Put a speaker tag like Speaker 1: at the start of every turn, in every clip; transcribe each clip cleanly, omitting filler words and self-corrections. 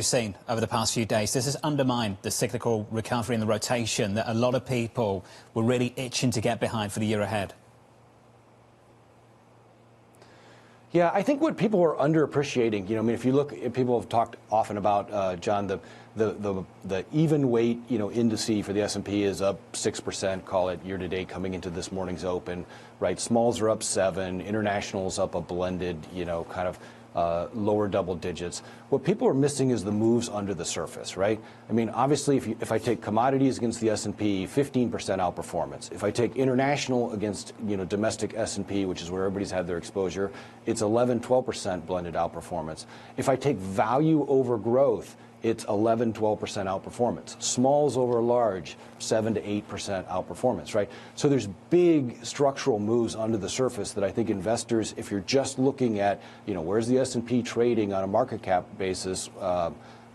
Speaker 1: we've seen over the past few days, this has undermined the cyclical recovery and the rotation that a lot of people were really itching to get behind for the year ahead.
Speaker 2: Yeah, I think what people are underappreciating, I mean, if you look, people have talked often about, John, the even weight, indice for the S&P is up 6%, call it year to date coming into this morning's open, right? Smalls are up 7, internationals up a blended, kind of lower double digits. What people are missing is the moves under the surface, right? I mean, obviously, if I take commodities against the S&P, 15% outperformance. If I take international against, domestic S&P, which is where everybody's had their exposure, it's 11, 12% blended outperformance. If I take value over growth, it's 11, 12% outperformance. Smalls over large, 7 to 8% outperformance, right? So there's big structural moves under the surface that I think investors, if you're just looking at, where's the S&P trading on a market cap basis,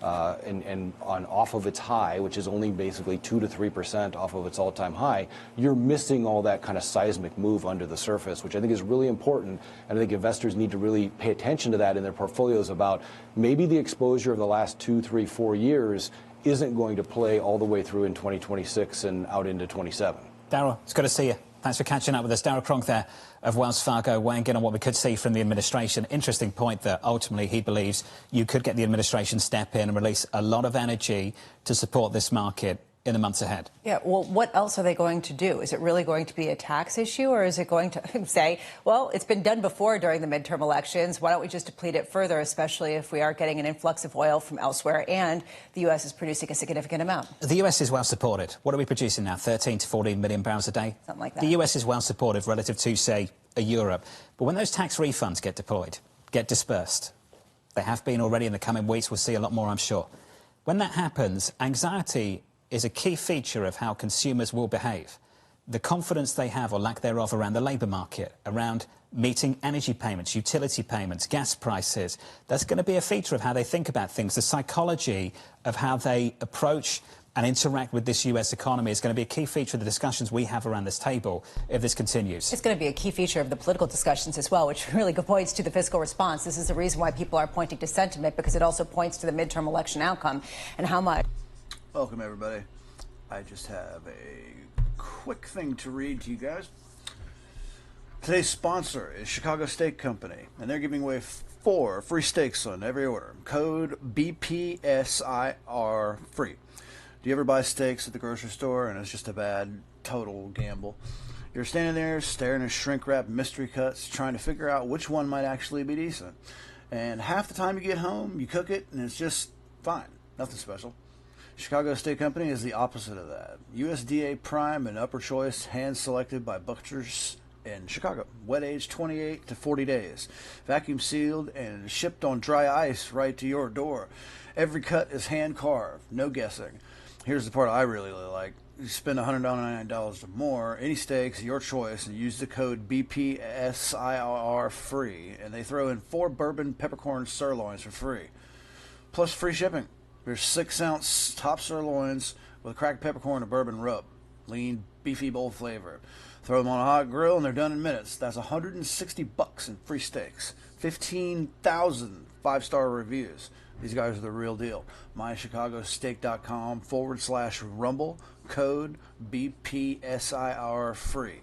Speaker 2: and on off of its high, which is only basically 2 to 3% off of its all-time high, you're missing all that kind of seismic move under the surface, which I think is really important. And I think investors need to really pay attention to that in their portfolios about maybe the exposure of the last 2, 3, 4 years isn't going to play all the way through in 2026 and out into 27.
Speaker 1: Darryl, it's good to see you. Thanks for catching up with us. Darryl Cronk there of Wells Fargo weighing in on what we could see from the administration. Interesting point that ultimately he believes you could get the administration step in and release a lot of energy to support this market in the months ahead.
Speaker 3: Yeah, well, what else are they going to do? Is it really going to be a tax issue, or is it going to say, well, it's been done before during the midterm elections, why don't we just deplete it further, especially if we are getting an influx of oil from elsewhere and the U.S. is producing a significant amount?
Speaker 1: The U.S. is well supported. What are we producing now, 13 to 14 million barrels a day?
Speaker 3: Something like that.
Speaker 1: The U.S. is well supported relative to, say, a Europe. But when those tax refunds get deployed, get dispersed, they have been already in the coming weeks, we'll see a lot more, I'm sure. When that happens, anxiety is a key feature of how consumers will behave. The confidence they have or lack thereof around the labour market, around meeting energy payments, utility payments, gas prices, that's going to be a feature of how they think about things. The psychology of how they approach and interact with this US economy is going to be a key feature of the discussions we have around this table if this continues.
Speaker 3: It's going to be a key feature of the political discussions as well, which really points to the fiscal response. This is the reason why people are pointing to sentiment, because it also points to the midterm election outcome and how much.
Speaker 4: Welcome, everybody. I just have a quick thing to read to you guys. Today's sponsor is Chicago Steak Company, and they're giving away 4 free steaks on every order. Code BPSIR free. Do you ever buy steaks at the grocery store and it's just a bad total gamble? You're standing there staring at shrink-wrapped mystery cuts, trying to figure out which one might actually be decent. And half the time you get home, you cook it, and it's just fine. Nothing special. Chicago Steak Company is the opposite of that. USDA prime and upper choice, hand-selected by butchers in Chicago. Wet aged 28 to 40 days. Vacuum sealed and shipped on dry ice right to your door. Every cut is hand-carved, no guessing. Here's the part I really like. You spend $199 or more, any steaks, your choice, and use the code BPSIR free, and they throw in 4 bourbon peppercorn sirloins for free. Plus free shipping. There's 6-ounce top sirloins with cracked peppercorn and bourbon rub. Lean, beefy, bold flavor. Throw them on a hot grill and they're done in minutes. That's $160 in free steaks. 15,000 5-star reviews. These guys are the real deal. mychicagosteak.com/rumble. Code BPSIR free.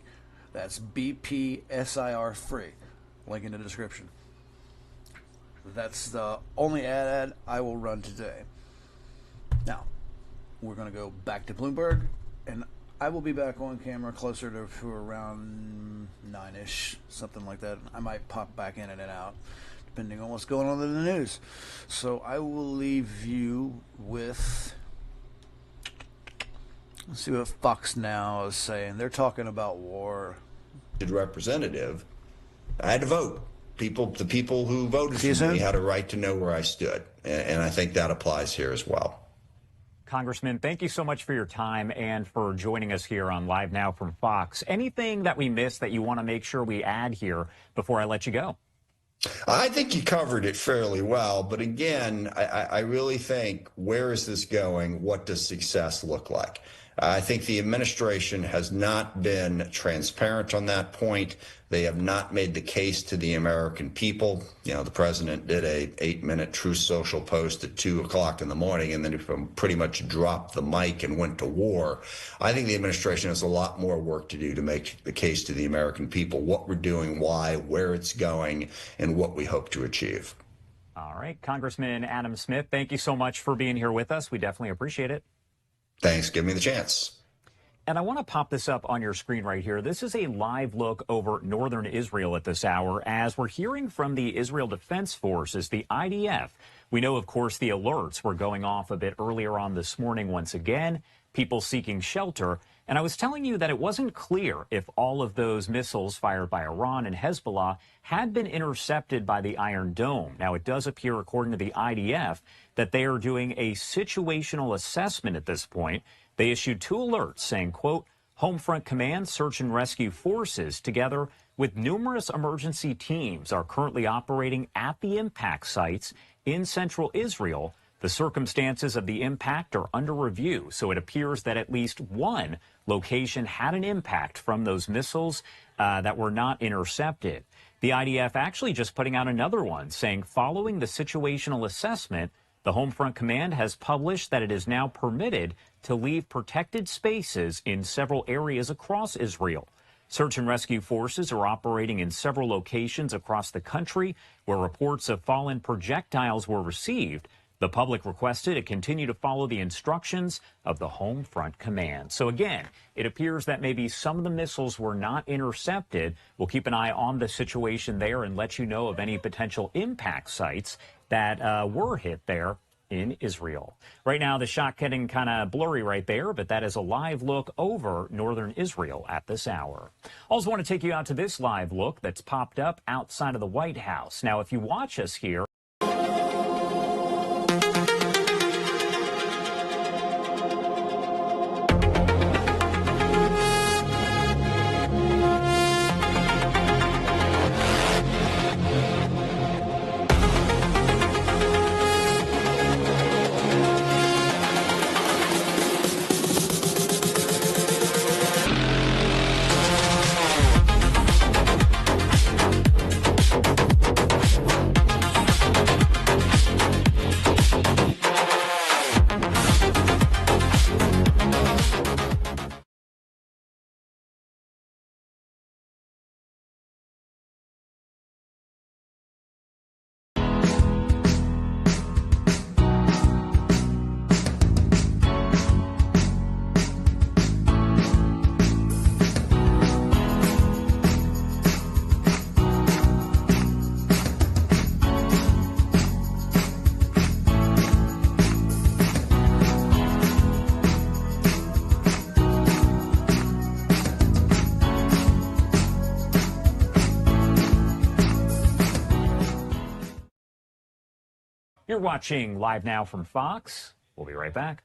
Speaker 4: That's BPSIR free. Link in the description. That's the only ad I will run today. Now, we're going to go back to Bloomberg, and I will be back on camera closer to around 9-ish, something like that. I might pop back in and out, depending on what's going on in the news. So I will leave you with, let's see what Fox Now is saying. They're talking about war.
Speaker 5: Representative, I had to vote. The people who voted for me had a right to know where I stood, and I think that applies here as well.
Speaker 6: Congressman, thank you so much for your time and for joining us here on Live Now from Fox. Anything that we missed that you want to make sure we add here before I let you go?
Speaker 5: I think you covered it fairly well, but again, I really think, where is this going? What does success look like? I think the administration has not been transparent on that point. They have not made the case to the American people. You know, the president did a 8-minute Truth Social post at 2 o'clock in the morning and then pretty much dropped the mic and went to war. I think the administration has a lot more work to do to make the case to the American people what we're doing, why, where it's going, and what we hope to achieve.
Speaker 6: All right, Congressman Adam Smith, thank you so much for being here with us. We definitely appreciate it.
Speaker 5: Thanks. Give me the chance.
Speaker 6: And I want to pop this up on your screen right here. This is a live look over northern Israel at this hour as we're hearing from the Israel Defense Forces, the IDF. We know, of course, the alerts were going off a bit earlier on this morning once again, people seeking shelter. And I was telling you that it wasn't clear if all of those missiles fired by Iran and Hezbollah had been intercepted by the Iron Dome. Now, it does appear, according to the IDF, that they are doing a situational assessment at this point. They issued 2 alerts saying, quote, Homefront Command Search and Rescue Forces, together with numerous emergency teams, are currently operating at the impact sites in central Israel. The circumstances of the impact are under review, so it appears that at least one location had an impact from those missiles that were not intercepted. The IDF actually just putting out another one saying, following the situational assessment, the Homefront Command has published that it is now permitted to leave protected spaces in several areas across Israel. Search and rescue forces are operating in several locations across the country where reports of fallen projectiles were received. The public requested it continue to follow the instructions of the Homefront Command. So again, it appears that maybe some of the missiles were not intercepted. We'll keep an eye on the situation there and let you know of any potential impact sites that were hit there in Israel. Right now, the shot getting kind of blurry right there, but that is a live look over northern Israel at this hour. Also want to take you out to this live look that's popped up outside of the White House. Now, if you watch us here, you're watching Live Now from Fox. We'll be right back.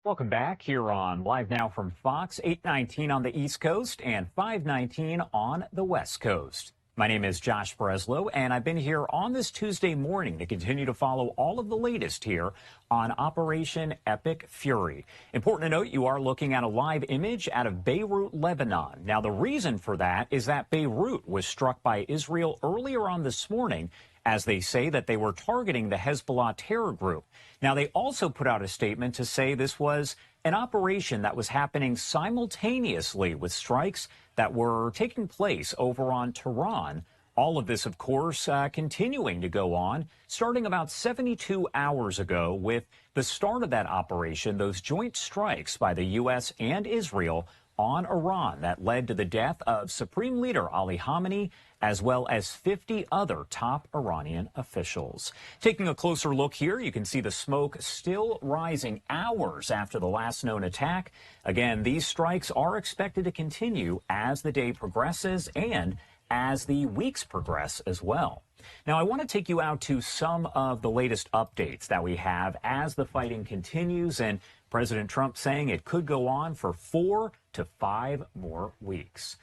Speaker 6: Welcome back here on Live Now from Fox, 8:19 on the East Coast and 5:19 on the West Coast. My name is Josh Breslow, and I've been here on this Tuesday morning to continue to follow all of the latest here on Operation Epic Fury. Important to note, you are looking at a live image out of Beirut, Lebanon. Now, the reason for that is that Beirut was struck by Israel earlier on this morning, as they say that they were targeting the Hezbollah terror group. Now, they also put out a statement to say this was an operation that was happening simultaneously with strikes that were taking place over on Tehran. All of this, of course, continuing to go on, starting about 72 hours ago with the start of that operation, those joint strikes by the U.S. and Israel on Iran that led to the death of Supreme Leader Ali Khamenei, as well as 50 other top Iranian officials. Taking a closer look here, you can see the smoke still rising hours after the last known attack. Again, these strikes are expected to continue as the day progresses and as the weeks progress as well. Now, I want to take you out to some of the latest updates that we have as the fighting continues, and President Trump saying it could go on for 4 to 5 more weeks.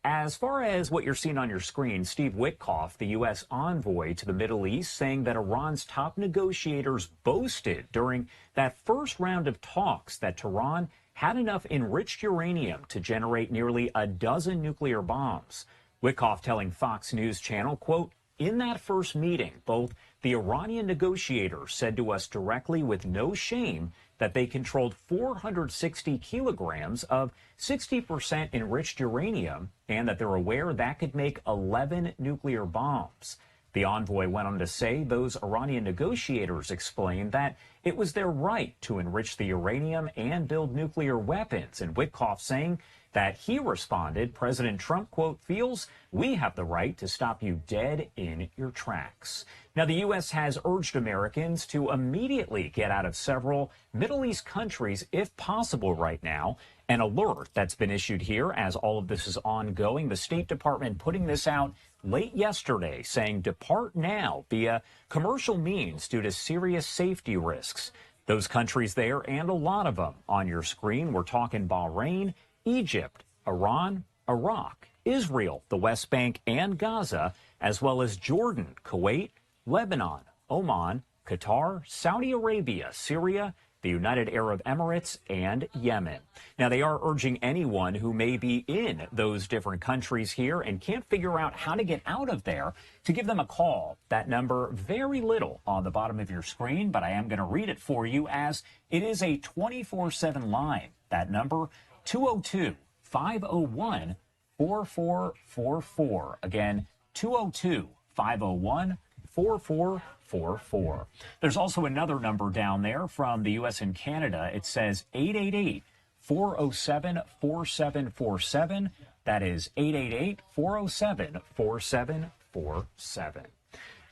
Speaker 6: As far as what you're seeing on your screen, Steve Witkoff, the U.S. envoy to the Middle East, saying that Iran's top negotiators boasted during that first round of talks that Tehran had enough enriched uranium to generate nearly a dozen nuclear bombs. Witkoff telling Fox News Channel, quote, "In that first meeting, both the Iranian negotiators said to us directly with no shame that they controlled 460 kilograms of 60% enriched uranium and that they're aware that could make 11 nuclear bombs." The envoy went on to say those Iranian negotiators explained that it was their right to enrich the uranium and build nuclear weapons, and Witkoff saying that he responded, President Trump, quote, "feels we have the right to stop you dead in your tracks." Now, the U.S. has urged Americans to immediately get out of several Middle East countries if possible right now. An alert that's been issued here as all of this is ongoing. The State Department putting this out late yesterday, saying depart now via commercial means due to serious safety risks. Those countries there, and a lot of them on your screen, we're talking Bahrain, Egypt, Iran, Iraq, Israel, the West Bank, and Gaza, as well as Jordan, Kuwait, Lebanon, Oman, Qatar, Saudi Arabia, Syria, the United Arab Emirates, and Yemen. Now, they are urging anyone who may be in those different countries here and can't figure out how to get out of there to give them a call. That number, very little on the bottom of your screen, but I am going to read it for you as it is a 24/7 line. That number, 202-501-4444. Again, 202-501-4444. There's also another number down there from the U.S. and Canada. It says 888-407-4747. That is 888-407-4747.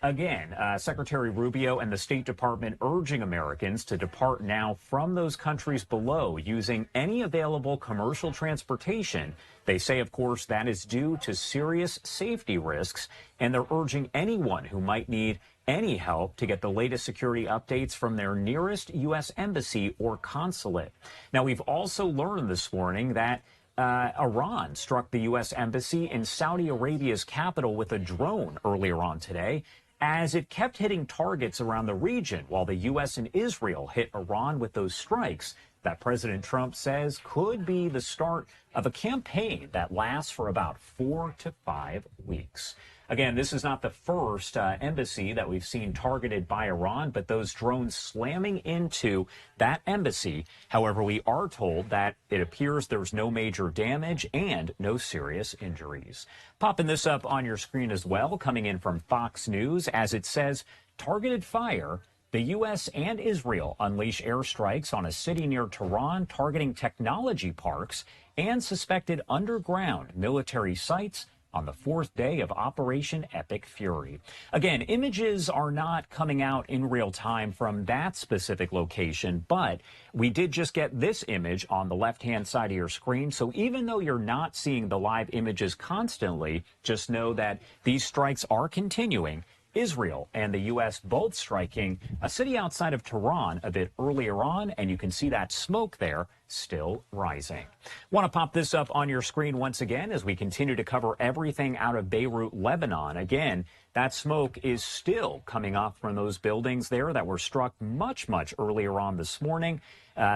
Speaker 6: Again, Secretary Rubio and the State Department urging Americans to depart now from those countries below using any available commercial transportation. They say, of course, that is due to serious safety risks, and they're urging anyone who might need any help to get the latest security updates from their nearest U.S. embassy or consulate. Now, we've also learned this morning that Iran struck the U.S. embassy in Saudi Arabia's capital with a drone earlier on today, as it kept hitting targets around the region while the U.S. and Israel hit Iran with those strikes that President Trump says could be the start of a campaign that lasts for about 4 to 5 weeks. Again, this is not the first embassy that we've seen targeted by Iran, but those drones slamming into that embassy. However, we are told that it appears there's no major damage and no serious injuries. Popping this up on your screen as well, coming in from Fox News, as it says, targeted fire. The U.S. and Israel unleash airstrikes on a city near Tehran, targeting technology parks and suspected underground military sites on the 4th day of Operation Epic Fury. Again, images are not coming out in real time from that specific location, but we did just get this image on the left-hand side of your screen. So even though you're not seeing the live images constantly, just know that these strikes are continuing Israel and the U.S. both striking a city outside of Tehran a bit earlier on, and you can see that smoke there still rising. Want to pop this up on your screen once again as we continue to cover everything out of Beirut, Lebanon. Again, that smoke is still coming up from those buildings there that were struck much earlier on this morning.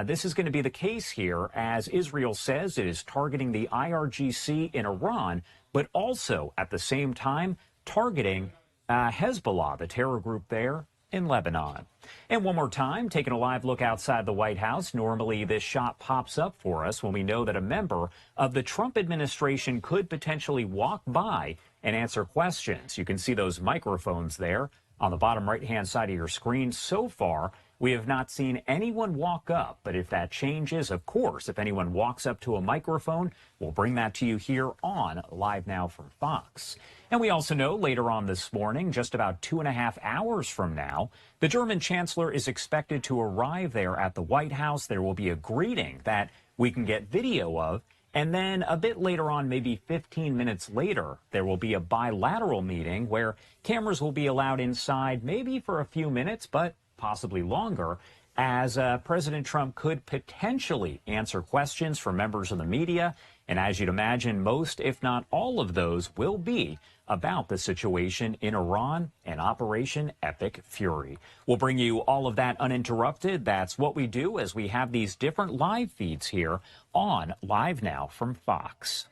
Speaker 6: This is going to be the case here as Israel says it is targeting the IRGC in Iran, but also at the same time targeting Hezbollah, the terror group there in Lebanon. And one more time, taking a live look outside the White House. Normally this shot pops up for us when we know that a member of the Trump administration could potentially walk by and answer questions. You can see those microphones there on the bottom right-hand side of your screen. So far, we have not seen anyone walk up, but if that changes, of course, if anyone walks up to a microphone, we'll bring that to you here on Live Now from Fox. And we also know later on this morning, just about 2.5 hours from now, the German chancellor is expected to arrive there at the White House. There will be a greeting that we can get video of. And then a bit later on, maybe 15 minutes later, there will be a bilateral meeting where cameras will be allowed inside, maybe for a few minutes, but possibly longer, as President Trump could potentially answer questions from members of the media. And as you'd imagine, most, if not all of those, will be about the situation in Iran and Operation Epic Fury. We'll bring you all of that uninterrupted. That's what we do as we have these different live feeds here on Live Now from Fox.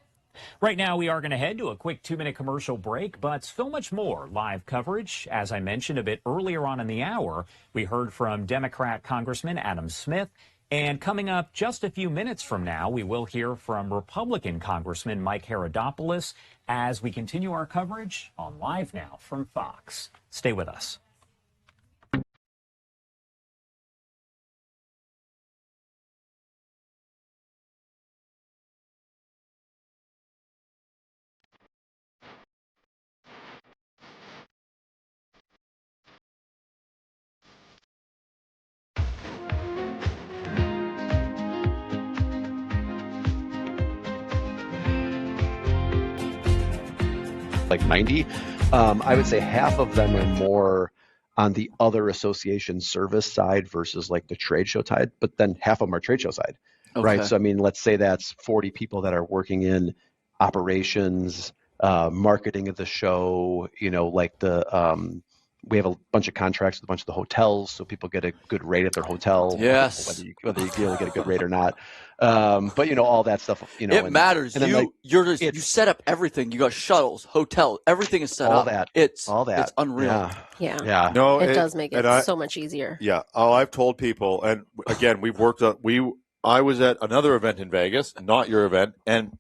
Speaker 6: Right now, we are going to head to a quick 2-minute commercial break, but so much more live coverage. As I mentioned a bit earlier on in the hour, we heard from Democrat Congressman Adam Smith. And coming up just a few minutes from now, we will hear from Republican Congressman Mike Herodopoulos as we continue our coverage on Live Now from Fox. Stay with us.
Speaker 7: Like 90. I would say half of them are more on the other association service side versus like the trade show side, but then half of them are trade show side, right? So, I mean, let's say that's 40 people that are working in operations, marketing of the show, you know, like we have a bunch of contracts with a bunch of the hotels, so people get a good rate at their hotel.
Speaker 8: Yes.
Speaker 7: Whether you really get a good rate or not. But, you know, all that stuff, you know.
Speaker 8: It matters. And you set up everything. You got shuttles, hotel, everything is set up. It's unreal.
Speaker 9: Yeah.
Speaker 10: No,
Speaker 9: it does make it so much easier.
Speaker 10: Yeah. Oh, I've told people, and again, I was at another event in Vegas, not your event, and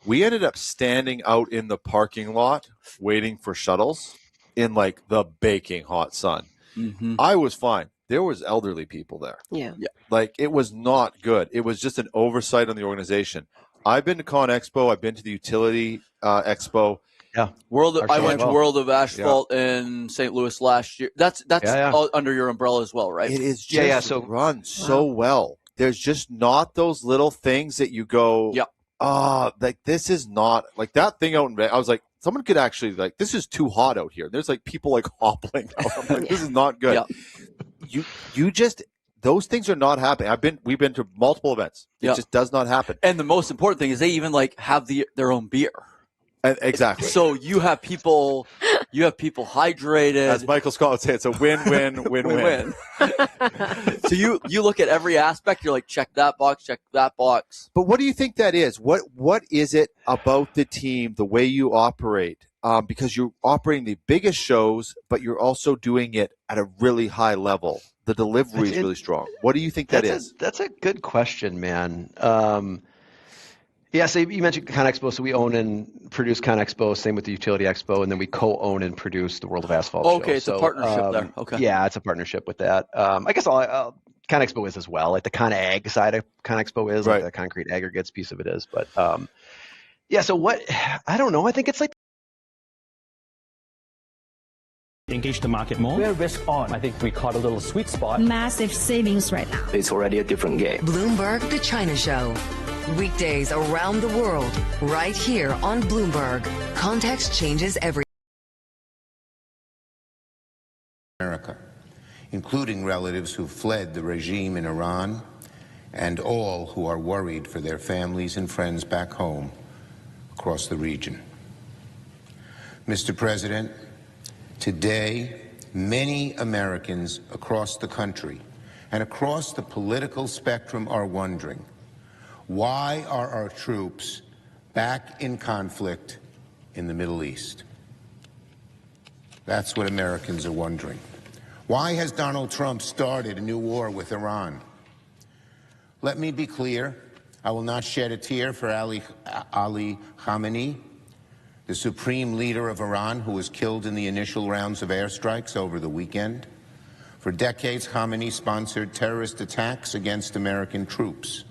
Speaker 10: we ended up standing out in the parking lot waiting for shuttles in like the baking hot sun.
Speaker 8: Mm-hmm.
Speaker 10: I was fine. There was elderly people there.
Speaker 9: Yeah.
Speaker 10: Like it was not good. It was just an oversight on the organization. I've been to Con Expo. I've been to the Utility Expo.
Speaker 7: Yeah.
Speaker 8: I went to World of Asphalt in St. Louis last year. That's all under your umbrella as well, right?
Speaker 10: It is just run so well. There's just not those little things that you go, like this is not like that thing out in Vegas. I was like, someone could actually like, this is too hot out here. There's like people like hobbling out. I'm like, this is not good. Yeah. You just, those things are not happening. We've been to multiple events. It just does not happen.
Speaker 8: And the most important thing is they even like have their own beer.
Speaker 10: Exactly.
Speaker 8: So you have people hydrated.
Speaker 10: As Michael Scott would say, it's a win-win, win-win.
Speaker 8: So you look at every aspect. You're like, check that box, check that box.
Speaker 10: But what do you think that is? What is it about the team, the way you operate? Because you're operating the biggest shows, but you're also doing it at a really high level. The delivery is really strong. What do you think that is?
Speaker 7: That's a good question, man. Yeah, so you mentioned Con Expo, so we own and produce Con Expo, same with the Utility Expo, and then we co-own and produce the World of Asphalt show.
Speaker 8: Okay, it's a partnership there. Okay.
Speaker 7: Yeah, it's a partnership with that. I guess Con Expo is as well, like the Con Ag side of Con Expo is, like the concrete aggregates piece of it is. But yeah, so I don't know, I think it's like
Speaker 11: engage the market more.
Speaker 12: We're risk on. I think we caught a little sweet spot.
Speaker 13: Massive savings right now.
Speaker 12: It's already a different game.
Speaker 14: Bloomberg The China Show. Weekdays around the world, right here on Bloomberg. Context changes everything.
Speaker 13: America, including relatives who fled the regime in Iran and all who are worried for their families and friends back home across the region. Mr. President, today, many Americans across the country and across the political spectrum are wondering, why are our troops back in conflict in the Middle East? That's what Americans are wondering. Why has Donald Trump started a new war with Iran? Let me be clear. I will not shed a tear for Ali Khamenei, the supreme leader of Iran who was killed in the initial rounds of airstrikes over the weekend. For decades, Khamenei sponsored terrorist attacks against American troops.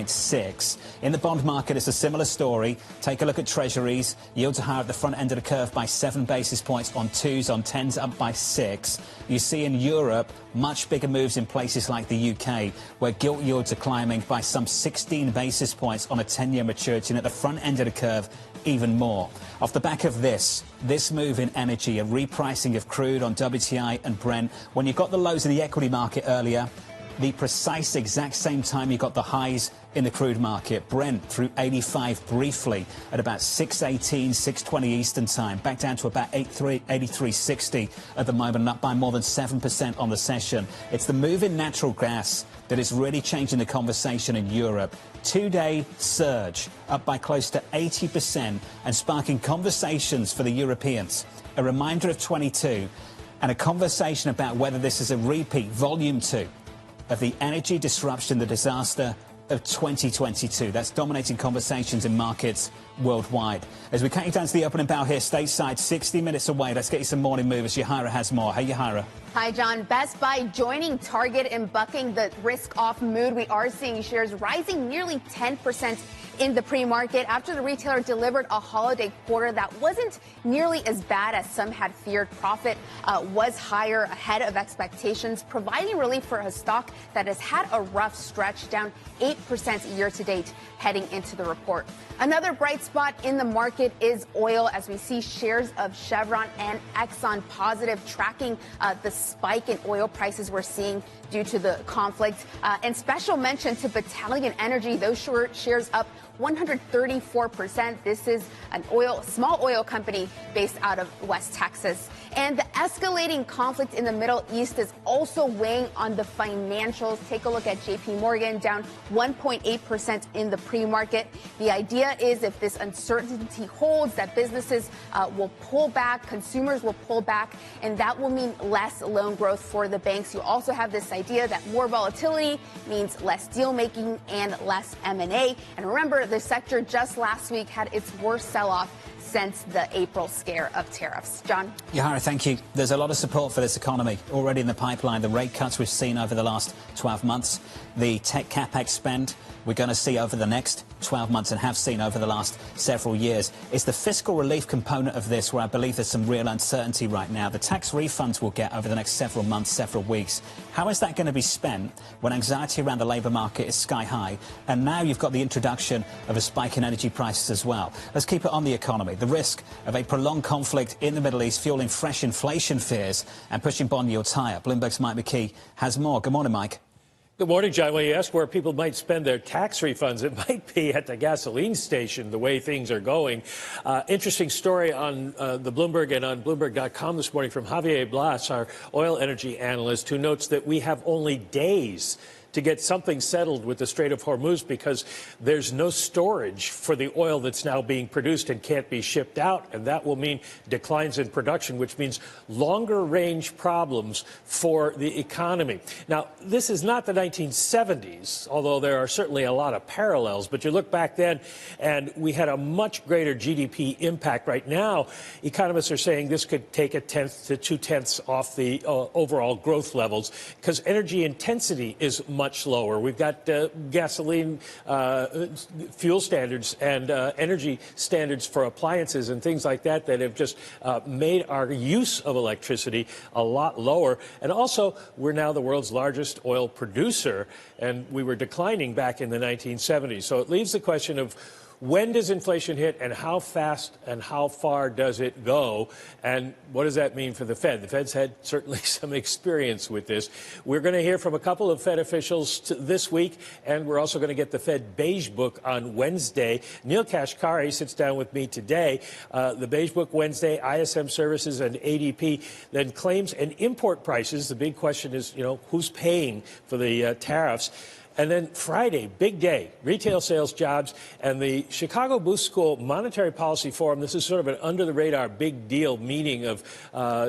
Speaker 1: 6. In the bond market, it's a similar story. Take a look at treasuries. Yields are higher at the front end of the curve by 7 basis points on 2s, on 10s up by 6. You see in Europe much bigger moves in places like the UK, where gilt yields are climbing by some 16 basis points on a 10-year maturity, and at the front end of the curve even more. Off the back of this move in energy, a repricing of crude on WTI and Brent, when you got the lows of the equity market earlier, the precise exact same time you got the highs in the crude market. Brent through 85 briefly at about 6:18, 6:20 Eastern time, back down to about 83.60 at the moment, up by more than 7% on the session. It's the move in natural gas that is really changing the conversation in Europe. 2-day surge up by close to 80% and sparking conversations for the Europeans. A reminder of 22 and a conversation about whether this is a repeat, volume 2, of the energy disruption, the disaster of 2022. That's dominating conversations in markets worldwide. As we count you down to the opening bell here stateside, 60 minutes away. Let's get you some morning movers. Yahira has more. Hey, Yahira.
Speaker 15: Hi, John. Best Buy joining Target in bucking the risk-off mood. We are seeing shares rising nearly 10% in the pre-market after the retailer delivered a holiday quarter that wasn't nearly as bad as some had feared. Profit was higher ahead of expectations, providing relief for a stock that has had a rough stretch, down 8% year to date heading into the report. Another bright spot in the market is oil, as we see shares of Chevron and Exxon positive, tracking the spike in oil prices we're seeing due to the conflict. And special mention to Battalion Energy, those shares up 134%. This is an small oil company based out of West Texas. And the escalating conflict in the Middle East is also weighing on the financials. Take a look at JP Morgan, down 1.8% in the pre-market. The idea is if this uncertainty holds, that businesses will pull back, consumers will pull back, and that will mean less loan growth for the banks. You also have this idea that more volatility means less deal making and less M&A. And remember, the sector just last week had its worst sell-off since the April scare of tariffs. John?
Speaker 1: Yahira, thank you. There's a lot of support for this economy already in the pipeline. The rate cuts we've seen over the last 12 months, the tech capex spend we're going to see over the next 12 months and have seen over the last several years. It's the fiscal relief component of this where I believe there's some real uncertainty right now. The tax refunds we'll get over the next several months, several weeks. How is that going to be spent when anxiety around the labour market is sky high? And now you've got the introduction of a spike in energy prices as well. Let's keep it on the economy. The risk of a prolonged conflict in the Middle East fueling fresh inflation fears and pushing bond yields higher. Bloomberg's Mike McKee has more. Good morning, Mike.
Speaker 16: Good morning, John. When you ask where people might spend their tax refunds, it might be at the gasoline station, the way things are going. Interesting story on the Bloomberg and on Bloomberg.com this morning from Javier Blas, our oil energy analyst, who notes that we have only days to get something settled with the Strait of Hormuz because there's no storage for the oil that's now being produced and can't be shipped out. And that will mean declines in production, which means longer range problems for the economy. Now, this is not the 1970s, although there are certainly a lot of parallels. But you look back then and we had a much greater GDP impact. Right now, economists are saying this could take 1/10 to 2/10 off the overall growth levels because energy intensity is much lower. We've got gasoline fuel standards and energy standards for appliances and things like that that have just made our use of electricity a lot lower. And also, we're now the world's largest oil producer, and we were declining back in the 1970s. So it leaves the question of When does inflation hit, and how fast and how far does it go? And what does that mean for the Fed? The Fed's had certainly some experience with this. We're going to hear from a couple of Fed officials this week, and we're also going to get the Fed Beige Book on Wednesday. Neil Kashkari sits down with me today. The Beige Book Wednesday, ISM Services and ADP then claims and import prices. The big question is, who's paying for the tariffs? And then Friday, big day, retail sales jobs and the Chicago Booth School Monetary Policy Forum. This is sort of an under-the-radar big deal meeting of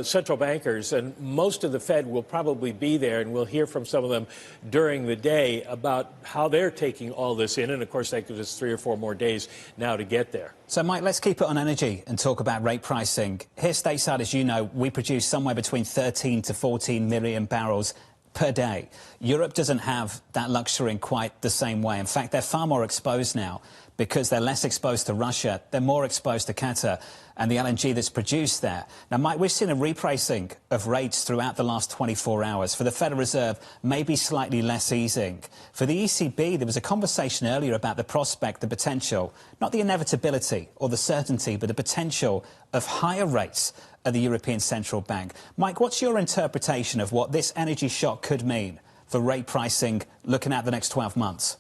Speaker 16: central bankers, and most of the Fed will probably be there, and we'll hear from some of them during the day about how they're taking all this in. And, of course, that gives us 3 or 4 more days now to get there.
Speaker 1: So, Mike, let's keep it on energy and talk about rate pricing. Here stateside, as you know, we produce somewhere between 13 to 14 million barrels per day. Europe doesn't have that luxury in quite the same way. In fact, they're far more exposed now because they're less exposed to Russia. They're more exposed to Qatar and the LNG that's produced there. Now, Mike, we've seen a repricing of rates throughout the last 24 hours. For the Federal Reserve, maybe slightly less easing. For the ECB, there was a conversation earlier about the prospect, the potential, not the inevitability or the certainty, but the potential of higher rates at the European Central Bank. Mike, what's your interpretation of what this energy shock could mean for rate pricing looking at the next 12 months?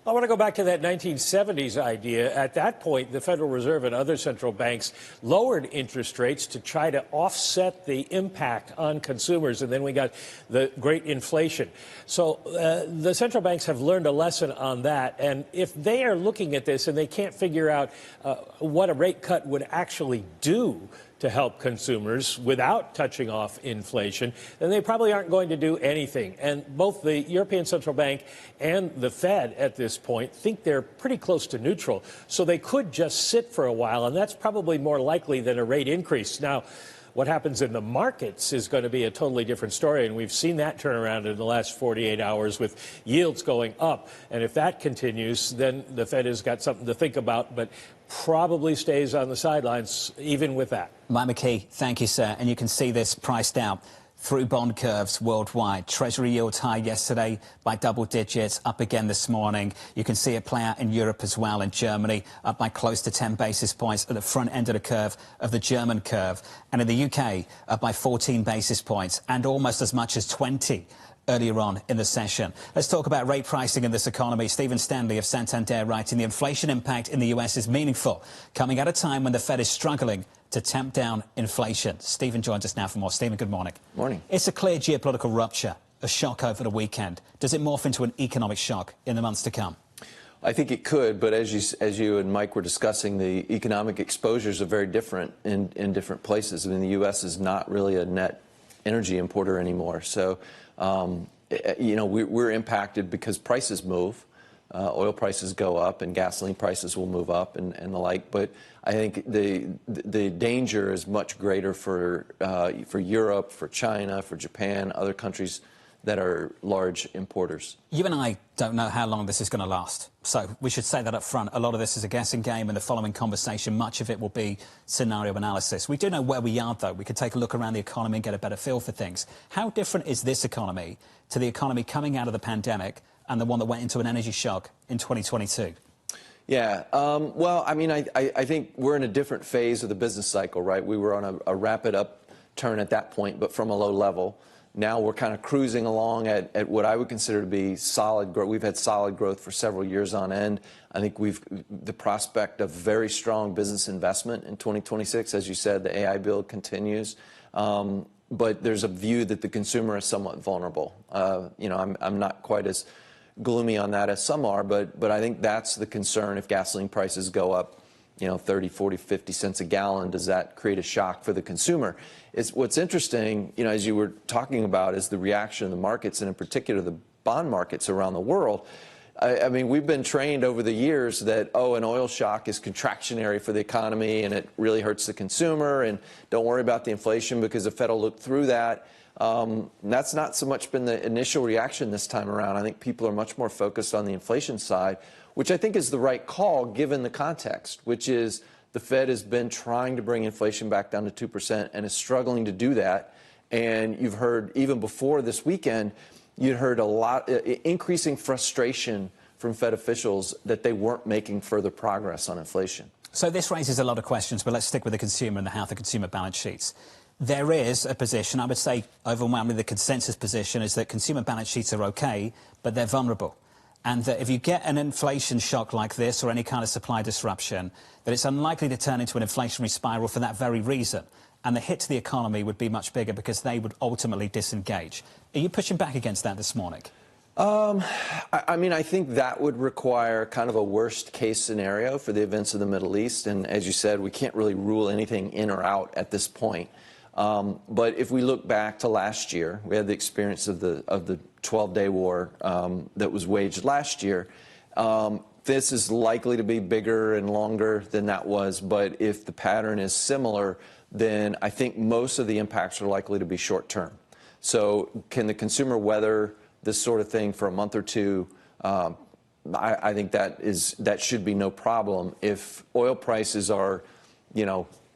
Speaker 16: I want to go back to that 1970s idea. At that point, the Federal Reserve and other central banks lowered interest rates to try to offset the impact on consumers, and then we got the great inflation. So the central banks have learned a lesson on that, and if they are looking at this and they can't figure out what a rate cut would actually do to help consumers without touching off inflation, then they probably aren't going to do anything. And both the European Central Bank and the Fed at this point think they're pretty close to neutral. So they could just sit for a while, and that's probably more likely than a rate increase. Now, what happens in the markets is going to be a totally different story, and we've seen that turn around in the last 48 hours with yields going up. And if that continues, then the Fed has got something to think about, but probably stays on the sidelines even with that.
Speaker 1: Mike McKee, thank you, sir. And you can see this priced out through bond curves worldwide. Treasury yields high yesterday by double digits, up again this morning. You can see it play out in Europe as well, in Germany, up by close to 10 basis points at the front end of the curve of the German curve. And in the UK, up by 14 basis points and almost as much as 20 earlier on in the session. Let's talk about rate pricing in this economy. Stephen Stanley of Santander writing, the inflation impact in the US is meaningful, coming at a time when the Fed is struggling to tamp down inflation. Stephen joins us now for more. Stephen, good morning.
Speaker 17: Morning.
Speaker 1: It's a clear geopolitical rupture, a shock over the weekend. Does it morph into an economic shock in the months to come?
Speaker 17: I think it could, but as you and Mike were discussing, the economic exposures are very different in different places. I mean, the U.S. is not really a net energy importer anymore. So, we're impacted because prices move. Oil prices go up and gasoline prices will move up and the like. But I think the danger is much greater for Europe, for China, for Japan, other countries that are large importers.
Speaker 1: You and I don't know how long this is going to last. So we should say that up front. A lot of this is a guessing game, and the following conversation, much of it will be scenario analysis. We do know where we are, though. We could take a look around the economy and get a better feel for things. How different is this economy to the economy coming out of the pandemic and the one that went into an energy shock in 2022?
Speaker 17: Yeah, well, I mean, I think we're in a different phase of the business cycle, right? We were on a rapid upturn at that point, but from a low level. Now we're kind of cruising along at what I would consider to be solid growth. We've had solid growth for several years on end. I think the prospect of very strong business investment in 2026. As you said, the AI build continues. But there's a view that the consumer is somewhat vulnerable. I'm not quite as gloomy on that as some are, but I think that's the concern. If gasoline prices go up, 30, 40, 50 cents a gallon, does that create a shock for the consumer? What's interesting, as you were talking about, is the reaction of the markets, and in particular the bond markets around the world. I mean, we've been trained over the years that, an oil shock is contractionary for the economy and it really hurts the consumer, and don't worry about the inflation because the Fed will look through that. That's not so much been the initial reaction this time around. I think people are much more focused on the inflation side, which I think is the right call given the context, which is the Fed has been trying to bring inflation back down to 2% and is struggling to do that. And you've heard, even before this weekend, you'd heard a lot increasing frustration from Fed officials that they weren't making further progress on inflation.
Speaker 1: So this raises a lot of questions, but let's stick with the consumer and the health of consumer balance sheets. There is a position, I would say overwhelmingly the consensus position is that consumer balance sheets are okay, but they're vulnerable. And that if you get an inflation shock like this or any kind of supply disruption, that it's unlikely to turn into an inflationary spiral for that very reason. And the hit to the economy would be much bigger because they would ultimately disengage. Are you pushing back against that this morning?
Speaker 17: I mean, I think that would require kind of a worst case scenario for the events of the Middle East. And as you said, we can't really rule anything in or out at this point. But if we look back to last year, we had the experience of the 12-day war that was waged last year. This is likely to be bigger and longer than that was. But if the pattern is similar, then I think most of the impacts are likely to be short term. So can the consumer weather this sort of thing for a month or two? I think that should be no problem. If oil prices are,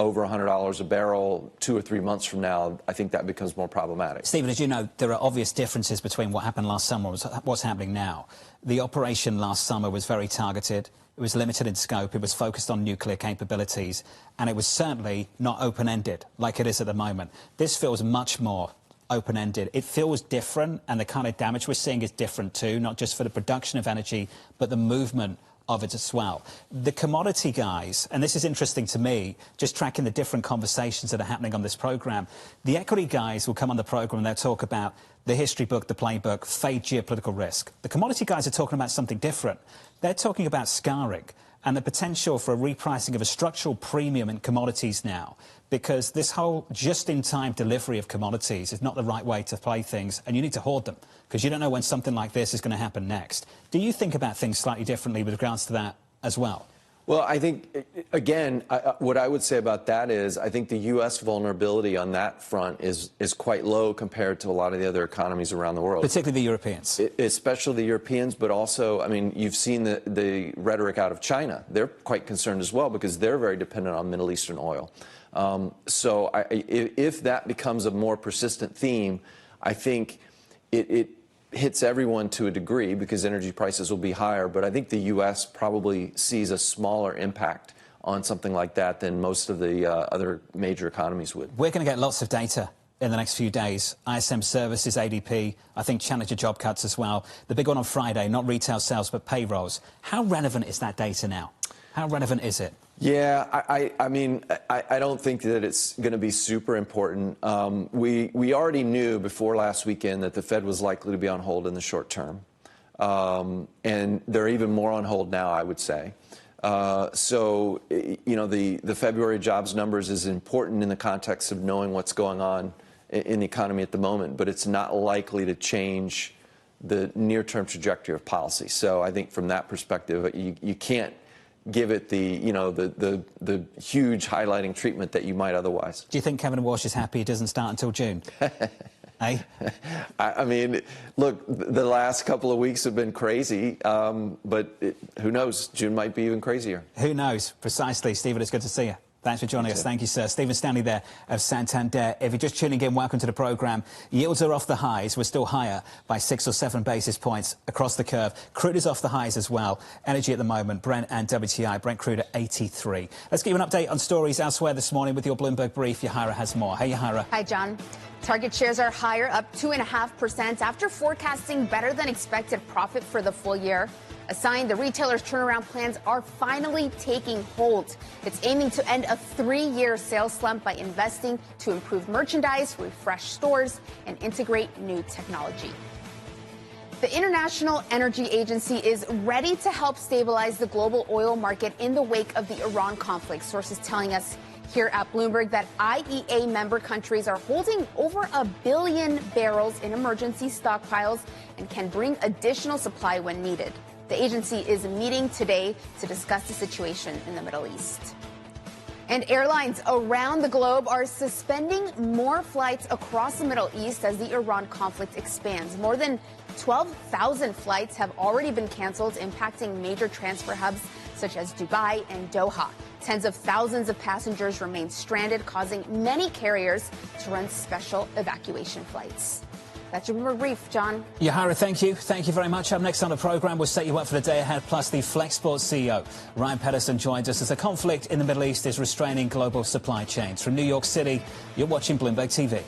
Speaker 17: over $100 a barrel 2 or 3 months from now, I think that becomes more problematic.
Speaker 1: Stephen, as you know, there are obvious differences between what happened last summer and what's happening now. The operation last summer was very targeted. It was limited in scope. It was focused on nuclear capabilities. And it was certainly not open-ended like it is at the moment. This feels much more open-ended. It feels different, and the kind of damage we're seeing is different too, not just for the production of energy, but the movement of it as well. The commodity guys, and this is interesting to me, just tracking the different conversations that are happening on this program, the equity guys will come on the program and they'll talk about the history book, the playbook, fade geopolitical risk. The commodity guys are talking about something different. They're talking about scarring and the potential for a repricing of a structural premium in commodities now, because this whole just-in-time delivery of commodities is not the right way to play things, and you need to hoard them, because you don't know when something like this is going to happen next. Do you think about things slightly differently with regards to that as well?
Speaker 17: Well, I think, again, what I would say about that is I think the U.S. vulnerability on that front is quite low compared to a lot of the other economies around the world.
Speaker 1: Particularly the Europeans.
Speaker 17: Especially the Europeans, but also, I mean, you've seen the rhetoric out of China. They're quite concerned as well because they're very dependent on Middle Eastern oil. So if that becomes a more persistent theme, I think it hits everyone to a degree because energy prices will be higher. But I think the U.S. probably sees a smaller impact on something like that than most of the other major economies would.
Speaker 1: We're going to get lots of data in the next few days. ISM services, ADP, I think Challenger job cuts as well. The big one on Friday, not retail sales, but payrolls. How relevant is that data now? How relevant is it?
Speaker 17: Yeah, I mean, I don't think that it's going to be super important. We already knew before last weekend that the Fed was likely to be on hold in the short term. And they're even more on hold now, I would say. So, the February jobs numbers is important in the context of knowing what's going on in the economy at the moment, but it's not likely to change the near-term trajectory of policy. So I think from that perspective, you can't give it the huge highlighting treatment that you might otherwise.
Speaker 1: Do you think Kevin Walsh is happy it doesn't start until June? Eh?
Speaker 17: I mean, look, the last couple of weeks have been crazy, but who knows? June might be even crazier.
Speaker 1: Who knows? Precisely. Stephen, it's good to see you. Thanks for joining us. Thank you, sir. Stephen Stanley there of Santander. If you're just tuning in, welcome to the programme. Yields are off the highs. We're still higher by 6 or 7 basis points across the curve. Crude is off the highs as well. Energy at the moment, Brent and WTI. Brent crude at 83. Let's give you an update on stories elsewhere this morning with your Bloomberg Brief. Yahira has more. Hey, Yahira.
Speaker 15: Hi, John. Target shares are higher, up 2.5% after forecasting better than expected profit for the full year. A sign the retailer's turnaround plans are finally taking hold. It's aiming to end a 3-year sales slump by investing to improve merchandise, refresh stores, and integrate new technology. The International Energy Agency is ready to help stabilize the global oil market in the wake of the Iran conflict. Sources telling us here at Bloomberg that IEA member countries are holding over 1 billion barrels in emergency stockpiles and can bring additional supply when needed. The agency is meeting today to discuss the situation in the Middle East. And airlines around the globe are suspending more flights across the Middle East as the Iran conflict expands. More than 12,000 flights have already been canceled, impacting major transfer hubs such as Dubai and Doha. Tens of thousands of passengers remain stranded, causing many carriers to run special evacuation flights. That's your Bloomberg Brief, John.
Speaker 1: Yahara, thank you. Thank you very much. Up next on the programme, we'll set you up for the day ahead, plus the Flexport CEO, Ryan Pedersen, joins us as the conflict in the Middle East is restraining global supply chains. From New York City, you're watching Bloomberg TV.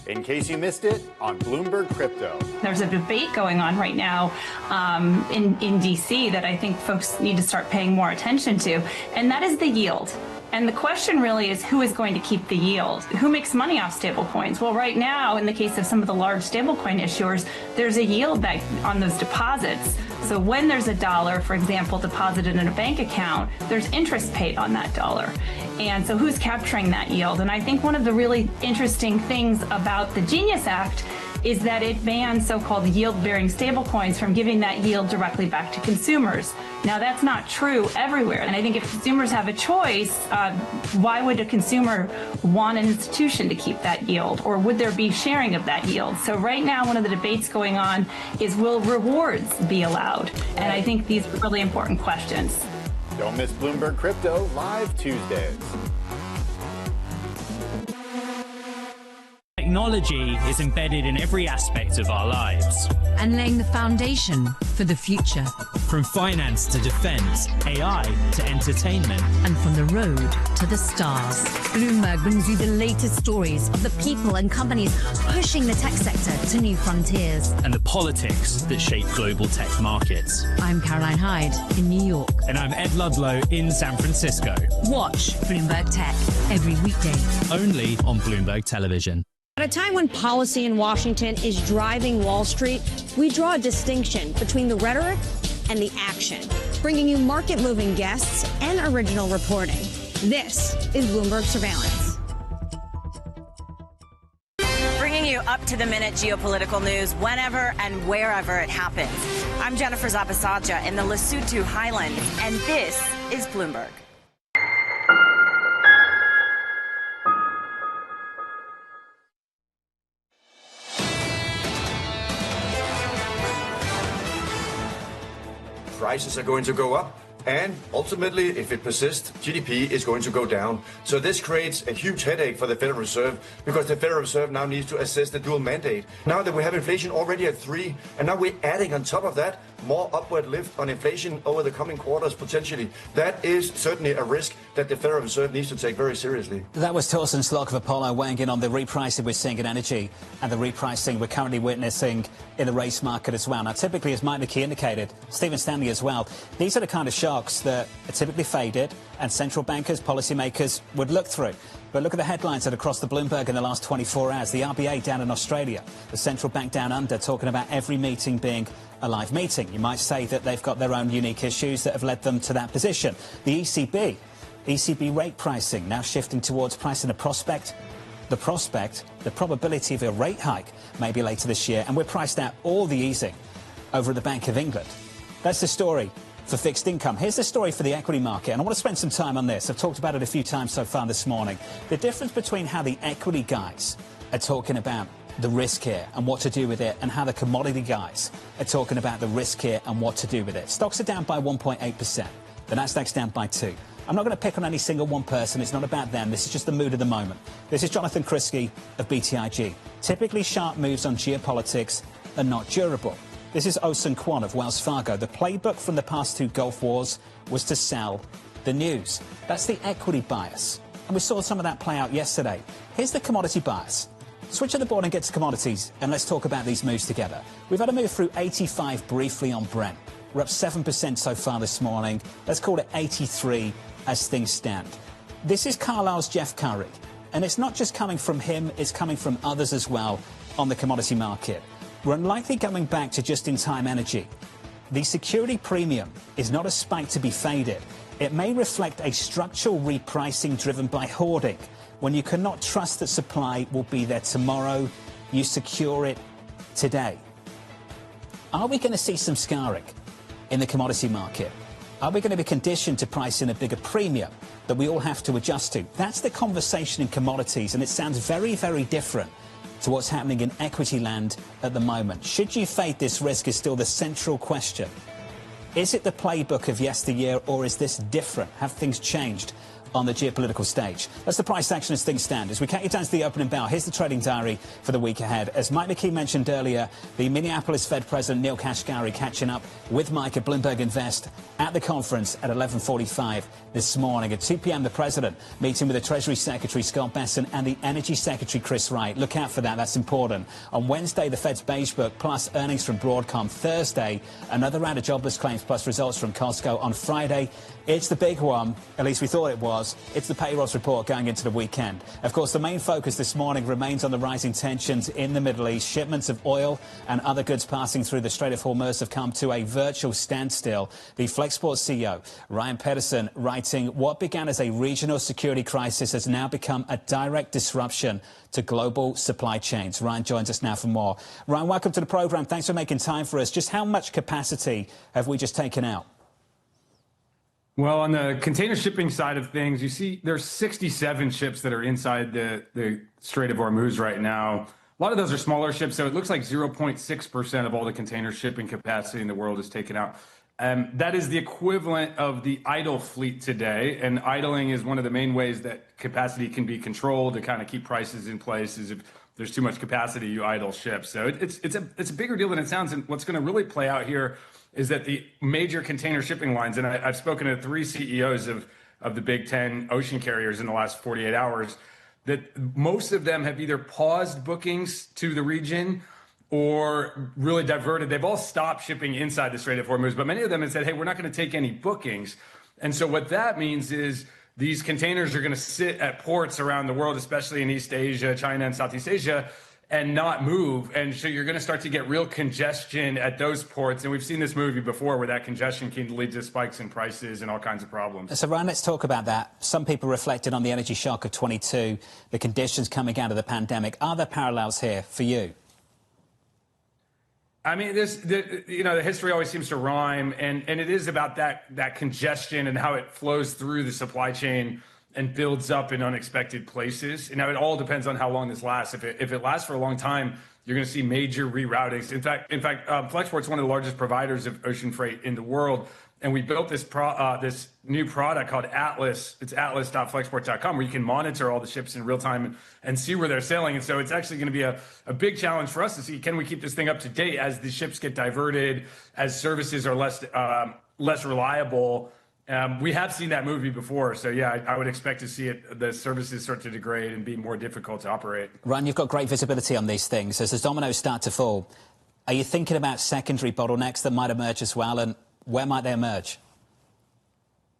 Speaker 18: In case you missed it, on Bloomberg Crypto.
Speaker 19: There's a debate going on right now in D.C. that I think folks need to start paying more attention to, and that is the yield. And the question really is, who is going to keep the yield? Who makes money off stablecoins? Well, right now, in the case of some of the large stablecoin issuers, there's a yield back on those deposits. So when there's a dollar, for example, deposited in a bank account, there's interest paid on that dollar. And so who's capturing that yield? And I think one of the really interesting things about the Genius Act is that it bans so-called yield-bearing stablecoins from giving that yield directly back to consumers. Now, that's not true everywhere. And I think if consumers have a choice, why would a consumer want an institution to keep that yield? Or would there be sharing of that yield? So right now, one of the debates going on is, will rewards be allowed? And I think these are really important questions.
Speaker 18: Don't miss Bloomberg Crypto live Tuesdays.
Speaker 20: Technology is embedded in every aspect of our lives.
Speaker 14: And laying the foundation for the future.
Speaker 20: From finance to defense, AI to entertainment.
Speaker 14: And from the road to the stars. Bloomberg brings you the latest stories of the people and companies pushing the tech sector to new frontiers.
Speaker 20: And the politics that shape global tech markets.
Speaker 14: I'm Caroline Hyde in New York.
Speaker 20: And I'm Ed Ludlow in San Francisco.
Speaker 14: Watch Bloomberg Tech every weekday.
Speaker 20: Only on Bloomberg Television.
Speaker 21: At a time when policy in Washington is driving Wall Street, we draw a distinction between the rhetoric and the action, bringing you market-moving guests and original reporting. This is Bloomberg Surveillance.
Speaker 22: Bringing you up-to-the-minute geopolitical news whenever and wherever it happens. I'm Jennifer Zabasaja in the Lesotho Highlands, and this is Bloomberg.
Speaker 23: Prices are going to go up, and ultimately, if it persists, GDP is going to go down. So this creates a huge headache for the Federal Reserve, because the Federal Reserve now needs to assess the dual mandate. Now that we have inflation already at 3, and now we're adding on top of that more upward lift on inflation over the coming quarters potentially. That is certainly a risk that the Federal Reserve needs to take very seriously.
Speaker 1: That was Torsten Slok of Apollo weighing in on the repricing we're seeing in energy and the repricing we're currently witnessing in the race market as well. Now, typically, as Mike McKee indicated, Stephen Stanley as well, these are the kind of shocks that are typically faded and central bankers, policymakers would look through. But look at the headlines that across the Bloomberg in the last 24 hours. The RBA down in Australia, the central bank down under, talking about every meeting being a live meeting. You might say that they've got their own unique issues that have led them to that position. The ECB rate pricing now shifting towards pricing the probability of a rate hike maybe later this year. And we're priced out all the easing over at the Bank of England. That's the story for fixed income. Here's the story for the equity market, and I want to spend some time on this. I've talked about it a few times so far this morning. The difference between how the equity guys are talking about the risk here and what to do with it, and how the commodity guys are talking about the risk here and what to do with it. Stocks are down by 1.8%. The Nasdaq's down by 2. I'm not going to pick on any single one person. It's not about them. This is just the mood of the moment. This is Jonathan Krisky of BTIG. Typically, sharp moves on geopolitics are not durable. This is Osun Kwon of Wells Fargo. The playbook from the past 2 Gulf wars was to sell the news. That's the equity bias. And we saw some of that play out yesterday. Here's the commodity bias. Switch to the board and get to commodities, and let's talk about these moves together. We've had a move through 85 briefly on Brent. We're up 7% so far this morning. Let's call it 83 as things stand. This is Carlisle's Jeff Curry, and it's not just coming from him, it's coming from others as well on the commodity market. We're unlikely going back to just-in-time energy. The security premium is not a spike to be faded. It may reflect a structural repricing driven by hoarding. When you cannot trust that supply will be there tomorrow, you secure it today. Are we going to see some scarring in the commodity market? Are we going to be conditioned to price in a bigger premium that we all have to adjust to? That's the conversation in commodities, and it sounds very, very different to what's happening in equity land at the moment. Should you fade this risk is still the central question. Is it the playbook of yesteryear, or is this different? Have things changed on the geopolitical stage? That's the price action as things stand. As we count you down to the opening bell, here's the trading diary for the week ahead. As Mike McKee mentioned earlier, the Minneapolis Fed President Neil Kashkari catching up with Mike at Bloomberg Invest at the conference at 11:45 this morning. At 2 p.m, the President meeting with the Treasury Secretary Scott Bessent and the Energy Secretary Chris Wright. Look out for that. That's important. On Wednesday, the Fed's Beige Book plus earnings from Broadcom. Thursday, another round of jobless claims plus results from Costco. On Friday, it's the big one, at least we thought it was. It's the payrolls report going into the weekend. Of course, the main focus this morning remains on the rising tensions in the Middle East. Shipments of oil and other goods passing through the Strait of Hormuz have come to a virtual standstill. The Flexport CEO, Ryan Pedersen, writing, what began as a regional security crisis has now become a direct disruption to global supply chains. Ryan joins us now for more. Ryan, welcome to the program. Thanks for making time for us. Just how much capacity have we just taken out?
Speaker 2: Well, on the container shipping side of things, you see there's 67 ships that are inside the Strait of Hormuz right now. A lot of those are smaller ships, so it looks like 0.6% of all the container shipping capacity in the world is taken out. That is the equivalent of the idle fleet today, and idling is one of the main ways that capacity can be controlled to kind of keep prices in place. Is if there's too much capacity, you idle ships. So it's a bigger deal than it sounds, and what's going to really play out here is that the major container shipping lines, and I've spoken to 3 CEOs of the Big 10 ocean carriers in the last 48 hours, that most of them have either paused bookings to the region or really diverted. They've all stopped shipping inside the Strait of Hormuz, but many of them have said, hey, we're not going to take any bookings. And so what that means is these containers are going to sit at ports around the world, especially in East Asia, China, and Southeast Asia, and not move. And so you're going to start to get real congestion at those ports. And we've seen this movie before where that congestion can lead to spikes in prices and all kinds of problems.
Speaker 1: So, Ryan, let's talk about that. Some people reflected on the energy shock of 22, the conditions coming out of the pandemic. Are there parallels here for you?
Speaker 2: I mean, the history always seems to rhyme, and it is about that congestion and how it flows through the supply chain and builds up in unexpected places. And now it all depends on how long this lasts. If it lasts for a long time, you're going to see major reroutings. In fact, Flexport's one of the largest providers of ocean freight in the world, and we built this new product called Atlas. It's atlas.flexport.com, where you can monitor all the ships in real time and see where they're sailing. And so it's actually going to be a big challenge for us to see, can we keep this thing up to date as the ships get diverted, as services are less reliable. We have seen that movie before, so yeah, I would expect to see the services start to degrade and be more difficult to operate.
Speaker 1: Ryan, you've got great visibility on these things. As the dominoes start to fall, are you thinking about secondary bottlenecks that might emerge as well, and where might they emerge?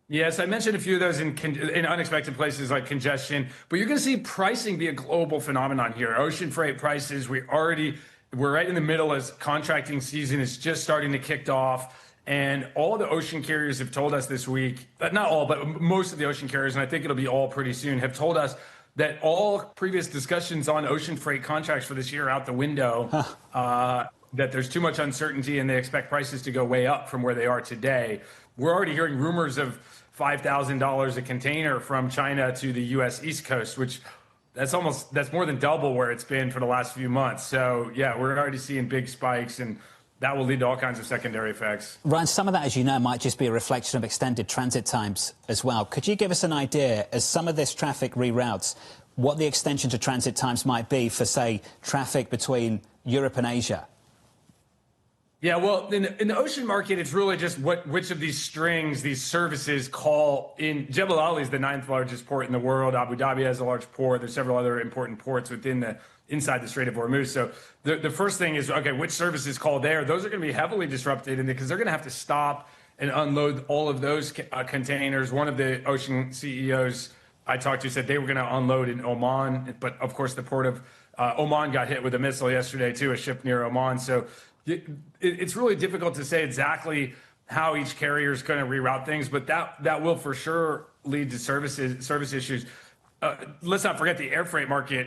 Speaker 2: Yes, I mentioned a few of those in unexpected places like congestion, but you're going to see pricing be a global phenomenon here. Ocean freight prices, we're right in the middle as contracting season is just starting to kick off. And all the ocean carriers have told us this week, not all, but most of the ocean carriers, and I think it'll be all pretty soon, have told us that all previous discussions on ocean freight contracts for this year are out the window, that there's too much uncertainty and they expect prices to go way up from where they are today. We're already hearing rumors of $5,000 a container from China to the U.S. East Coast, which that's more than double where it's been for the last few months. So yeah, we're already seeing big spikes, and that will lead to all kinds of secondary effects.
Speaker 1: Ryan, some of that, as you know, might just be a reflection of extended transit times as well. Could you give us an idea, as some of this traffic reroutes, what the extension to transit times might be for, say, traffic between Europe and Asia?
Speaker 2: Yeah, well, in the ocean market, it's really just which of these strings, these services call in. Jebel Ali is the 9th largest port in the world. Abu Dhabi has a large port. There's several other important ports inside the Strait of Hormuz. So the first thing is, okay, which services call there? Those are going to be heavily disrupted because they're going to have to stop and unload all of those containers. One of the ocean CEOs I talked to said they were going to unload in Oman, but of course the port of Oman got hit with a missile yesterday too, a ship near Oman. So it's really difficult to say exactly how each carrier is going to reroute things, but that will for sure lead to service issues. Let's not forget the air freight market,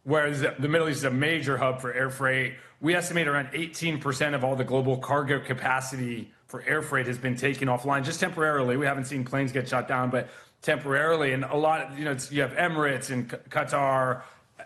Speaker 2: where the Middle East is a major hub for air freight. We estimate around 18% of all the global cargo capacity for air freight has been taken offline just temporarily. We haven't seen planes get shot down, but temporarily. And a lot, you have Emirates and Qatar,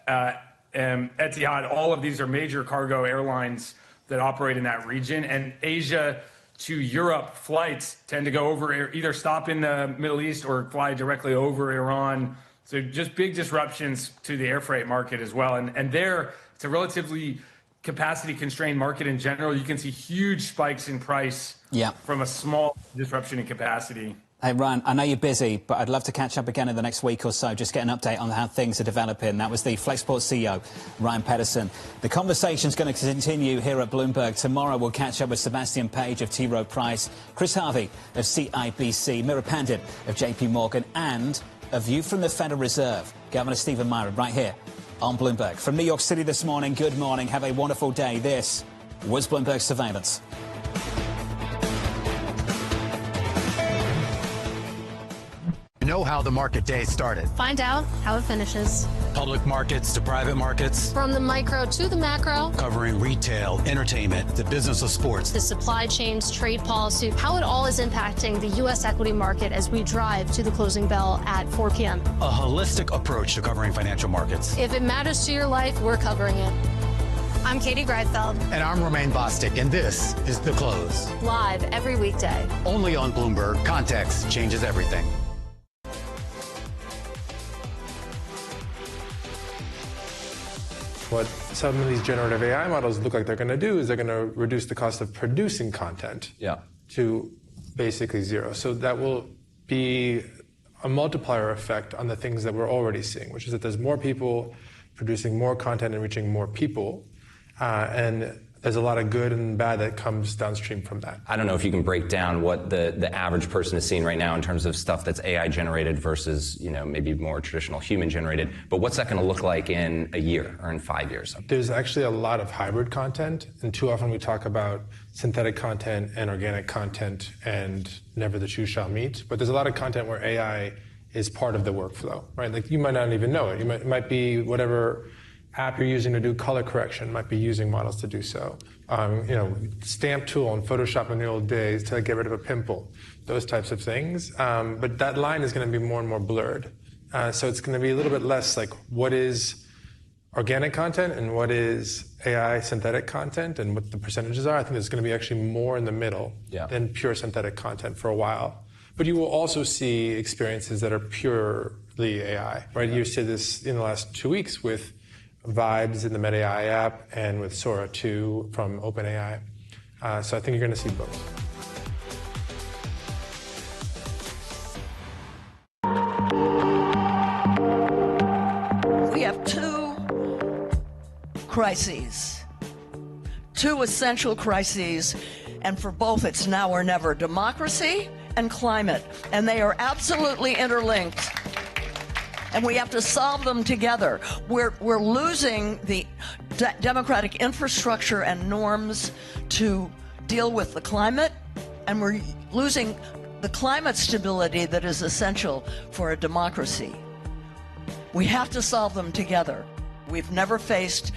Speaker 2: and Etihad. All of these are major cargo airlines that operate in that region. And Asia to Europe flights tend to go over, either stop in the Middle East or fly directly over Iran. So just big disruptions to the air freight market as well. And there, it's a relatively capacity constrained market in general. You can see huge spikes in price from a small disruption in capacity.
Speaker 1: Hey, Ryan, I know you're busy, but I'd love to catch up again in the next week or so, just get an update on how things are developing. That was the Flexport CEO, Ryan Pedersen. The conversation's going to continue here at Bloomberg. Tomorrow we'll catch up with Sebastian Page of T. Rowe Price, Chris Harvey of CIBC, Mira Pandit of JP Morgan, and a view from the Federal Reserve, Governor Stephen Myron, right here on Bloomberg. From New York City this morning, good morning. Have a wonderful day. This was Bloomberg Surveillance.
Speaker 3: Know how the market day started.
Speaker 9: Find out how it finishes.
Speaker 3: Public markets to private markets.
Speaker 9: From the micro to the macro.
Speaker 3: Covering retail, entertainment, the business of sports.
Speaker 9: The supply chains, trade policy, how it all is impacting the U.S. equity market as we drive to the closing bell at 4 p.m.
Speaker 3: A holistic approach to covering financial markets.
Speaker 9: If it matters to your life, we're covering it. I'm Katie Greifeld.
Speaker 3: And I'm Romaine Bostic, and this is The Close.
Speaker 9: Live every weekday.
Speaker 3: Only on Bloomberg. Context changes everything.
Speaker 4: What some of these generative AI models look like they're going to do is they're going to reduce the cost of producing content to basically zero. So that will be a multiplier effect on the things that we're already seeing, which is that there's more people producing more content and reaching more people. And there's a lot of good and bad that comes downstream from that.
Speaker 5: I don't know if you can break down what the average person is seeing right now in terms of stuff that's AI generated versus, maybe more traditional human generated, but what's that going to look like in a year or in 5 years?
Speaker 4: There's actually a lot of hybrid content, and too often we talk about synthetic content and organic content, and never the two shall meet. But there's a lot of content where AI is part of the workflow, right? Like you might not even know it. It might be whatever app you're using to do color correction, might be using models to do so. Stamp tool in Photoshop in the old days to get rid of a pimple, those types of things. But that line is going to be more and more blurred. So it's going to be a little bit less like what is organic content and what is AI synthetic content and what the percentages are. I think there's going to be actually more in the middle than pure synthetic content for a while. But you will also see experiences that are purely AI, right? You see this in the last 2 weeks with Vibes in the Meta AI app and with Sora 2 from OpenAI. So I think you're going to see both.
Speaker 24: We have two crises, two essential crises, and for both it's now or never: democracy and climate, and they are absolutely interlinked. And we have to solve them together. We're losing the democratic infrastructure and norms to deal with the climate, and we're losing the climate stability that is essential for a democracy. We have to solve them together. We've never faced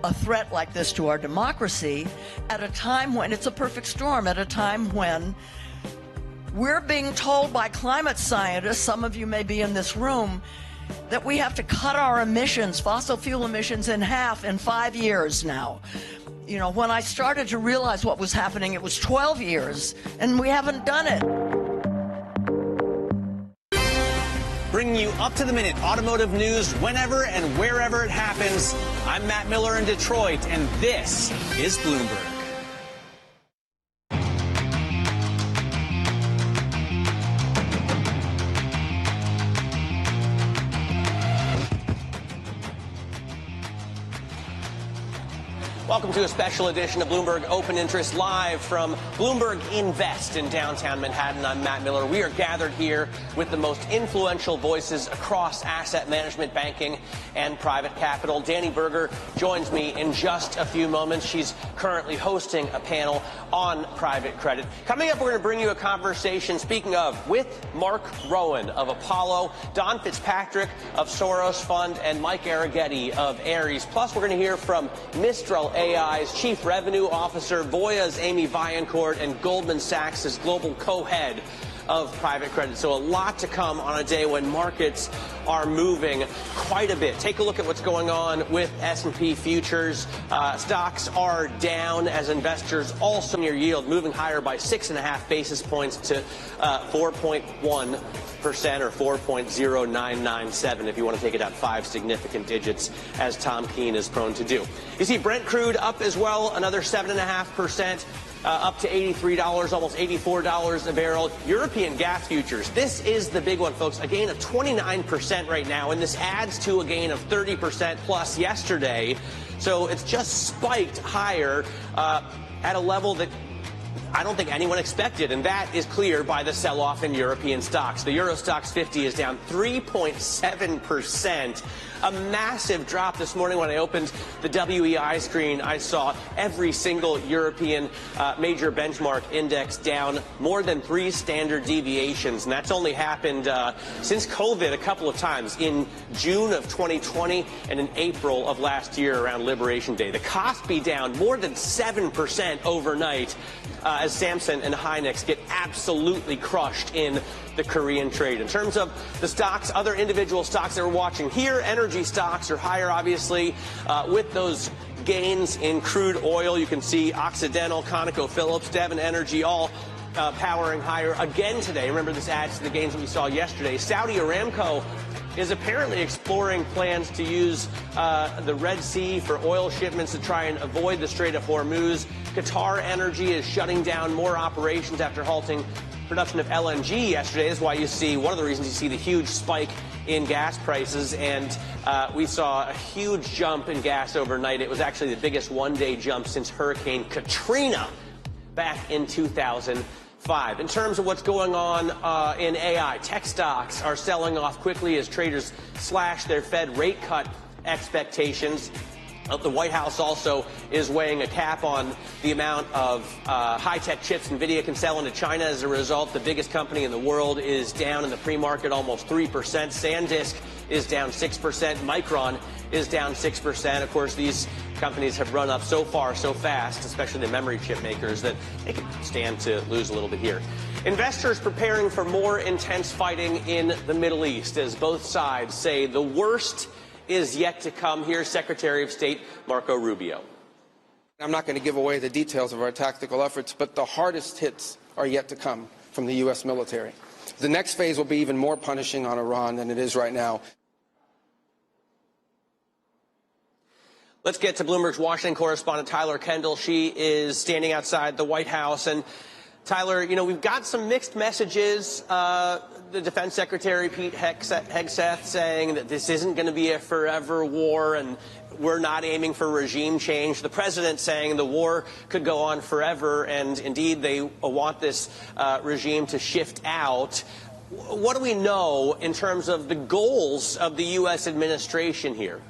Speaker 24: a threat like this to our democracy at a time when it's a perfect storm, at a time when we're being told by climate scientists, some of you may be in this room, that we have to cut our emissions, fossil fuel emissions, in half in 5 years now. You know, when I started to realize what was happening, it was 12 years, and we haven't done it.
Speaker 6: Bringing you up-to-the-minute automotive news whenever and wherever it happens. I'm Matt Miller in Detroit, and this is Bloomberg. Welcome to a special edition of Bloomberg Open Interest live from Bloomberg Invest in downtown Manhattan. I'm Matt Miller. We are gathered here with the most influential voices across asset management, banking, and private capital. Danny Berger joins me in just a few moments. She's currently hosting a panel on private credit. Coming up, we're going to bring you a conversation, speaking of, with Mark Rowan of Apollo, Don Fitzpatrick of Soros Fund, and Mike Arrighetti of Ares. Plus, we're going to hear from Mistral AI's Chief Revenue Officer, Voya's Amy Vaillancourt, and Goldman Sachs' global co-head of private credit. So a lot to come on a day when markets are moving quite a bit. Take a look at what's going on with S&P futures. Stocks are down as investors also near yield, moving higher by 6.5 basis points to 4.1% or 4.0997 if you want to take it out 5 significant digits, as Tom Keene is prone to do. You see Brent crude up as well, another 7.5%. Up to $83, almost $84 a barrel. European gas futures, this is the big one, folks. A gain of 29% right now, and this adds to a gain of 30% plus yesterday. So it's just spiked higher at a level that I don't think anyone expected, and that is clear by the sell-off in European stocks. The Euro Stoxx 50 is down 3.7%. A massive drop this morning. When I opened the WEI screen, I saw every single European major benchmark index down more than 3 standard deviations, and that's only happened since COVID a couple of times, in June of 2020 and in April of last year around Liberation Day. The Kospi down more than 7% overnight as Samsung and Hynix get absolutely crushed in the Korean trade. In terms of the stocks, other individual stocks that we're watching here, energy stocks are higher, obviously, with those gains in crude oil. You can see Occidental, ConocoPhillips, Devon Energy, all powering higher again today. Remember, this adds to the gains that we saw yesterday. Saudi Aramco is apparently exploring plans to use the Red Sea for oil shipments to try and avoid the Strait of Hormuz. Qatar Energy is shutting down more operations after halting production of LNG yesterday. Is why you see, one of the reasons you see the huge spike in gas prices, and we saw a huge jump in gas overnight. It was actually the biggest one-day jump since Hurricane Katrina back in 2005. In terms of what's going on in AI, tech stocks are selling off quickly as traders slash their Fed rate cut expectations. The White House also is weighing a cap on the amount of high-tech chips NVIDIA can sell into China. As a result, the biggest company in the world is down in the pre-market almost 3%. SanDisk is down 6%. Micron is down 6%. Of course, these companies have run up so far, so fast, especially the memory chip makers, that they could stand to lose a little bit here. Investors preparing for more intense fighting in the Middle East as both sides say the worst is yet to come. Here's Secretary of State Marco Rubio.
Speaker 7: I'm not going to give away the details of our tactical efforts, but the hardest hits are yet to come from the U.S. military. The next phase will be even more punishing on Iran than it is right now.
Speaker 6: Let's get to Bloomberg's Washington correspondent Tyler Kendall. She is standing outside the White House. And Tyler, you know, we've got some mixed messages. The Defense Secretary Pete Hegseth saying that this isn't going to be a forever war and we're not aiming for regime change. The president saying the war could go on forever, and indeed they want this regime to shift out. What do we know in terms of the goals of the U.S. administration here?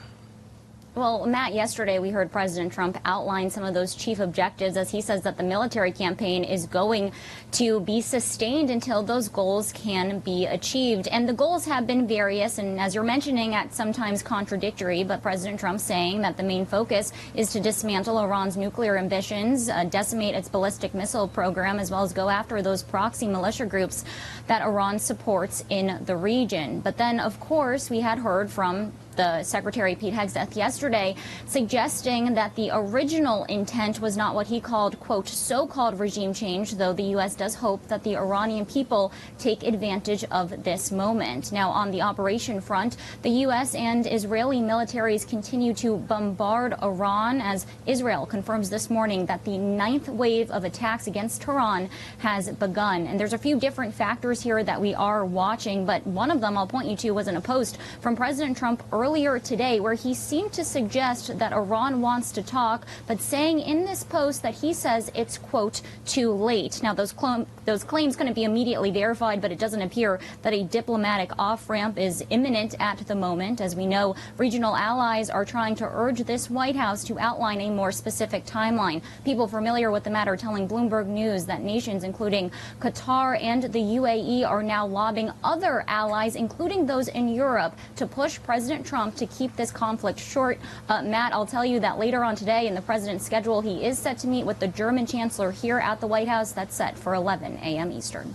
Speaker 8: Well, Matt, yesterday we heard President Trump outline some of those chief objectives as he says that the military campaign is going to be sustained until those goals can be achieved. And the goals have been various and, as you're mentioning, at sometimes contradictory. But President Trump saying that the main focus is to dismantle Iran's nuclear ambitions, decimate its ballistic missile program, as well as go after those proxy militia groups that Iran supports in the region. But then, of course, we had heard from the Secretary Pete Hegseth yesterday suggesting that the original intent was not what he called, quote, so-called regime change, though the U.S. does hope that the Iranian people take advantage of this moment. Now, on the operation front, the U.S. and Israeli militaries continue to bombard Iran as Israel confirms this morning that the 9th wave of attacks against Tehran has begun. And there's a few different factors here that we are watching, but one of them I'll point you to was in a post from President Trump earlier today where he seemed to suggest that Iran wants to talk, but saying in this post that he says it's, quote, too late. Now, those claims couldn't be immediately verified, but it doesn't appear that a diplomatic off-ramp is imminent at the moment. As we know, regional allies are trying to urge this White House to outline a more specific timeline. People familiar with the matter telling Bloomberg News that nations including Qatar and the UAE are now lobbying other allies, including those in Europe, to push President Trump to keep this conflict short. Matt, I'll tell you that later on today in the president's schedule, he is set to meet with the German chancellor here at the White House. That's set for 11 a.m. Eastern.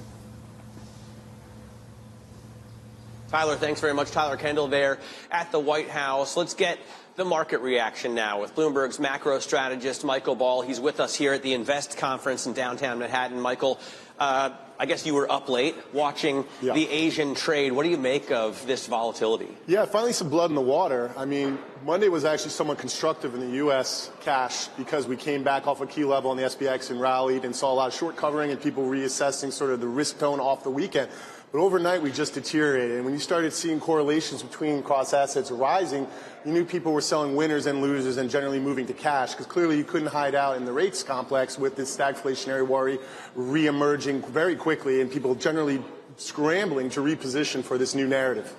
Speaker 6: Tyler, thanks very much. Tyler Kendall there at the White House. Let's get the market reaction now with Bloomberg's macro strategist, Michael Ball. He's with us here at the Invest conference in downtown Manhattan. Michael, I guess you were up late watching the Asian trade. What do you make of this volatility?
Speaker 10: Yeah, finally some blood in the water. I mean, Monday was actually somewhat constructive in the U.S. cash because we came back off a key level on the SPX and rallied and saw a lot of short covering and people reassessing sort of the risk tone off the weekend. But overnight, we just deteriorated. And when you started seeing correlations between cross assets rising, you knew people were selling winners and losers and generally moving to cash because clearly you couldn't hide out in the rates complex with this stagflationary worry reemerging very quickly and people generally scrambling to reposition for this new narrative.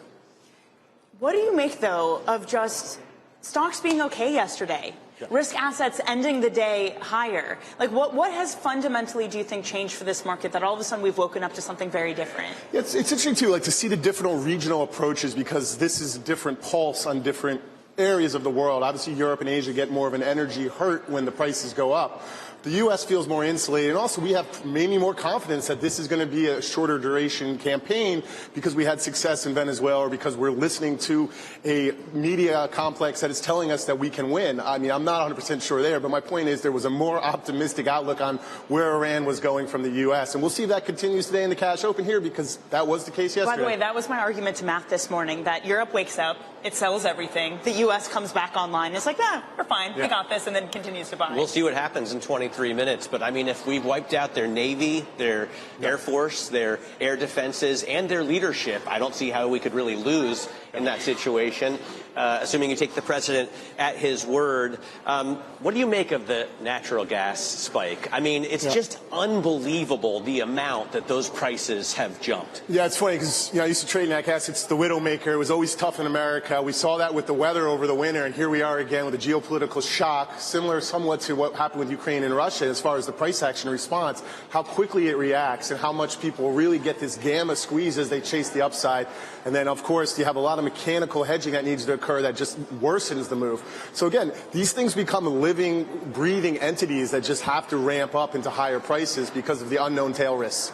Speaker 11: What do you make, though, of just stocks being okay yesterday? Risk assets ending the day higher. Like, what has fundamentally, do you think, changed for this market that all of a sudden we've woken up to something very different?
Speaker 10: Yeah, it's interesting, too, like to see the different regional approaches because this is a different pulse on different areas of the world. Obviously, Europe and Asia get more of an energy hurt when the prices go up. The U.S. feels more insulated, and also we have maybe more confidence that this is going to be a shorter duration campaign because we had success in Venezuela or because we're listening to a media complex that is telling us that we can win. I mean, I'm not 100% sure there, but my point is there was a more optimistic outlook on where Iran was going from the U.S., and we'll see if that continues today in the cash open here because that was the case yesterday.
Speaker 11: By the way, that was my argument to Matt this morning, that Europe wakes up, it sells everything, the U.S. comes back online, it's like, we're fine, we got this, and then continues to buy.
Speaker 6: We'll see what happens in 23 minutes, but I mean, if we've wiped out their Navy, their Air Force, their air defenses, and their leadership, I don't see how we could really lose in that situation, assuming you take the president at his word. What do you make of the natural gas spike? I mean, it's just unbelievable the amount that those prices have jumped.
Speaker 10: Yeah, it's funny because I used to trade nat gas. It's the widowmaker. It was always tough in America. We saw that with the weather over the winter, and here we are again with a geopolitical shock, similar somewhat to what happened with Ukraine and Russia as far as the price action response, how quickly it reacts and how much people really get this gamma squeeze as they chase the upside. And then, of course, you have a lot of mechanical hedging that needs to occur that just worsens the move. So again, these things become living, breathing entities that just have to ramp up into higher prices because of the unknown tail risks.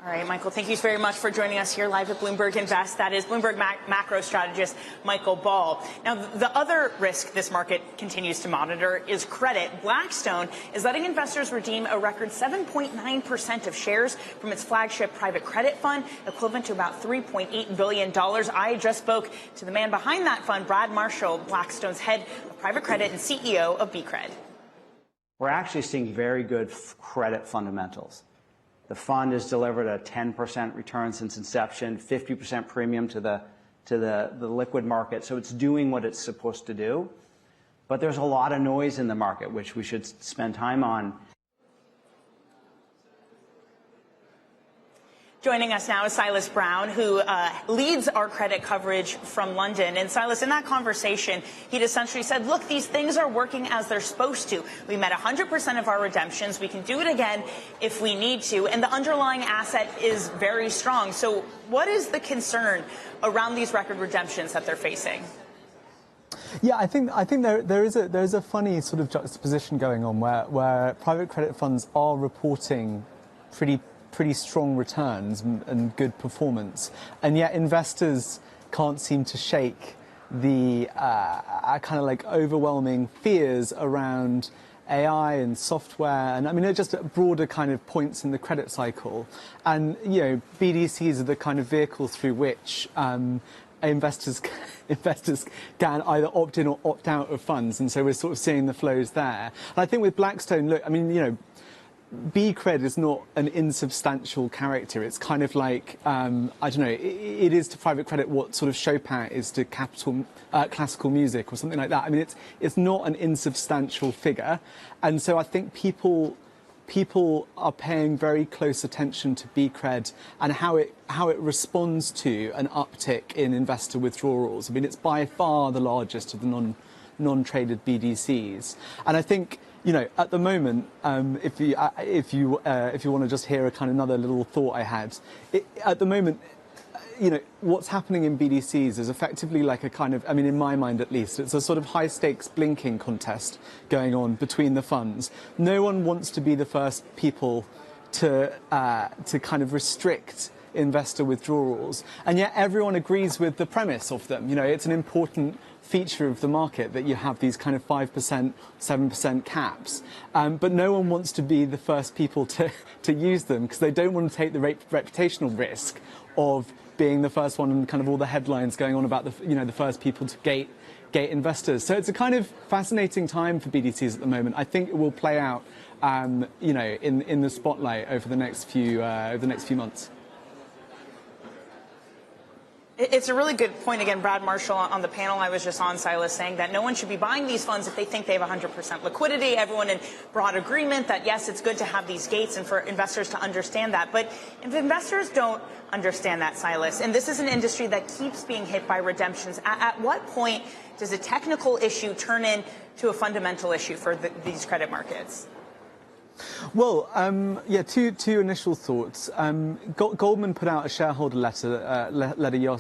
Speaker 11: All right, Michael, thank you very much for joining us here live at Bloomberg Invest. That is Bloomberg macro strategist Michael Ball. Now, the other risk this market continues to monitor is credit. Blackstone is letting investors redeem a record 7.9% of shares from its flagship private credit fund, equivalent to about $3.8 billion. I just spoke to the man behind that fund, Brad Marshall, Blackstone's head of private credit and CEO of BCred.
Speaker 12: We're actually seeing very good credit fundamentals. The fund has delivered a 10% return since inception, 50% premium to the liquid market. So it's doing what it's supposed to do. But there's a lot of noise in the market, which we should spend time on.
Speaker 11: Joining us now is Silas Brown, who leads our credit coverage from London. And Silas, in that conversation, he'd essentially said, look, these things are working as they're supposed to. We met 100% of our redemptions. We can do it again if we need to. And the underlying asset is very strong. So what is the concern around these record redemptions that they're facing?
Speaker 13: Yeah, I think there is a funny sort of juxtaposition going on where private credit funds are reporting pretty strong returns and good performance, and yet investors can't seem to shake the kind of like overwhelming fears around AI and software, and I mean, just broader kind of points in the credit cycle. And BDCs are the kind of vehicle through which investors can either opt in or opt out of funds, and so we're sort of seeing the flows there. And I think with Blackstone, look, I mean, BCred is not an insubstantial character. It's kind of like, I don't know, it is to private credit what sort of Chopin is to classical music or something like that. I mean, it's not an insubstantial figure. And so I think people are paying very close attention to BCred and how it responds to an uptick in investor withdrawals. I mean, it's by far the largest of the non-traded BDCs. And I think, at the moment, if you want to just hear a kind of another little thought I had, at the moment, what's happening in BDCs is effectively like a kind of, I mean, in my mind at least, it's a sort of high stakes blinking contest going on between the funds. No one wants to be the first people to kind of restrict investor withdrawals, and yet everyone agrees with the premise of them. It's an important feature of the market that you have these kind of 5%, 7% caps, but no one wants to be the first people to use them because they don't want to take the reputational risk of being the first one and kind of all the headlines going on about the first people to gate investors. So it's a kind of fascinating time for BDCs at the moment. I think it will play out, in the spotlight over the next few months.
Speaker 11: It's a really good point. Again, Brad Marshall on the panel I was just on, Silas, saying that no one should be buying these funds if they think they have 100% liquidity. Everyone in broad agreement that, yes, it's good to have these gates and for investors to understand that. But if investors don't understand that, Silas, and this is an industry that keeps being hit by redemptions, at what point does a technical issue turn into a fundamental issue for these credit markets?
Speaker 13: Well, two initial thoughts. Goldman put out a shareholder letter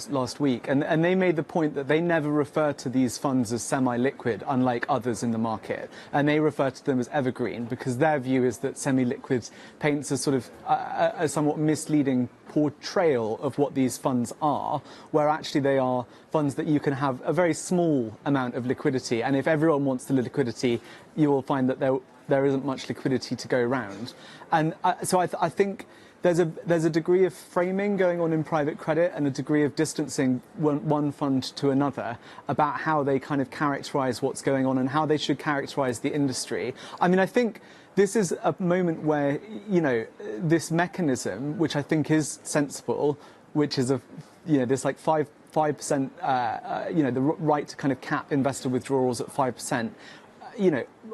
Speaker 13: last week, and they made the point that they never refer to these funds as semi-liquid, unlike others in the market, and they refer to them as evergreen because their view is that semi-liquid paints a sort of a somewhat misleading portrayal of what these funds are, where actually they are funds that you can have a very small amount of liquidity, and if everyone wants the liquidity, you will find that there isn't much liquidity to go around. And so I think there's a degree of framing going on in private credit and a degree of distancing one fund to another about how they kind of characterize what's going on and how they should characterize the industry. I mean, I think this is a moment where, this mechanism, which I think is sensible, which is this like 5%, the right to kind of cap investor withdrawals at 5%.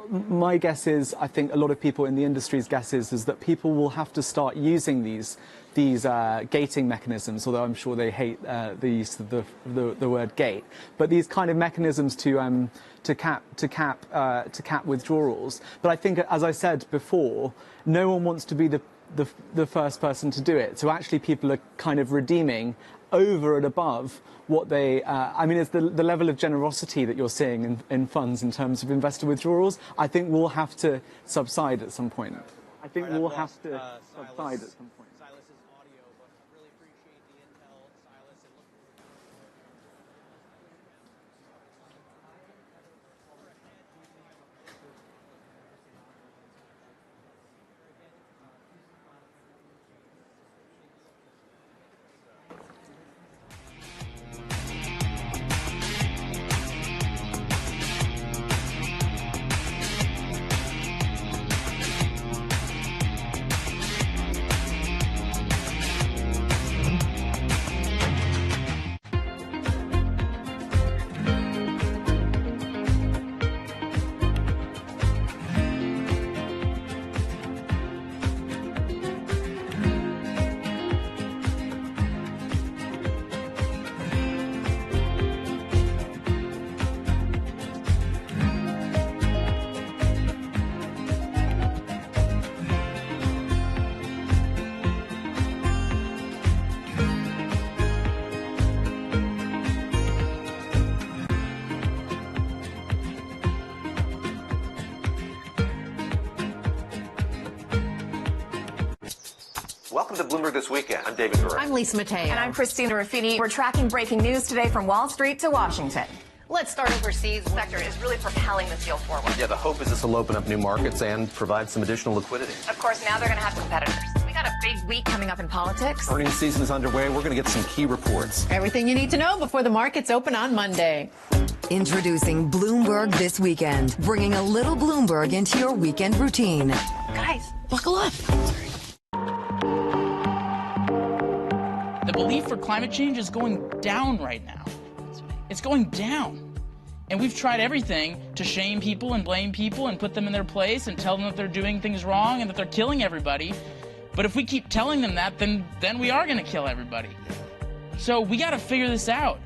Speaker 13: My guess is, I think a lot of people in the industry's guess is that people will have to start using these gating mechanisms, although I'm sure they hate the use of the word gate. But these kind of mechanisms to cap withdrawals. But I think, as I said before, no one wants to be the first person to do it. So actually, people are kind of redeeming over and above what they, it's the level of generosity that you're seeing in funds in terms of investor withdrawals, I think will have to subside at some point. I think we'll have to subside at some point.
Speaker 15: Welcome to Bloomberg This Weekend. I'm David Gura.
Speaker 16: I'm Lisa Mateo.
Speaker 17: And I'm Christina Ruffini. We're tracking breaking news today from Wall Street to Washington.
Speaker 16: Let's start overseas. The sector is really propelling this deal forward.
Speaker 15: Yeah, the hope is this will open up new markets and provide some additional liquidity.
Speaker 16: Of course, now they're going to have competitors. We got a big week coming up in politics.
Speaker 15: Earnings season is underway. We're going to get some key reports.
Speaker 16: Everything you need to know before the markets open on Monday.
Speaker 19: Introducing Bloomberg This Weekend, bringing a little Bloomberg into your weekend routine.
Speaker 16: Guys, buckle up.
Speaker 25: The belief for climate change is going down right now. It's going down. And we've tried everything to shame people and blame people and put them in their place and tell them that they're doing things wrong and that they're killing everybody. But if we keep telling them that, then we are going to kill everybody. So we got to figure this out.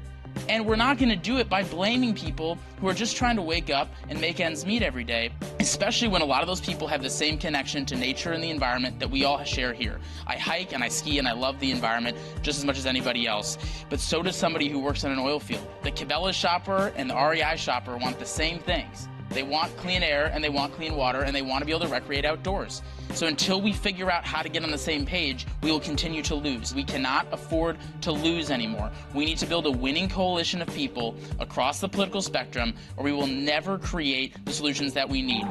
Speaker 25: And we're not going to do it by blaming people who are just trying to wake up and make ends meet every day, especially when a lot of those people have the same connection to nature and the environment that we all share here. I hike and I ski and I love the environment just as much as anybody else, but so does somebody who works in an oil field. The Cabela's shopper and the REI shopper want the same things. They want clean air and they want clean water and they want to be able to recreate outdoors. So until we figure out how to get on the same page, we will continue to lose. We cannot afford to lose anymore. We need to build a winning coalition of people across the political spectrum, or we will never create the solutions that we need.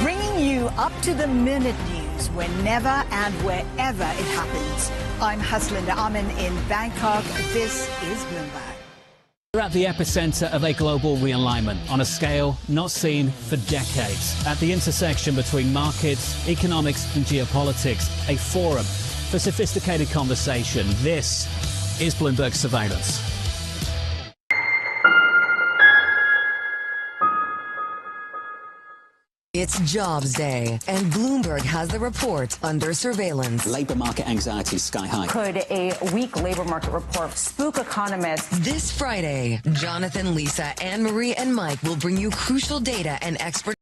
Speaker 26: Bringing you up-to-the-minute news whenever and wherever it happens. I'm Haslinda Amin in Bangkok. This is Bloomberg.
Speaker 20: We're at the epicenter of a global realignment on a scale not seen for decades. At the intersection between markets, economics and geopolitics, a forum for sophisticated conversation. This is Bloomberg Surveillance.
Speaker 19: It's Jobs Day, and Bloomberg has the report under surveillance.
Speaker 1: Labour market anxiety sky high.
Speaker 26: Could a weak labor market report spook economists?
Speaker 19: This Friday, Jonathan, Lisa, Anne-Marie, and Mike will bring you crucial data and expert.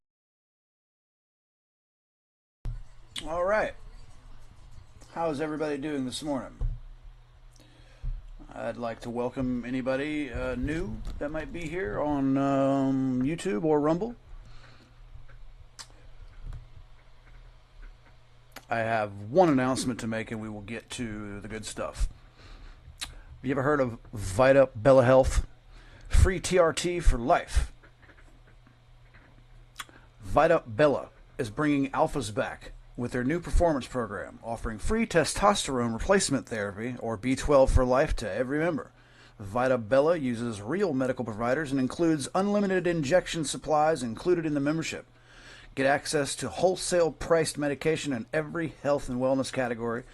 Speaker 27: All right. How is everybody doing this morning? I'd like to welcome anybody new that might be here on YouTube or Rumble. I have one announcement to make and we will get to the good stuff. Have you ever heard of Vita Bella Health? Free TRT for life. Vita Bella is bringing alphas back with their new performance program, offering free testosterone replacement therapy or B12 for life to every member. Vita Bella uses real medical providers and includes unlimited injection supplies included in the membership. Get access to wholesale-priced medication in every health and wellness category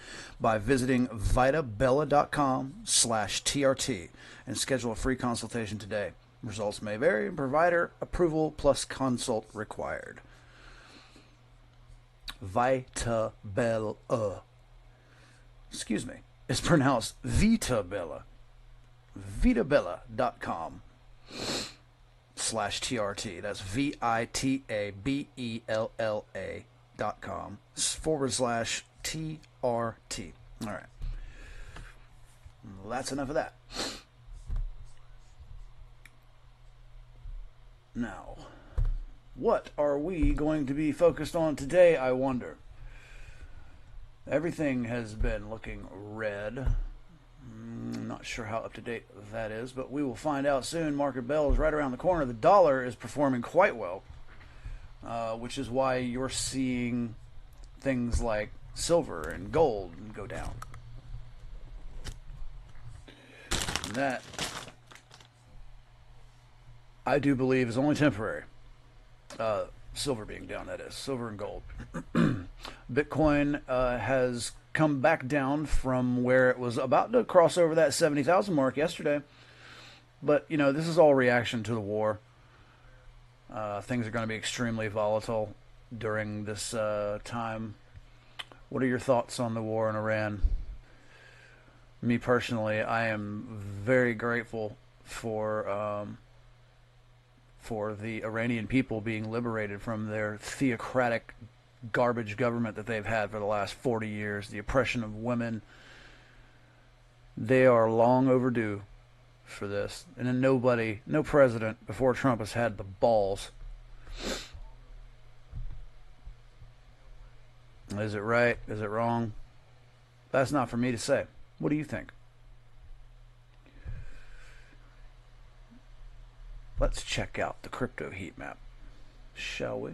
Speaker 27: by visiting vitabella.com/TRT and schedule a free consultation today. Results may vary and provider approval plus consult required. Vita Bella, excuse me, is pronounced Vita Bella. vitabella.com/TRT. That's VITABELLA.com/TRT. All right. Well, that's enough of that. Now, what are we going to be focused on today, I wonder? Everything has been looking red. I'm not sure how up-to-date that is, but we will find out soon. Market bell is right around the corner. The dollar is performing quite well, which is why you're seeing things like silver and gold go down. And that, I do believe, is only temporary. Silver being down, that is. Silver and gold. Bitcoin has come back down from where it was about to cross over that 70,000 mark yesterday. But, you know, this is all reaction to the war. Things are going to be extremely volatile during this time. What are your thoughts on the war in Iran? Me personally, I am very grateful for the Iranian people being liberated from their theocratic garbage government that they've had for the last 40 years, the oppression of women. They are long overdue for this. And then no president before Trump has had the balls Is it right? Is it wrong? That's not for me to say. What do you think? Let's check out the crypto heat map, shall we?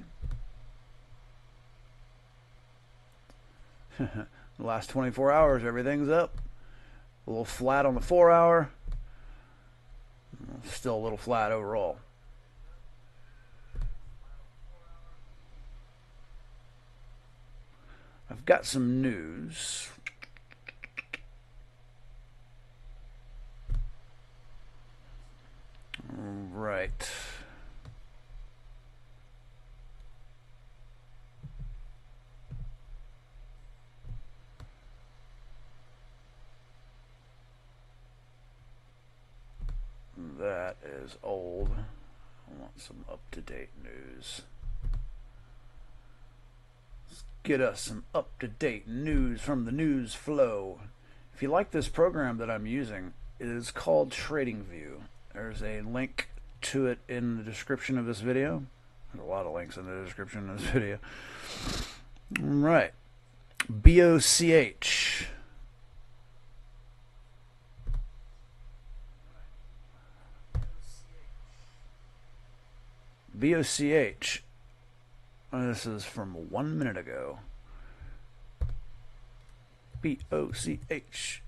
Speaker 27: The last 24 hours, everything's up. A little flat on the 4 hour. Still a little flat overall. I've got some news. Right. That is old. I want some up-to-date news. Let's get us some up-to-date news from the news flow. If you like this program that I'm using, it is called TradingView. There's a link to it in the description of this video. There's a lot of links in the description of this video. All right. BOCH. BOCH. This is from 1 minute ago. BOCH.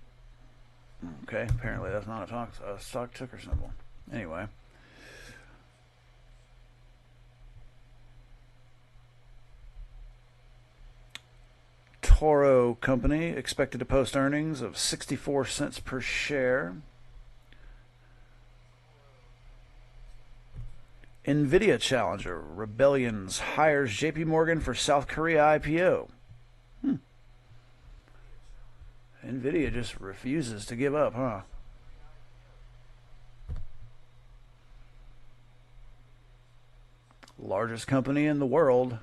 Speaker 27: Okay, apparently that's not a stock ticker symbol. Anyway. Toro Company expected to post earnings of 64 cents per share. Nvidia challenger Rebellions hires JP Morgan for South Korea IPO. Nvidia just refuses to give up, huh? Largest company in the world.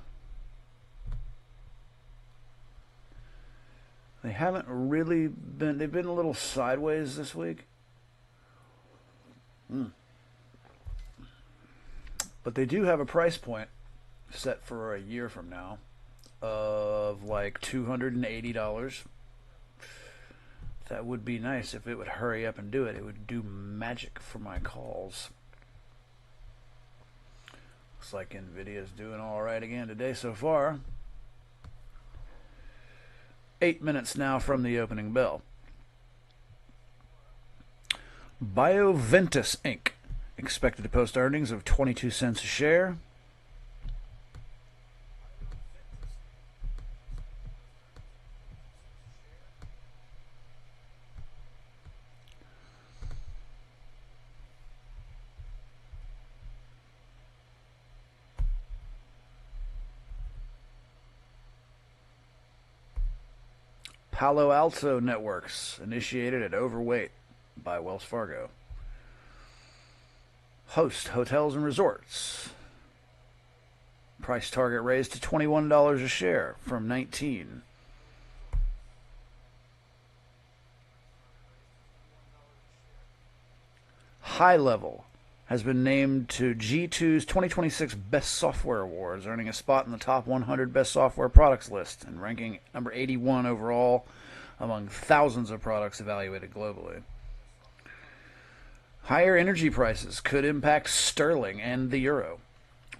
Speaker 27: They haven't really been, they've been a little sideways this week. But they do have a price point set for a year from now of like $280. That would be nice if it would hurry up and do it. It would do magic for my calls. Looks like Nvidia's doing all right again today so far. 8 minutes now from the opening bell. Bioventus Inc. expected to post earnings of 22 cents a share. Palo Alto Networks initiated at overweight by Wells Fargo. Host Hotels and Resorts. Price target raised to $21 a share from $19. High Level has been named to G2's 2026 Best Software Awards, earning a spot in the top 100 best software products list and ranking number 81 overall among thousands of products evaluated globally. Higher energy prices could impact sterling and the euro.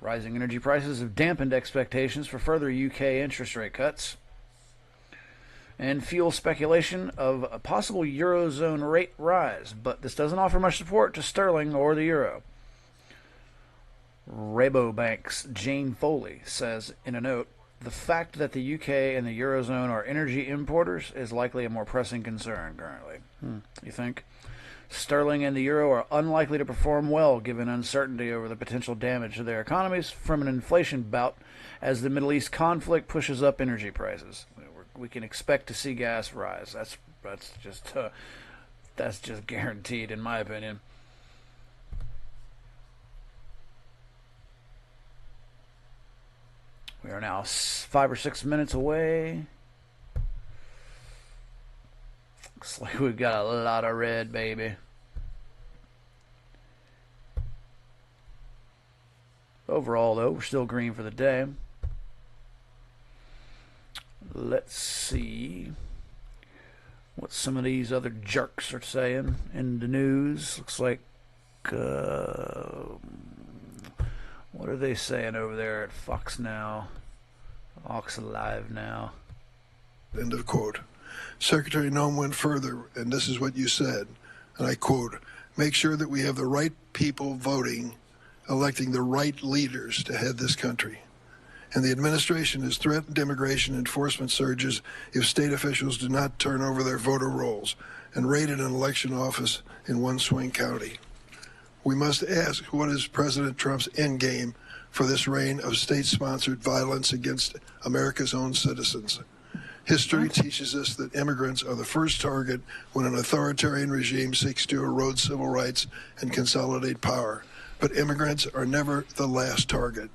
Speaker 27: Rising energy prices have dampened expectations for further UK interest rate cuts and fuel speculation of a possible Eurozone rate rise, but this doesn't offer much support to sterling or the euro. Rabobank's Jane Foley says in a note, the fact that the UK and the Eurozone are energy importers is likely a more pressing concern currently. You think? Sterling and the euro are unlikely to perform well given uncertainty over the potential damage to their economies from an inflation bout as the Middle East conflict pushes up energy prices. We can expect to see gas rise. That's just guaranteed, in my opinion. We are now 5 or 6 minutes away. Looks like we've got a lot of red, baby. Overall, though, we're still green for the day. Let's see what some of these other jerks are saying in the news. Looks like, what are they saying over there at Fox Now? Fox Live Now.
Speaker 2: End of quote. Secretary Noem went further, and this is what you said, and I quote, make sure that we have the right people voting, electing the right leaders to head this country. And the administration has threatened immigration enforcement surges if state officials do not turn over their voter rolls and raided an election office in one swing county. We must ask, what is President Trump's endgame for this reign of state-sponsored violence against America's own citizens? History teaches us that immigrants are the first target when an authoritarian regime seeks to erode civil rights and consolidate power. But immigrants are never the last target.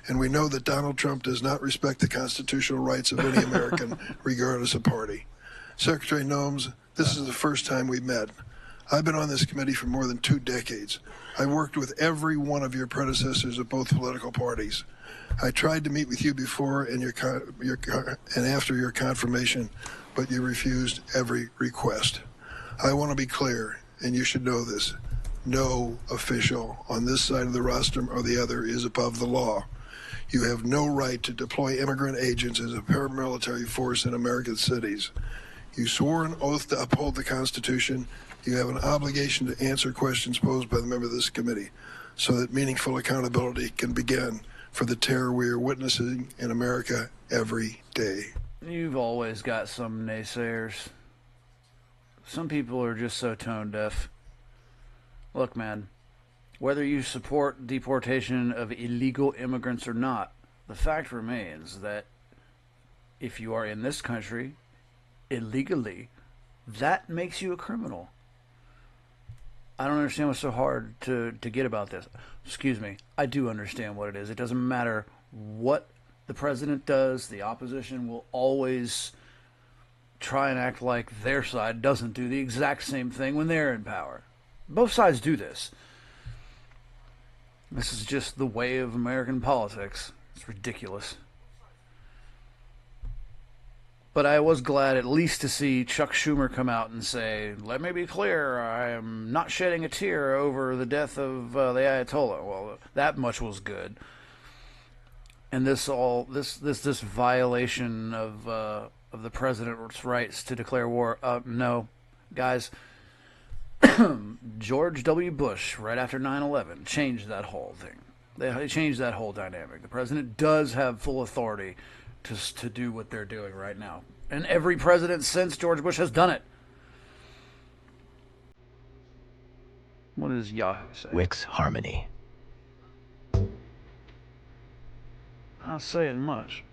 Speaker 2: And we know that Donald Trump does not respect the constitutional rights of any American, regardless of party. Secretary Noem, this is the first time we met. I've been on this committee for more than 2 decades. I worked with every one of your predecessors of both political parties. I tried to meet with you before and after your confirmation, but you refused every request. I want to be clear, and you should know this. No official on this side of the rostrum or the other is above the law. You have no right to deploy immigrant agents as a paramilitary force in American cities. You swore an oath to uphold the Constitution. You have an obligation to answer questions posed by the member of this committee so that meaningful accountability can begin for the terror we are witnessing in America every day.
Speaker 27: You've always got some naysayers. Some people are just so tone deaf. Look, man, whether you support deportation of illegal immigrants or not, the fact remains that if you are in this country illegally, that makes you a criminal. I don't understand what's so hard to get about this. Excuse me. I do understand what it is. It doesn't matter what the president does. The opposition will always try and act like their side doesn't do the exact same thing when they're in power. Both sides do this. This is just the way of American politics. It's ridiculous. But I was glad at least to see Chuck Schumer come out and say, let me be clear, I am not shedding a tear over the death of the Ayatollah. Well, that much was good. And this violation of the president's rights to declare war, no. Guys, George W. Bush, right after 9/11, changed that whole thing. They changed that whole dynamic. The president does have full authority to do what they're doing right now. And every president since George Bush has done it. What does Yahoo say?
Speaker 9: Wix Harmony.
Speaker 27: Not saying much.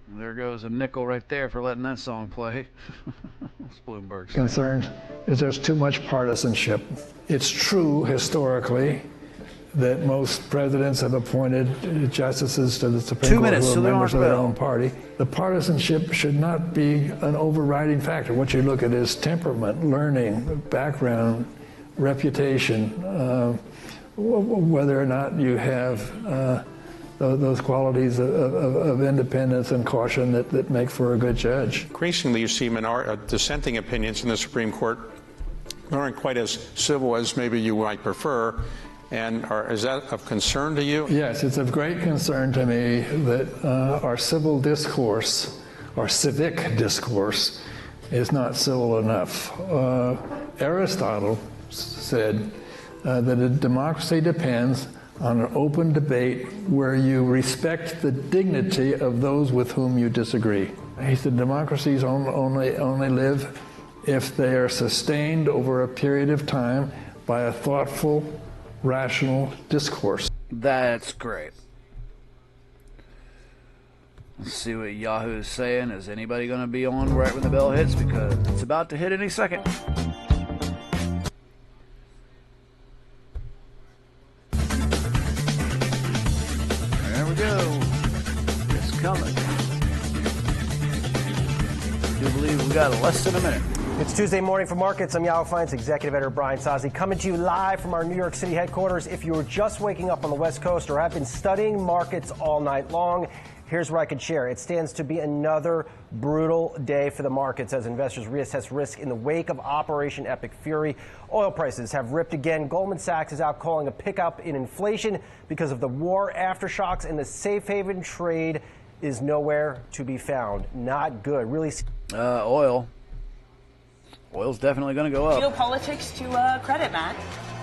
Speaker 27: There goes a nickel right there for letting that song play. It's Bloomberg's
Speaker 14: concern is there's too much partisanship. It's true historically that most presidents have appointed justices to the Supreme Court who are members of their own party. The partisanship should not be an overriding factor. What you look at is temperament, learning, background, reputation, whether or not you have those qualities of independence and caution that make for a good judge.
Speaker 18: Increasingly, you see dissenting opinions in the Supreme Court that aren't quite as civil as maybe you might prefer. And is that of concern to you?
Speaker 14: Yes, it's of great concern to me that our civil discourse, our civic discourse, is not civil enough. Aristotle said that a democracy depends on an open debate where you respect the dignity of those with whom you disagree. He said democracies only live if they are sustained over a period of time by a thoughtful, rational discourse.
Speaker 27: That's great. Let's see what Yahoo is saying. Is anybody going to be on right when the bell hits? Because it's about to hit any second. There we go. It's coming. I do believe we got less than a minute.
Speaker 3: It's Tuesday morning for markets. I'm Yahoo Finance executive editor Brian Sozzi, coming to you live from our New York City headquarters. If you were just waking up on the West Coast or have been studying markets all night long, here's what I could share. It stands to be another brutal day for the markets as investors reassess risk in the wake of Operation Epic Fury. Oil prices have ripped again. Goldman Sachs is out calling a pickup in inflation because of the war aftershocks, and the safe haven trade is nowhere to be found. Not good. Really.
Speaker 27: Oil's definitely going to go up.
Speaker 11: Geopolitics to credit, Matt.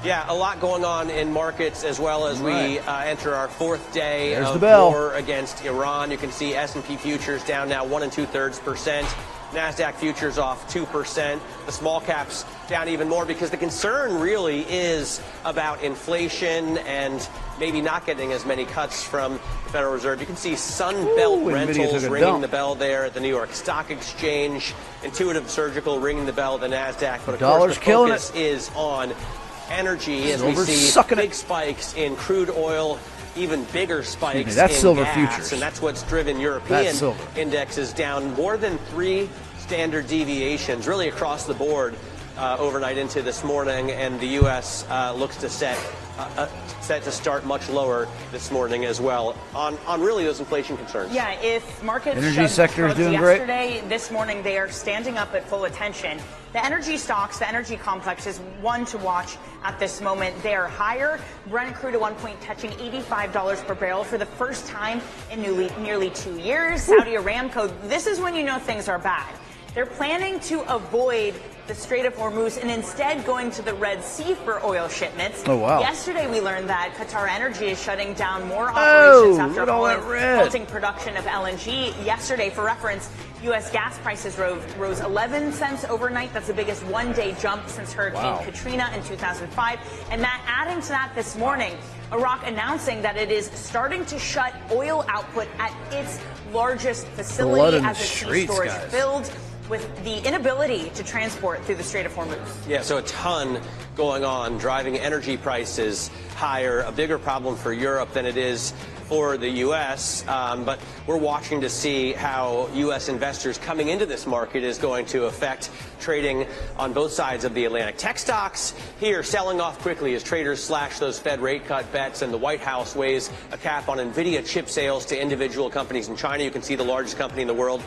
Speaker 6: Yeah, a lot going on in markets as well as we enter our fourth day of war against Iran. You can see S&P futures down now 1 2/3%. NASDAQ futures off 2%. The small caps down even more because the concern really is about inflation and maybe not getting as many cuts from the Federal Reserve. You can see Sunbelt Rentals ringing the bell there at the New York Stock Exchange. Intuitive Surgical ringing the bell at the NASDAQ. But of course, the focus is on energy as we see big spikes in crude oil, even bigger spikes in
Speaker 27: silver
Speaker 6: gas,
Speaker 27: futures.
Speaker 6: and that's what's driven European indexes down more than 3 standard deviations, really across the board overnight into this morning, and the U.S. Looks to set to start much lower this morning as well on really those inflation concerns.
Speaker 11: Yeah, if markets
Speaker 27: energy sector is doing great.
Speaker 11: Yesterday, this morning, they are standing up at full attention. The energy stocks, the energy complex is one to watch at this moment. They are higher. Brent crude at one point touching $85 per barrel for the first time in nearly 2 years. Saudi Aramco, this is when you know things are bad. They're planning to avoid the Strait of Hormuz and instead going to the Red Sea for oil shipments.
Speaker 27: Oh, wow.
Speaker 11: Yesterday, we learned that Qatar Energy is shutting down more operations after halting production of LNG. Yesterday, for reference, U.S. gas prices rose 11 cents overnight. That's the biggest one-day jump since Hurricane Katrina in 2005. And Matt, adding to that this morning, Iraq announcing that it is starting to shut oil output at its largest facility as its storage filled, with the inability to transport through the Strait of Hormuz.
Speaker 6: Yeah, so a ton going on, driving energy prices higher, a bigger problem for Europe than it is for the U.S., but we're watching to see how U.S. investors coming into this market is going to affect trading on both sides of the Atlantic. Tech stocks here selling off quickly as traders slash those Fed rate cut bets, and the White House weighs a cap on NVIDIA chip sales to individual companies in China. You can see the largest company in the world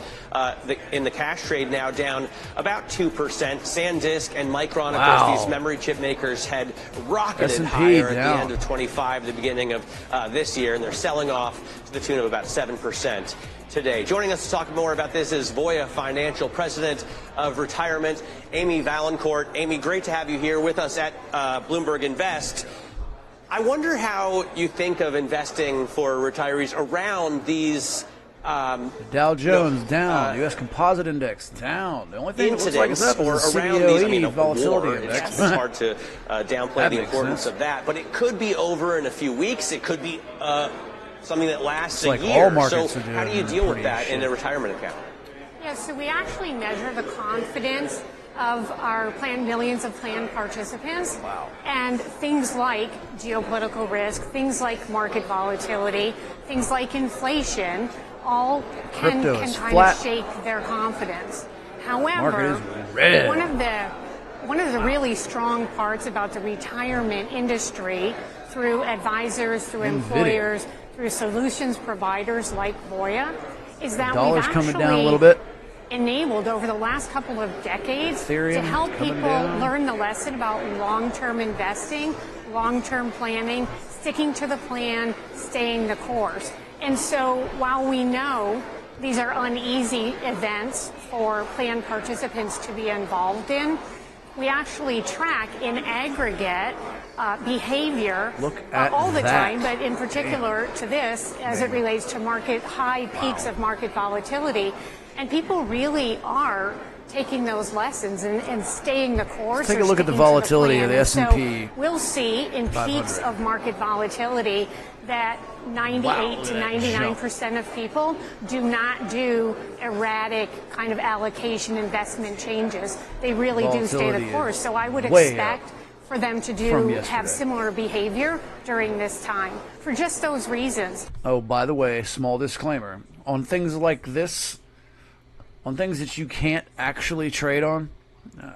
Speaker 6: in the cash trade now down about 2%. SanDisk and Micron, of course, these memory chip makers had rocketed higher at the end of 25, the beginning of this year, and they're selling off to the tune of about 7% today. Joining us to talk more about this is Voya Financial President of Retirement, Amy Valancourt. Amy, great to have you here with us at Bloomberg Invest. I wonder how you think of investing for retirees around these
Speaker 27: Dow Jones down, U.S. Composite Index down. The only thing that looks like it's up is the CBOE volatility index.
Speaker 6: It's hard to downplay the importance of that, but it could be over in a few weeks. It could be something that lasts a year. So how do you deal with that in a retirement account?
Speaker 4: Yeah, so we actually measure the confidence of our millions of plan participants. And things like geopolitical risk, things like market volatility, things like inflation, all can kind of shake their confidence. However, one of the really strong parts about the retirement industry, through advisors, through employers, through solutions providers like Voya, is that we've actually
Speaker 27: coming down a little bit.
Speaker 4: Enabled over the last couple of decades
Speaker 27: Ethereum
Speaker 4: to help people learn the lesson about long-term investing, long-term planning, sticking to the plan, staying the course. And so while we know these are uneasy events for plan participants to be involved in, we actually track in aggregate behavior all the time, but in particular to this as it relates to high peaks of market volatility. And people really are taking those lessons and staying the course.
Speaker 27: Let's take a look at the volatility of the S&P.
Speaker 4: So we'll see in peaks of market volatility that 98 to 99% of people do not do erratic kind of allocation investment changes. They really do stay the course. So I would expect for them to have similar behavior during this time for just those reasons.
Speaker 27: Oh, by the way, small disclaimer. On things like this, on things that you can't actually trade on,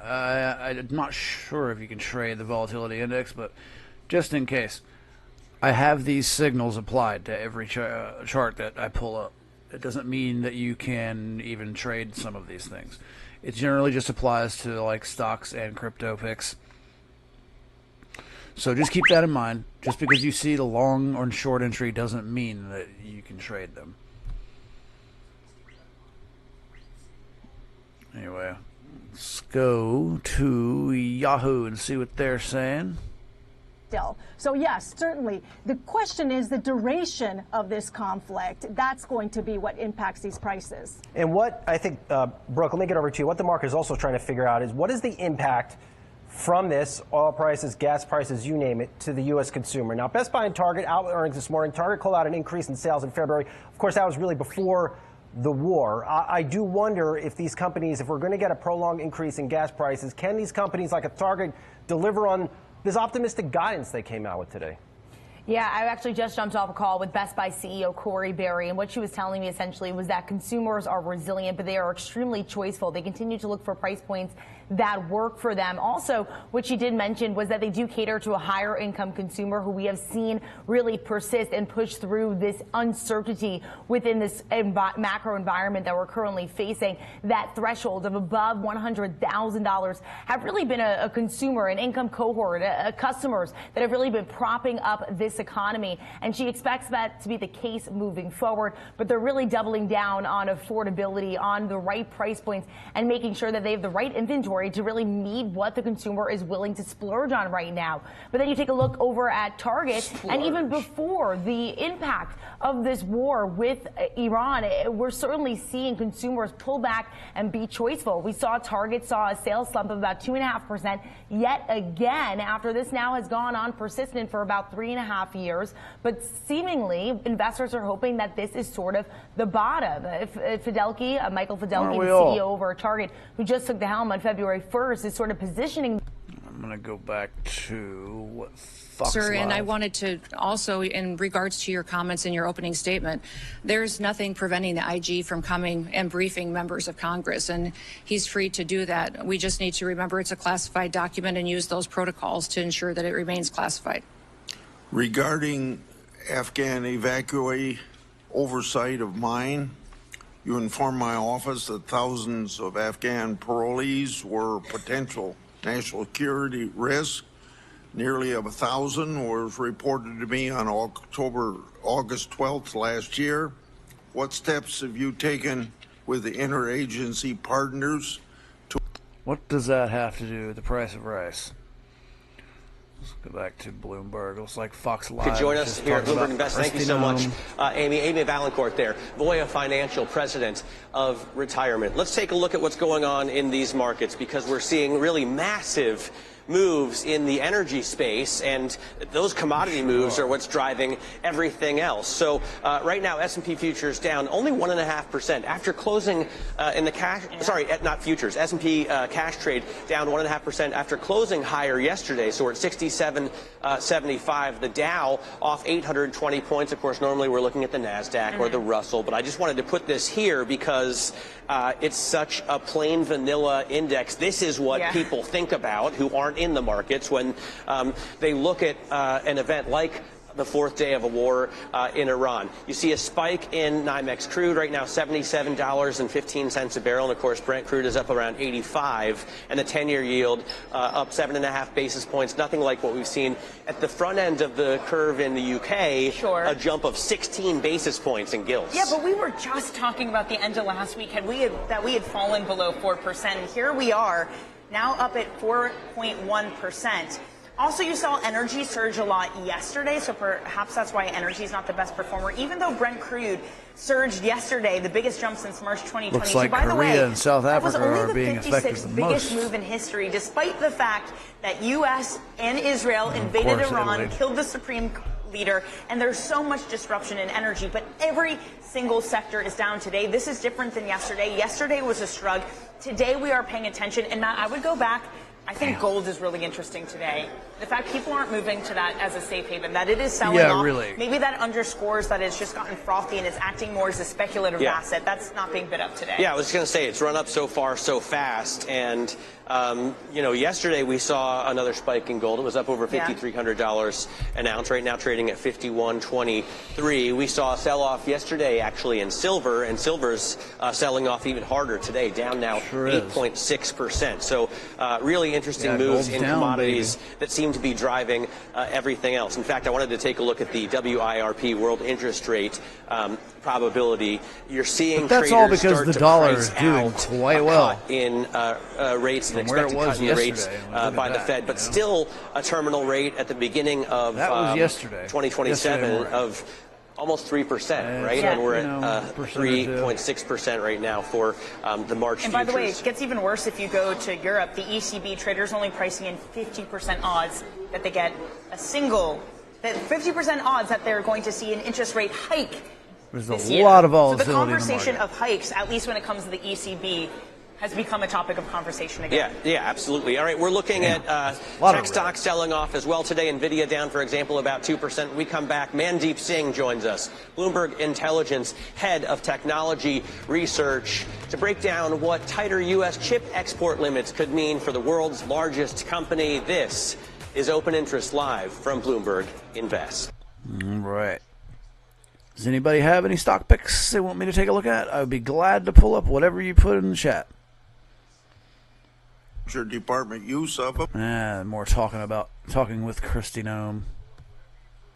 Speaker 27: I'm not sure if you can trade the volatility index, but just in case, I have these signals applied to every chart that I pull up. It doesn't mean that you can even trade some of these things. It generally just applies to like stocks and crypto picks. So just keep that in mind. Just because you see the long or short entry doesn't mean that you can trade them. Anyway, let's go to Yahoo and see what they're saying.
Speaker 5: Still. So yes, certainly. The question is the duration of this conflict. That's going to be what impacts these prices.
Speaker 3: And what I think, Brooke, let me get over to you. What the market is also trying to figure out is what is the impact from this, oil prices, gas prices, you name it, to the U.S. consumer. Now, Best Buy and Target out with earnings this morning. Target called out an increase in sales in February. Of course, that was really before the war. I do wonder if these companies, if we're going to get a prolonged increase in gas prices, can these companies like a Target deliver on this optimistic guidance they came out with today?
Speaker 7: Yeah, I actually just jumped off a call with Best Buy CEO Corey Berry, and what she was telling me essentially was that consumers are resilient, but they are extremely choiceful. They continue to look for price points that work for them. Also, what she did mention was that they do cater to a higher income consumer who we have seen really persist and push through this uncertainty within this macro environment that we're currently facing. That threshold of above $100,000 have really been a consumer, an income cohort, customers that have really been propping up this economy. And she expects that to be the case moving forward, but they're really doubling down on affordability, on the right price points, and making sure that they have the right inventory to really meet what the consumer is willing to splurge on right now. But then you take a look over at Target, and even before the impact of this war with Iran, we're certainly seeing consumers pull back and be choiceful. We saw Target saw a sales slump of about 2.5% yet again after this now has gone on persistent for about 3.5 years. But seemingly, investors are hoping that this is sort of the bottom. Fidelki, Michael Fidelki, the CEO over at Target, who just took the helm on February 1st, is sort of positioning.
Speaker 27: I'm going to go back to what Fox
Speaker 9: Sir,
Speaker 27: Live.
Speaker 9: and I wanted to also, in regards to your comments in your opening statement, there's nothing preventing the IG from coming and briefing members of Congress, and he's free to do that. We just need to remember it's a classified document and use those protocols to ensure that it remains classified.
Speaker 21: Regarding Afghan evacuee oversight of mine, you informed my office that thousands of Afghan parolees were potential national security risk. Nearly 1,000 was reported to me on August 12th last year. What steps have you taken with the interagency partners to...
Speaker 27: What does that have to do with the price of rice? Let's go back to Bloomberg. Looks like Fox Live.
Speaker 6: Could join us here at Bloomberg Invest. Thank you so much, Amy Valancourt there, Voya Financial President of Retirement. Let's take a look at what's going on in these markets, because we're seeing really massive moves in the energy space, and those commodity moves are what's driving everything else. So right now, S&P futures down only 1.5% after closing in the cash. Sorry, not futures. S&P cash trade down 1.5% after closing higher yesterday. So we're at 67.75. The Dow off 820 points. Of course, normally we're looking at the Nasdaq or the Russell, but I just wanted to put this here because it's such a plain vanilla index. This is what people think about who aren't in the markets when they look at an event like the fourth day of a war in Iran. You see a spike in NYMEX crude right now, $77.15 a barrel, and of course Brent crude is up around 85, and the 10-year yield up 7.5 basis points. Nothing like what we've seen at the front end of the curve in the UK.
Speaker 11: Sure.
Speaker 6: A jump of 16 basis points in gilts.
Speaker 11: Yeah, but we were just talking about the end of last week that we had fallen below 4%. And here we are, now up at 4.1%. Also, you saw energy surge a lot yesterday, so perhaps that's why energy is not the best performer, even though Brent crude surged yesterday, the biggest jump since March 2020.
Speaker 27: Looks like
Speaker 11: By the way,
Speaker 27: Korea and South Africa
Speaker 11: that was
Speaker 27: are
Speaker 11: only
Speaker 27: being
Speaker 11: the
Speaker 27: affected
Speaker 11: 56th
Speaker 27: the
Speaker 11: biggest
Speaker 27: most.
Speaker 11: move in history, despite the fact that U.S. and Israel invaded Iran, killed the supreme leader, and there's so much disruption in energy, but every single sector is down today. This is different than yesterday. Yesterday was a shrug. Today we are paying attention, and Matt, I would go back. I think gold is really interesting today. The fact people aren't moving to that as a safe haven, that it is selling off.
Speaker 27: Really.
Speaker 11: Maybe that underscores that it's just gotten frothy and it's acting more as a speculative asset. That's not being bid up today.
Speaker 6: Yeah, I was going to say it's run up so far so fast, and Yesterday we saw another spike in gold. It was up over $5,300 an ounce. Right now trading at $51.23. We saw a sell-off yesterday actually in silver, and silver's selling off even harder today, down now 8.6%. So really interesting moves in commodities that seem to be driving everything else. In fact, I wanted to take a look at the WIRP world interest rate probability. You're seeing
Speaker 27: that's
Speaker 6: traders
Speaker 27: all because
Speaker 6: start
Speaker 27: the
Speaker 6: to
Speaker 27: dollar
Speaker 6: price
Speaker 27: is doing
Speaker 6: out
Speaker 27: quite well
Speaker 6: cut in rates and expected cut in rates by the Fed, but still a terminal rate at the beginning of 2027 of almost 3%, right? And we're at 3.6% right now for the March
Speaker 11: And by the way,
Speaker 6: futures.
Speaker 11: it gets even worse if you go to Europe. The ECB traders only pricing in 50% odds that they get a single, that 50% odds that they're going to see an interest rate hike.
Speaker 27: There's a lot of volatility.
Speaker 11: So the conversation
Speaker 27: in the
Speaker 11: of hikes, at least when it comes to the ECB, has become a topic of conversation again.
Speaker 6: Yeah, absolutely. All right, we're looking at tech stocks selling off as well today. NVIDIA down, for example, about 2%. We come back. Mandeep Singh joins us, Bloomberg Intelligence head of technology research, to break down what tighter U.S. chip export limits could mean for the world's largest company. This is Open Interest Live from Bloomberg Invest.
Speaker 27: All right. Does anybody have any stock picks they want me to take a look at? I would be glad to pull up whatever you put in the chat.
Speaker 21: Your department use of them.
Speaker 27: More talking with Christy Nome.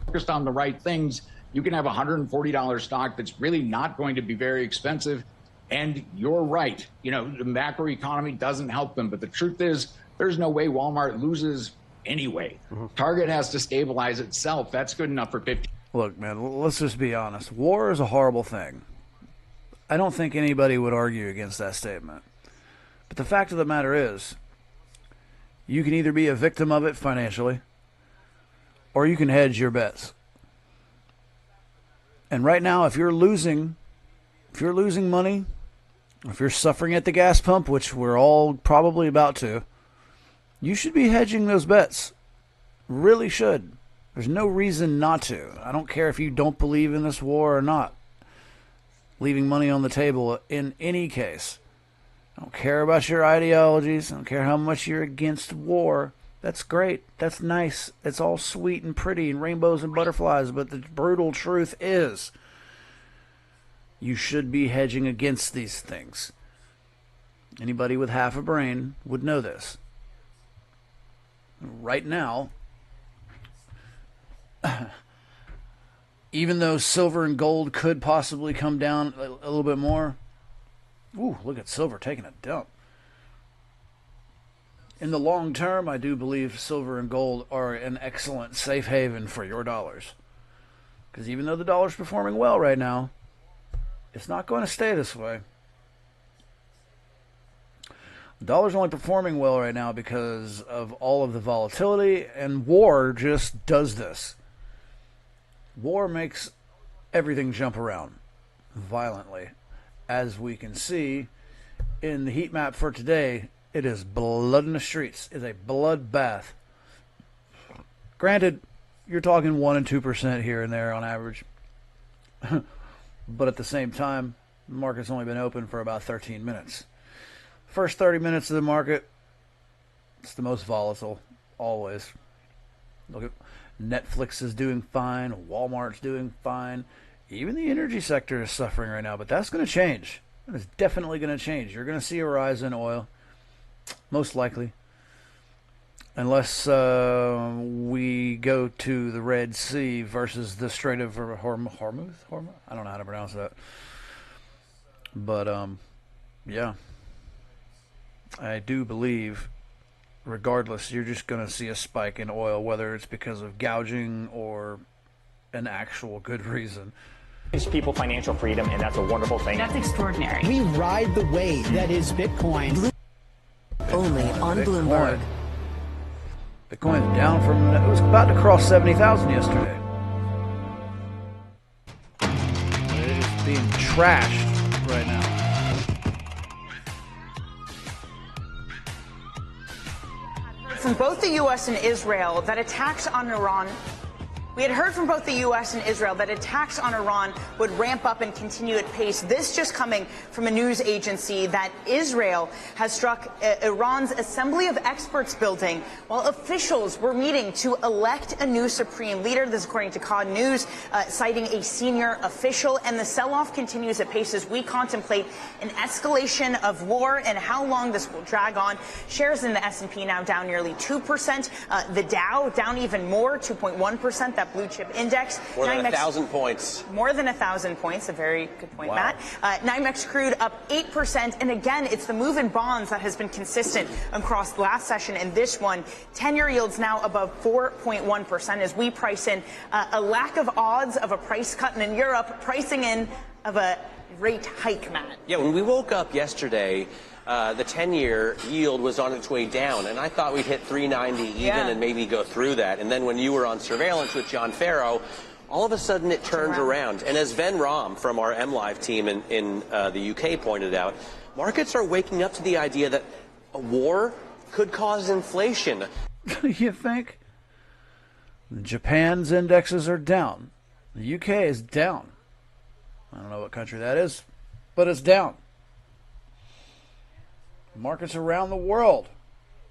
Speaker 8: Focused on the right things, you can have a $140 stock that's really not going to be very expensive. And you're right. The macro economy doesn't help them. But the truth is, there's no way Walmart loses anyway. Target has to stabilize itself. That's good enough for 50.
Speaker 27: Look, man, let's just be honest. War is a horrible thing. I don't think anybody would argue against that statement. But the fact of the matter is, you can either be a victim of it financially, or you can hedge your bets. And right now, if you're losing money, if you're suffering at the gas pump, which we're all probably about to, you should be hedging those bets. Really should. There's no reason not to. I don't care if you don't believe in this war or not. Leaving money on the table in any case. I don't care about your ideologies. I don't care how much you're against war. That's great. That's nice. It's all sweet and pretty and rainbows and butterflies. But the brutal truth is, you should be hedging against these things. Anybody with half a brain would know this. Right now, even though silver and gold could possibly come down a little bit more, ooh, look at silver taking a dump. In the long term, I do believe silver and gold are an excellent safe haven for your dollars. Because even though the dollar's performing well right now, it's not going to stay this way. The dollar's only performing well right now because of all of the volatility, and war just does this. War makes everything jump around violently. As we can see in the heat map for today, it is blood in the streets. It's a bloodbath. Granted, you're talking 1% and 2% here and there on average. But at the same time, the market's only been open for about 13 minutes. First 30 minutes of the market, it's the most volatile, always. Look at Netflix is doing fine, Walmart's doing fine. Even the energy sector is suffering right now, but that's going to change. It's definitely going to change. You're going to see a rise in oil, most likely. Unless we go to the Red Sea versus the Strait of Hormuz? I don't know how to pronounce that. But, yeah. I do believe, regardless, you're just going to see a spike in oil, whether it's because of gouging or an actual good reason.
Speaker 10: Gives people financial freedom, and that's a wonderful thing.
Speaker 12: That's extraordinary.
Speaker 13: We ride the wave that is Bitcoin.
Speaker 19: Only on Bloomberg.
Speaker 27: Bitcoin's down from, it was about to cross 70,000 yesterday. It's being trashed right now.
Speaker 11: From both the U.S. and Israel that attacks on Iran We had heard from both the U.S. and Israel that attacks on Iran would ramp up and continue at pace. This just coming from a news agency that Israel has struck Iran's Assembly of Experts building while officials were meeting to elect a new supreme leader. This is according to Cod News, citing a senior official. And the sell-off continues at pace as we contemplate an escalation of war and how long this will drag on. Shares in the S&P now down nearly 2%. The Dow down even more, 2.1%. That blue chip index.
Speaker 6: More than 1,000 points.
Speaker 11: More than 1,000 points. A very good point, wow. Matt. NYMEX crude up 8%. And again, it's the move in bonds that has been consistent across the last session and this one. 10-year yields now above 4.1% as we price in a lack of odds of a price cut. And in Europe, pricing in of a rate hike, Matt.
Speaker 6: Yeah, when we woke up yesterday, the 10-year yield was on its way down, and I thought we'd hit 390 even and maybe go through that. And then when you were on surveillance with John Farrow, all of a sudden it turned around. And as Ven Rom from our MLive team in the UK pointed out, markets are waking up to the idea that a war could cause inflation.
Speaker 27: You think? Japan's indexes are down. The UK is down. I don't know what country that is, but it's down. Markets around the world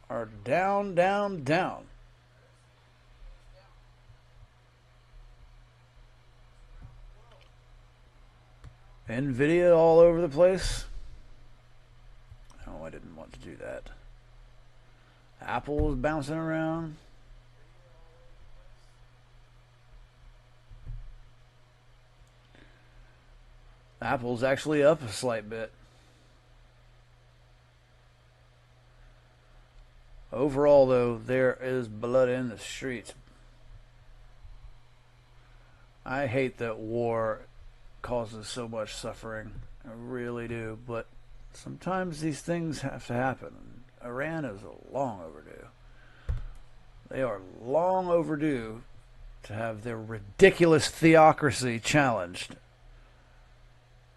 Speaker 27: are down, down, down. Nvidia all over the place. Oh, I didn't want to do that. Apple is bouncing around. Apple's actually up a slight bit. Overall, though, there is blood in the streets. I hate that war causes so much suffering. I really do. But sometimes these things have to happen. Iran is long overdue. They are long overdue to have their ridiculous theocracy challenged.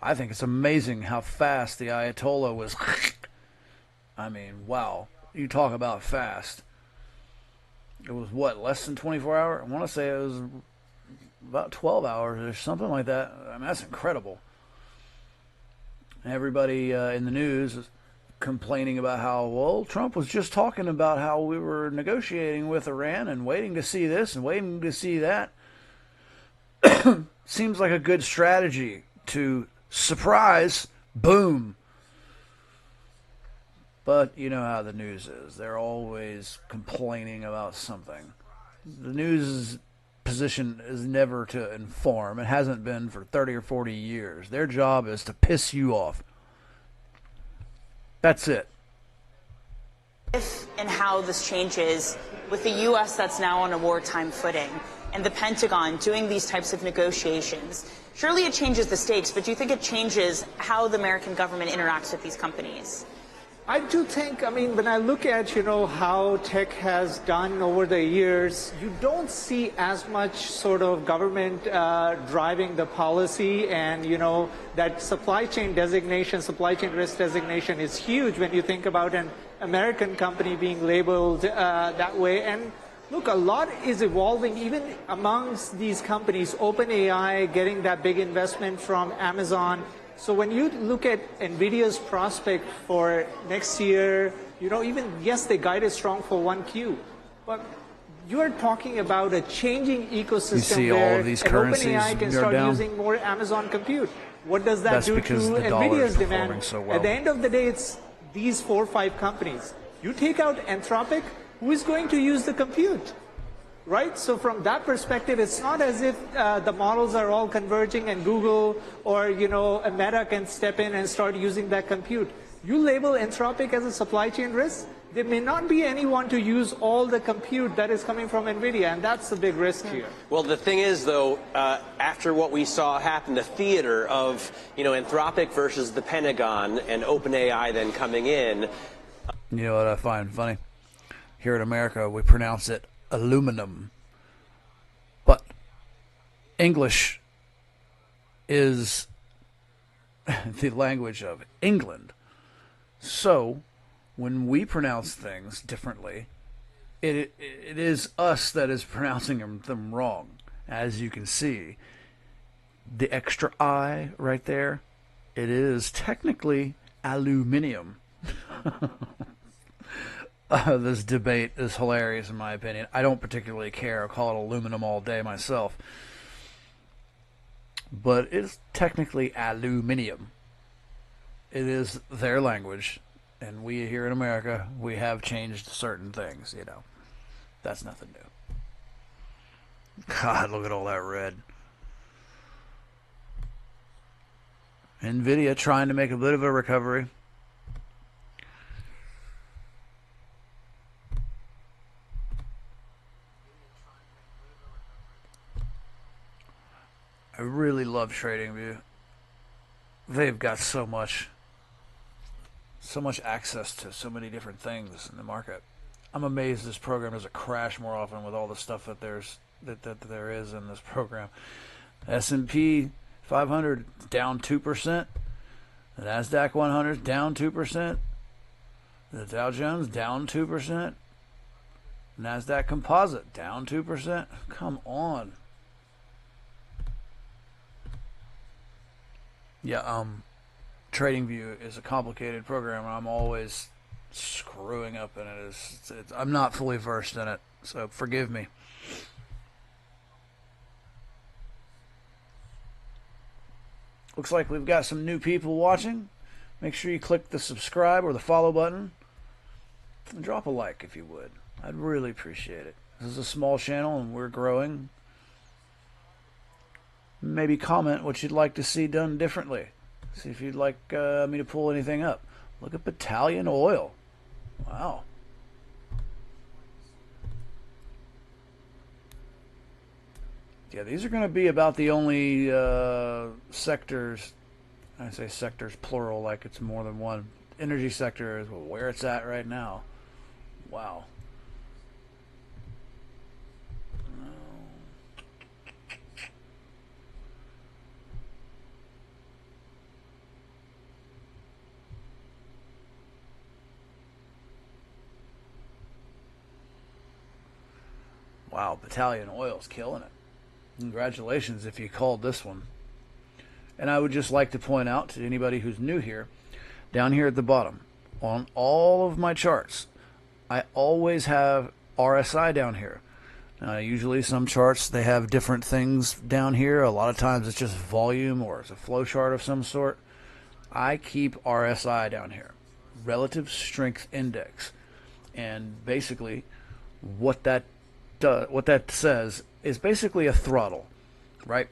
Speaker 27: I think it's amazing how fast the Ayatollah was. I mean, wow. You talk about fast. It was what, less than 24 hours? I want to say it was about 12 hours or something like that. I mean, that's incredible. Everybody in the news is complaining about how, well, Trump was just talking about how we were negotiating with Iran and waiting to see this and waiting to see that. Seems like a good strategy to surprise, boom. But you know how the news is. They're always complaining about something. The news position is never to inform. It hasn't been for 30 or 40 years. Their job is to piss you off. That's it.
Speaker 11: If and how this changes with the U.S. that's now on a wartime footing and the Pentagon doing these types of negotiations, surely it changes the stakes, but do you think it changes how the American government interacts with these companies?
Speaker 12: I do think, I mean, when I look at, how tech has done over the years, you don't see as much sort of government driving the policy, and, that supply chain designation, supply chain risk designation is huge when you think about an American company being labeled that way. And look, a lot is evolving even amongst these companies. OpenAI getting that big investment from Amazon. So when you look at NVIDIA's prospect for next year, yes, they guided strong for 1Q, but you're talking about a changing ecosystem.
Speaker 27: You see
Speaker 12: where
Speaker 27: all of these currencies
Speaker 12: OpenAI can
Speaker 27: go
Speaker 12: start
Speaker 27: down?
Speaker 12: using more Amazon compute. What does that
Speaker 27: That's
Speaker 12: do to
Speaker 27: because the dollar is
Speaker 12: NVIDIA's demand?
Speaker 27: performing so well.
Speaker 12: At the end of the day, it's these 4 or 5 companies. You take out Anthropic, who is going to use the compute? Right? So from that perspective, it's not as if the models are all converging and Google or, a Meta can step in and start using that compute. You label Anthropic as a supply chain risk, there may not be anyone to use all the compute that is coming from NVIDIA, and that's the big risk here.
Speaker 6: Well, the thing is, though, after what we saw happen, the theater of, Anthropic versus the Pentagon and OpenAI then coming in.
Speaker 27: You know what I find funny? Here in America, we pronounce it aluminum, but English is the language of England. So when we pronounce things differently, it is us that is pronouncing them wrong. As you can see, the extra I right there, it is technically aluminium. This debate is hilarious in my opinion. I don't particularly care. I'll call it aluminum all day myself. But it's technically aluminium. It is their language. And we here in America, we have changed certain things, you know. That's nothing new. God, look at all that red. Nvidia trying to make a bit of a recovery. I really love TradingView. They've got so much access to so many different things in the market. I'm amazed this program doesn't crash more often with all the stuff that there is in this program. S&P 500 down 2%. The Nasdaq 100 down 2%. The Dow Jones down 2%. Nasdaq Composite down 2%. Come on. Yeah, TradingView is a complicated program, and I'm always screwing up in it. I'm not fully versed in it, so forgive me. Looks like we've got some new people watching. Make sure you click the subscribe or the follow button. And drop a like if you would. I'd really appreciate it. This is a small channel and we're growing. Maybe comment what you'd like to see done differently. See if you'd like me to pull anything up. Look at Battalion Oil. Wow. Yeah, these are going to be about the only sectors. I say sectors plural like it's more than one. Energy sector is where it's at right now. Wow. Wow, Battalion Oil's killing it. Congratulations if you called this one. And I would just like to point out to anybody who's new here, down here at the bottom, on all of my charts, I always have RSI down here. Usually some charts, they have different things down here. A lot of times it's just volume or it's a flow chart of some sort. I keep RSI down here, Relative Strength Index. And basically what that says is basically a throttle, right?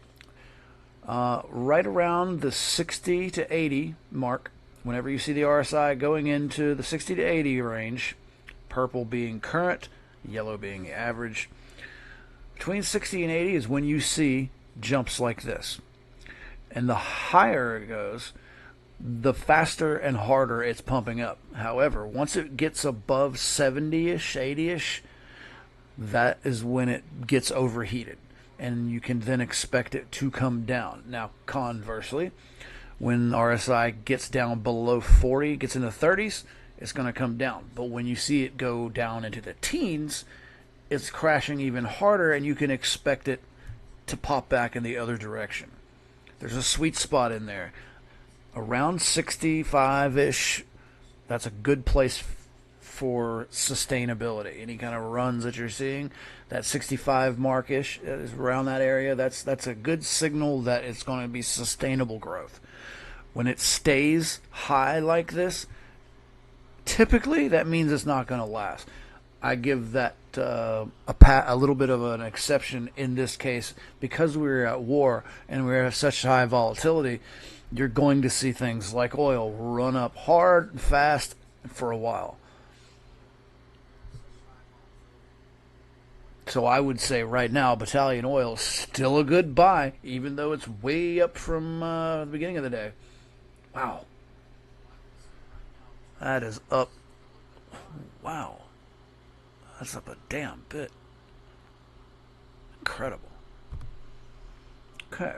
Speaker 27: Right around the 60 to 80 mark, whenever you see the RSI going into the 60 to 80 range, purple being current, yellow being average, between 60 and 80 is when you see jumps like this. And the higher it goes, the faster and harder it's pumping up. However, once it gets above 70-ish, 80-ish, that is when it gets overheated. And you can then expect it to come down. Now, conversely, when RSI gets down below 40, gets in the 30s, it's going to come down. But when you see it go down into the teens, it's crashing even harder, and you can expect it to pop back in the other direction. There's a sweet spot in there. Around 65-ish, that's a good place for sustainability. Any kind of runs that you're seeing, that 65 mark-ish is around that area. That's a good signal that it's going to be sustainable growth. When it stays high like this, typically that means it's not going to last. I give that a little bit of an exception in this case because we're at war and we have such high volatility. You're going to see things like oil run up hard and fast for a while. So I would say right now, Battalion Oil is still a good buy, even though it's way up from the beginning of the day. Wow. That is up. Wow. That's up a damn bit. Incredible. Okay.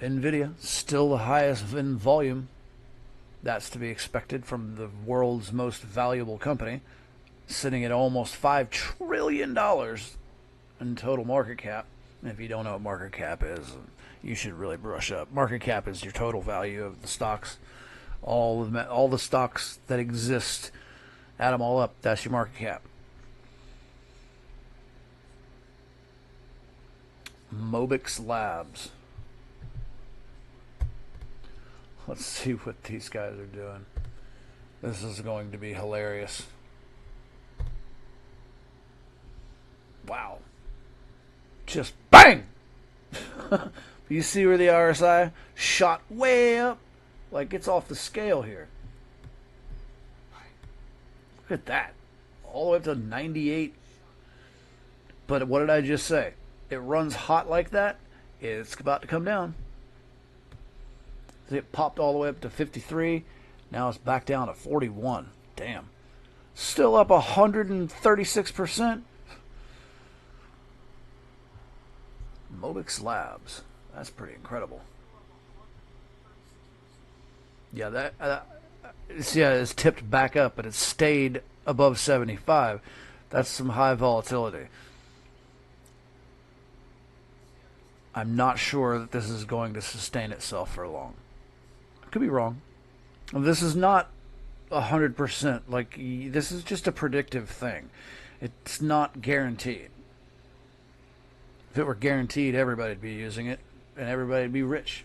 Speaker 27: Nvidia, still the highest in volume. That's to be expected from the world's most valuable company. sitting at almost $5 trillion in total market cap. And if you don't know what market cap is, you should really brush up. Market cap is your total value of the stocks. All the stocks that exist, add them all up, that's your market cap. Mobix Labs. Let's see what these guys are doing. This is going to be hilarious. Wow. Just bang! You see where the RSI shot way up? Like it's off the scale here. Look at that. All the way up to 98. But what did I just say? It runs hot like that, it's about to come down. It popped all the way up to 53. Now it's back down to 41. Damn. Still up 136%. Mobix Labs. That's pretty incredible. Yeah, it's tipped back up, but it's stayed above 75. That's some high volatility. I'm not sure that this is going to sustain itself for long. I could be wrong. This is not 100%. Like, this is just a predictive thing. It's not guaranteed. If it were guaranteed, everybody'd be using it, and everybody'd be rich.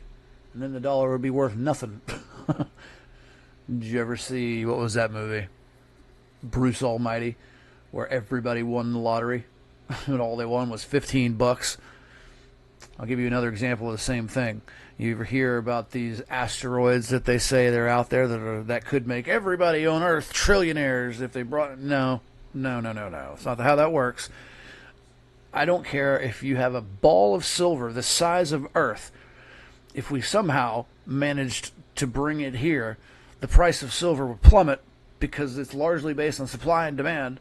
Speaker 27: And then the dollar would be worth nothing. Did you ever see, what was that movie? Bruce Almighty, where everybody won the lottery, and all they won was $15. I'll give you another example of the same thing. You ever hear about these asteroids that they say they're out there that could make everybody on Earth trillionaires if they brought... No. It's not how that works. I don't care if you have a ball of silver the size of Earth. If we somehow managed to bring it here, the price of silver would plummet because it's largely based on supply and demand.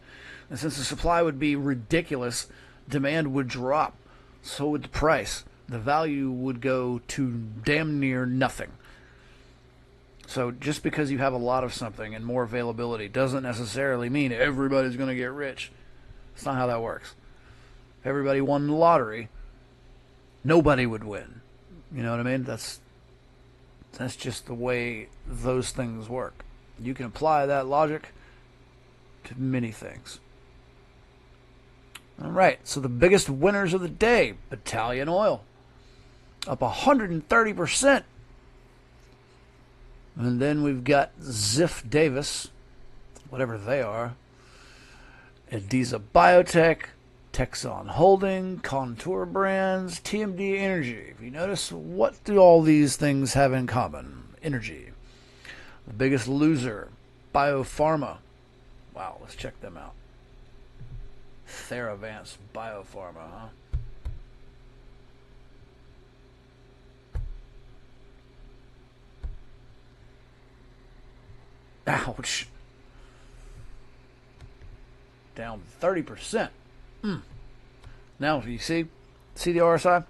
Speaker 27: And since the supply would be ridiculous, demand would drop. So would the price. The value would go to damn near nothing. So just because you have a lot of something and more availability doesn't necessarily mean everybody's going to get rich. It's not how that works. If everybody won the lottery, nobody would win. You know what I mean? That's just the way those things work. You can apply that logic to many things. All right, so the biggest winners of the day, Battalion Oil, up 130%. And then we've got Ziff Davis, whatever they are, Adiza Biotech, Texon Holding, Contour Brands, TMD Energy. If you notice, what do all these things have in common? Energy. The biggest loser, Biopharma. Wow, let's check them out. Theravance Biopharma, huh? Ouch. Down 30%. Now, you see the RSI?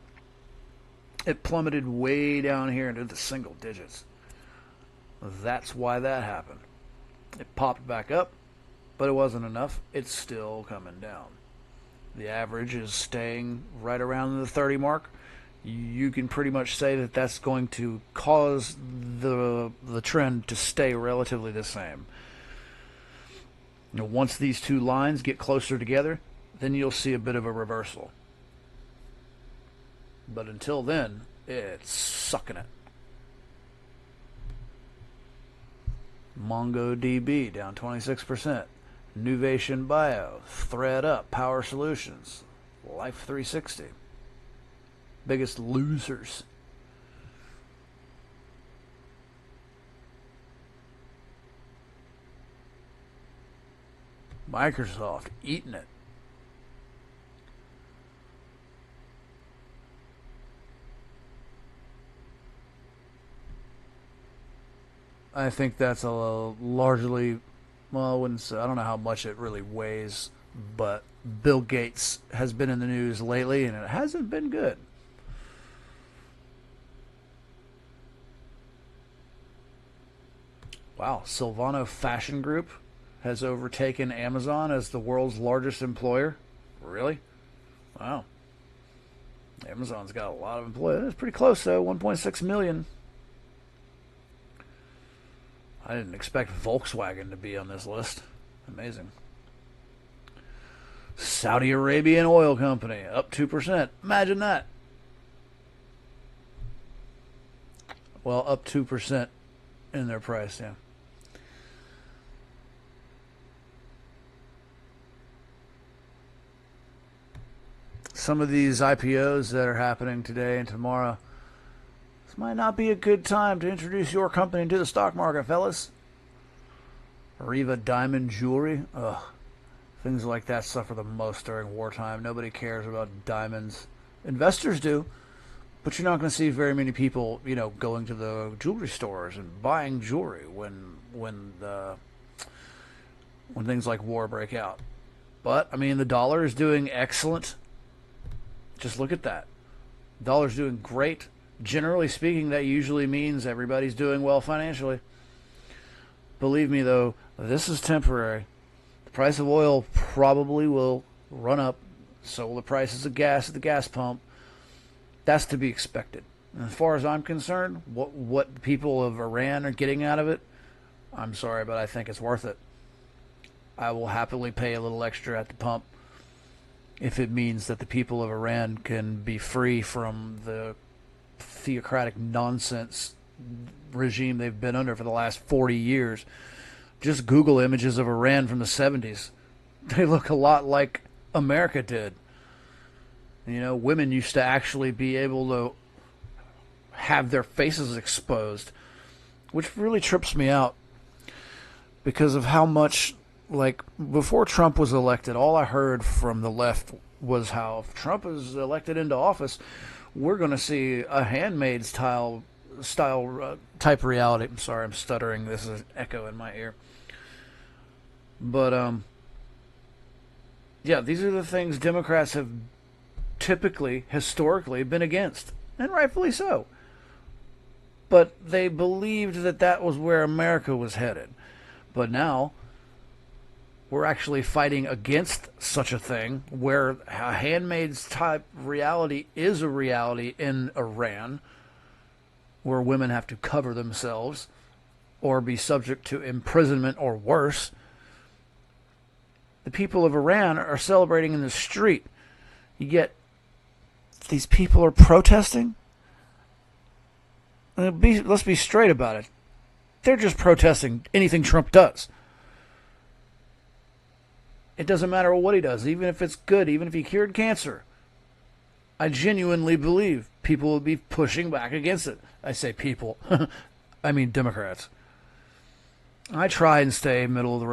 Speaker 27: It plummeted way down here into the single digits. That's why that happened. It popped back up, but it wasn't enough. It's still coming down. The average is staying right around the 30 mark. You can pretty much say that that's going to cause the trend to stay relatively the same. You know, once these two lines get closer together, then you'll see a bit of a reversal. But until then, it's sucking it. MongoDB down 26%. Nuvation Bio, Thread up, Power Solutions, Life 360. Biggest losers. Microsoft eating it. I think that's a largely, well, I wouldn't say, I don't know how much it really weighs, but Bill Gates has been in the news lately, and it hasn't been good. Wow, Silvano Fashion Group has overtaken Amazon as the world's largest employer. Really? Wow. Amazon's got a lot of employees. It's pretty close, though. 1.6 million. I didn't expect Volkswagen to be on this list. Amazing. Saudi Arabian oil company, up 2%. Imagine that. Well, up 2% in their price, yeah. Some of these IPOs that are happening today and tomorrow, this might not be a good time to introduce your company to the stock market, fellas. Riva Diamond Jewelry. Ugh. Things like that suffer the most during wartime. Nobody cares about diamonds. Investors do, but you're not going to see very many people, going to the jewelry stores and buying jewelry when things like war break out. But, the dollar is doing excellent. Just look at that. Dollar's doing great. Generally speaking, that usually means everybody's doing well financially. Believe me, though, this is temporary. The price of oil probably will run up. So will the prices of gas at the gas pump. That's to be expected. And as far as I'm concerned, what the people of Iran are getting out of it, I'm sorry, but I think it's worth it. I will happily pay a little extra at the pump if it means that the people of Iran can be free from the theocratic nonsense regime they've been under for the last 40 years. Just Google images of Iran from the 70s. They look a lot like America did. Women used to actually be able to have their faces exposed, which really trips me out because of how much, before Trump was elected, all I heard from the left was how if Trump is elected into office, we're going to see a Handmaid's style type reality. I'm sorry, I'm stuttering. This is an echo in my ear. But, yeah, these are the things Democrats have typically, historically, been against, and rightfully so. But they believed that was where America was headed. But now, we're actually fighting against such a thing, where a Handmaid's type reality is a reality in Iran, where women have to cover themselves or be subject to imprisonment or worse. The people of Iran are celebrating in the street. Yet these people are protesting? Let's be straight about it. They're just protesting anything Trump does. It doesn't matter what he does, even if it's good, even if he cured cancer. I genuinely believe people will be pushing back against it. I say people. I mean Democrats. I try and stay middle of the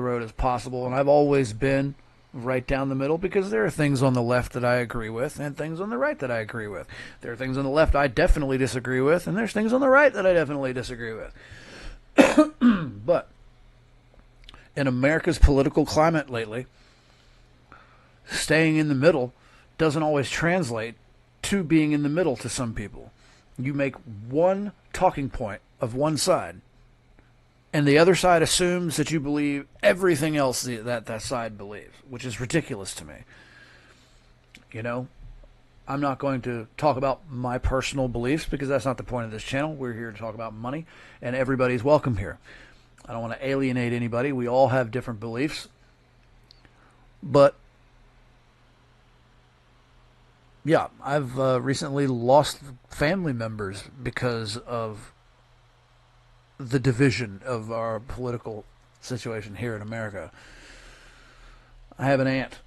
Speaker 27: road as possible, and I've always been right down the middle because there are things on the left that I agree with and things on the right that I agree with. There are things on the left I definitely disagree with, and there's things on the right that I definitely disagree with. But in America's political climate lately, staying in the middle doesn't always translate to being in the middle to some people. You make one talking point of one side, and the other side assumes that you believe everything else that side believes, which is ridiculous to me. I'm not going to talk about my personal beliefs because that's not the point of this channel. We're here to talk about money, and everybody's welcome here. I don't want to alienate anybody. We all have different beliefs. But, yeah, I've recently lost family members because of the division of our political situation here in America. I have an aunt.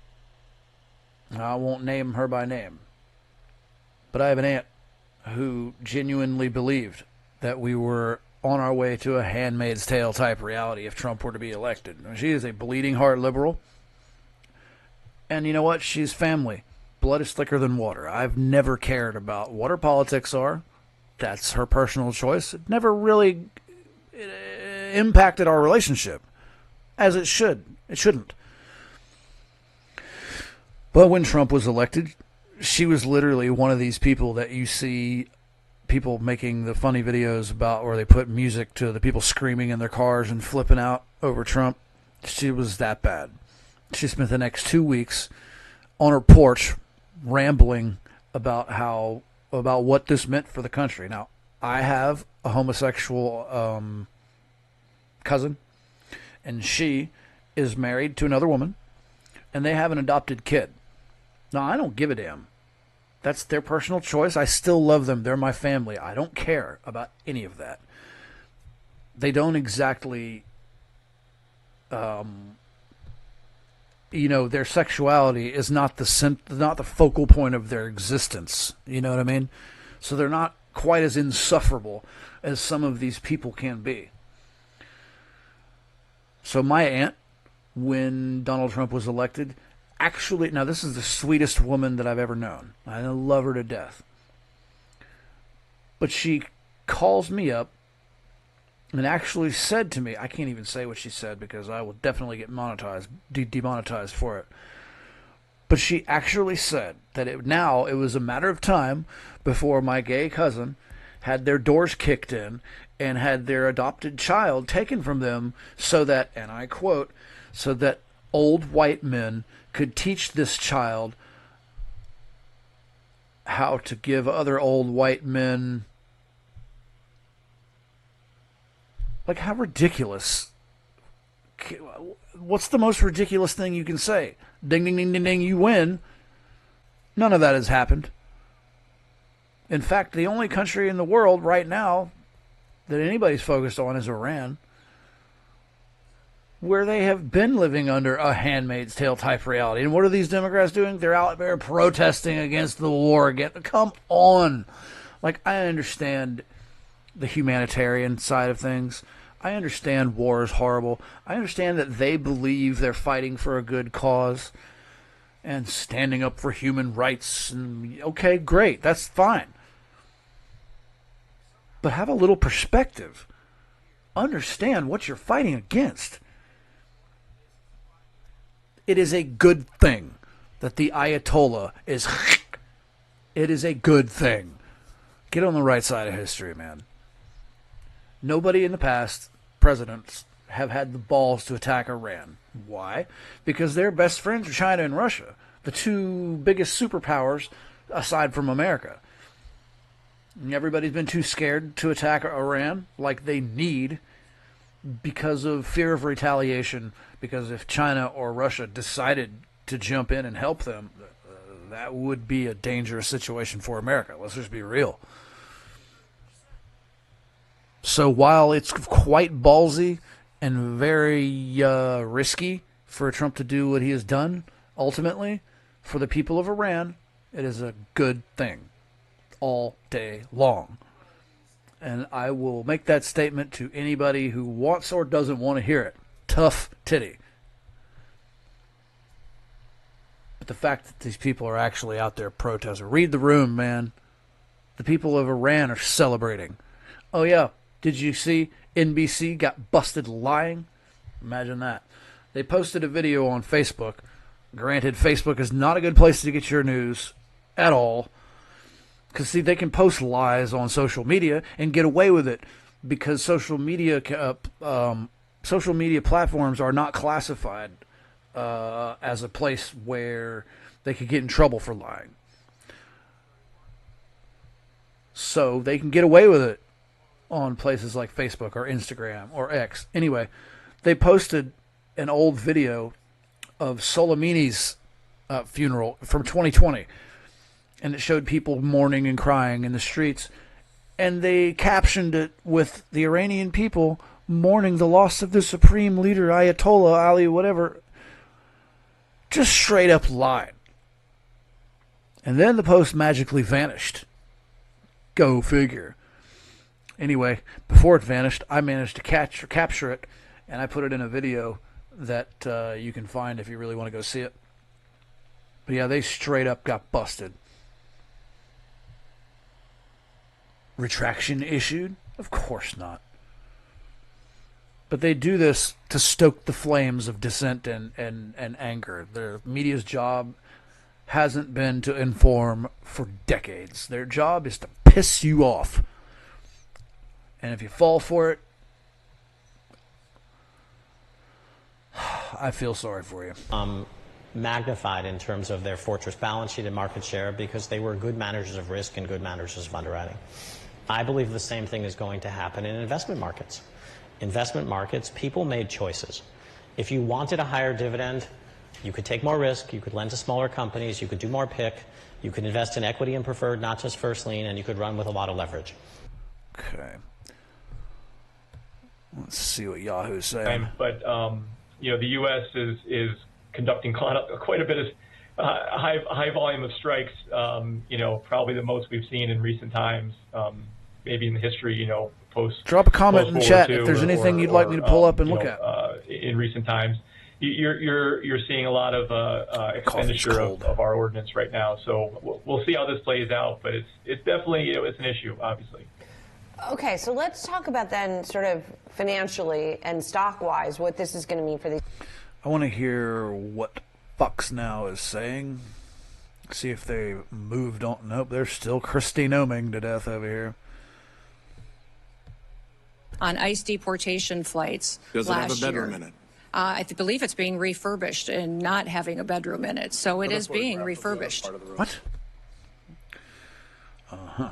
Speaker 27: I won't name her by name. But I have an aunt who genuinely believed that we were on our way to a Handmaid's Tale type reality if Trump were to be elected. She is a bleeding heart liberal. And you know what? She's family. Blood is thicker than water. I've never cared about what her politics are. That's her personal choice. It never really impacted our relationship, as it should. It shouldn't. But when Trump was elected, she was literally one of these people that you see people making the funny videos about where they put music to the people screaming in their cars and flipping out over Trump. She was that bad. She spent the next 2 weeks on her porch rambling about what this meant for the country. Now, I have a homosexual cousin, and she is married to another woman, and they have an adopted kid. Now, I don't give a damn. That's their personal choice. I still love them. They're my family. I don't care about any of that. They don't exactly, their sexuality is not the focal point of their existence. You know what I mean? So they're not quite as insufferable as some of these people can be. So my aunt, when Donald Trump was elected, actually, now this is the sweetest woman that I've ever known. I love her to death. But she calls me up and actually said to me, I can't even say what she said because I will definitely get demonetized for it. But she actually said that it was a matter of time before my gay cousin had their doors kicked in and had their adopted child taken from them so that, and I quote, so that old white men could teach this child how to give other old white men. Like, how ridiculous. What's the most ridiculous thing you can say? Ding, ding, ding, ding, ding, you win. None of that has happened. In fact, the only country in the world right now that anybody's focused on is Iran, where they have been living under a Handmaid's Tale type reality. And what are these Democrats doing? They're out there protesting against the war again. Come on. Like, I understand the humanitarian side of things. I understand war is horrible. I understand that they believe they're fighting for a good cause and standing up for human rights. And okay, great. That's fine. But have a little perspective. Understand what you're fighting against. It is a good thing that the Ayatollah is. It is a good thing. Get on the right side of history, man. Nobody in the past, presidents, have had the balls to attack Iran. Why? Because they're best friends with China and Russia, the two biggest superpowers aside from America. And everybody's been too scared to attack Iran like they need because of fear of retaliation, because if China or Russia decided to jump in and help them, that would be a dangerous situation for America. Let's just be real. So while it's quite ballsy and very risky for Trump to do what he has done, ultimately, for the people of Iran, it is a good thing all day long. And I will make that statement to anybody who wants or doesn't want to hear it. Tough titty. But the fact that these people are actually out there protesting. Read the room, man. The people of Iran are celebrating. Oh, yeah. Did you see NBC got busted lying? Imagine that. They posted a video on Facebook. Granted, Facebook is not a good place to get your news at all. Because, see, they can post lies on social media and get away with it because social media platforms are not classified as a place where they could get in trouble for lying. So they can get away with it on places like Facebook or Instagram or X. Anyway, they posted an old video of Soleimani's funeral from 2020. And it showed people mourning and crying in the streets. And they captioned it with the Iranian people mourning the loss of the supreme leader, Ayatollah Ali, whatever. Just straight up lied. And then the post magically vanished. Go figure. Anyway, before it vanished, I managed to capture it, and I put it in a video that you can find if you really want to go see it. But yeah, they straight up got busted. Retraction issued? Of course not. But they do this to stoke the flames of dissent and anger. Their media's job hasn't been to inform for decades. Their job is to piss you off. And if you fall for it, I feel sorry for you.
Speaker 15: Magnified in terms of their fortress balance sheet and market share because they were good managers of risk and good managers of underwriting. I believe the same thing is going to happen in investment markets. Investment markets, people made choices. If you wanted a higher dividend, you could take more risk, you could lend to smaller companies, you could do more PIK, you could invest in equity and preferred, not just first lien, and you could run with a lot of leverage.
Speaker 27: Okay. Let's see what Yahoo's saying.
Speaker 16: But you know, the U.S. is conducting quite a bit of high volume of strikes. You know, probably the most we've seen in recent times, maybe in the history. You know, post.
Speaker 27: Drop a comment in the chat if there's anything you'd like me to pull up and look at.
Speaker 16: In recent times, you're seeing a lot of expenditure of our ordinance right now. So we'll see how this plays out. But it's definitely, you know, it's an issue, obviously.
Speaker 17: Okay, so let's talk about then sort of financially and stock-wise what this is going to mean for these.
Speaker 27: I want to hear what Fox Now is saying. See if they moved on. Nope, they're still Christine Oming to death over here.
Speaker 9: On ICE deportation flights
Speaker 22: Does it have a
Speaker 9: last
Speaker 22: bedroom
Speaker 9: year.
Speaker 22: in it?
Speaker 9: I believe it's being refurbished and not having a bedroom in it. So it is being refurbished.
Speaker 27: What? Uh-huh.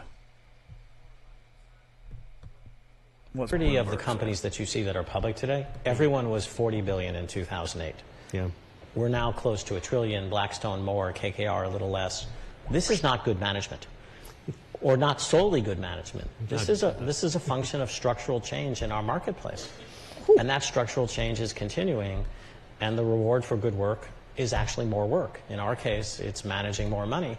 Speaker 15: Majority of the companies that you see that are public today, everyone was $40 billion in 2008.
Speaker 23: Yeah.
Speaker 15: We're now close to $1 trillion, Blackstone more, KKR a little less. This is not good management, or not solely good management. This is a function of structural change in our marketplace. And that structural change is continuing, and the reward for good work is actually more work. In our case, it's managing more money.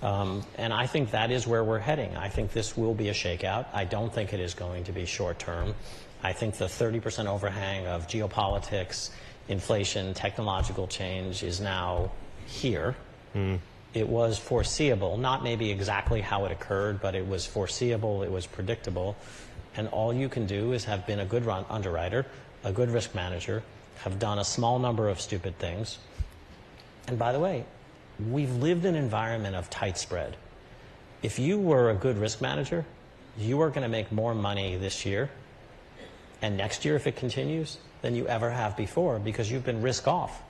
Speaker 15: And I think that is where we're heading. I think this will be a shakeout. I don't think it is going to be short term. I think the 30% overhang of geopolitics, inflation, technological change is now here. It was foreseeable, not maybe exactly how it occurred, but it was foreseeable, it was predictable. And all you can do is have been a good underwriter, a good risk manager, have done a small number of stupid things. And by the way, we've lived in an environment of tight spread. If you were a good risk manager, you are going to make more money this year and next year if it continues than you ever have before because you've been risk off.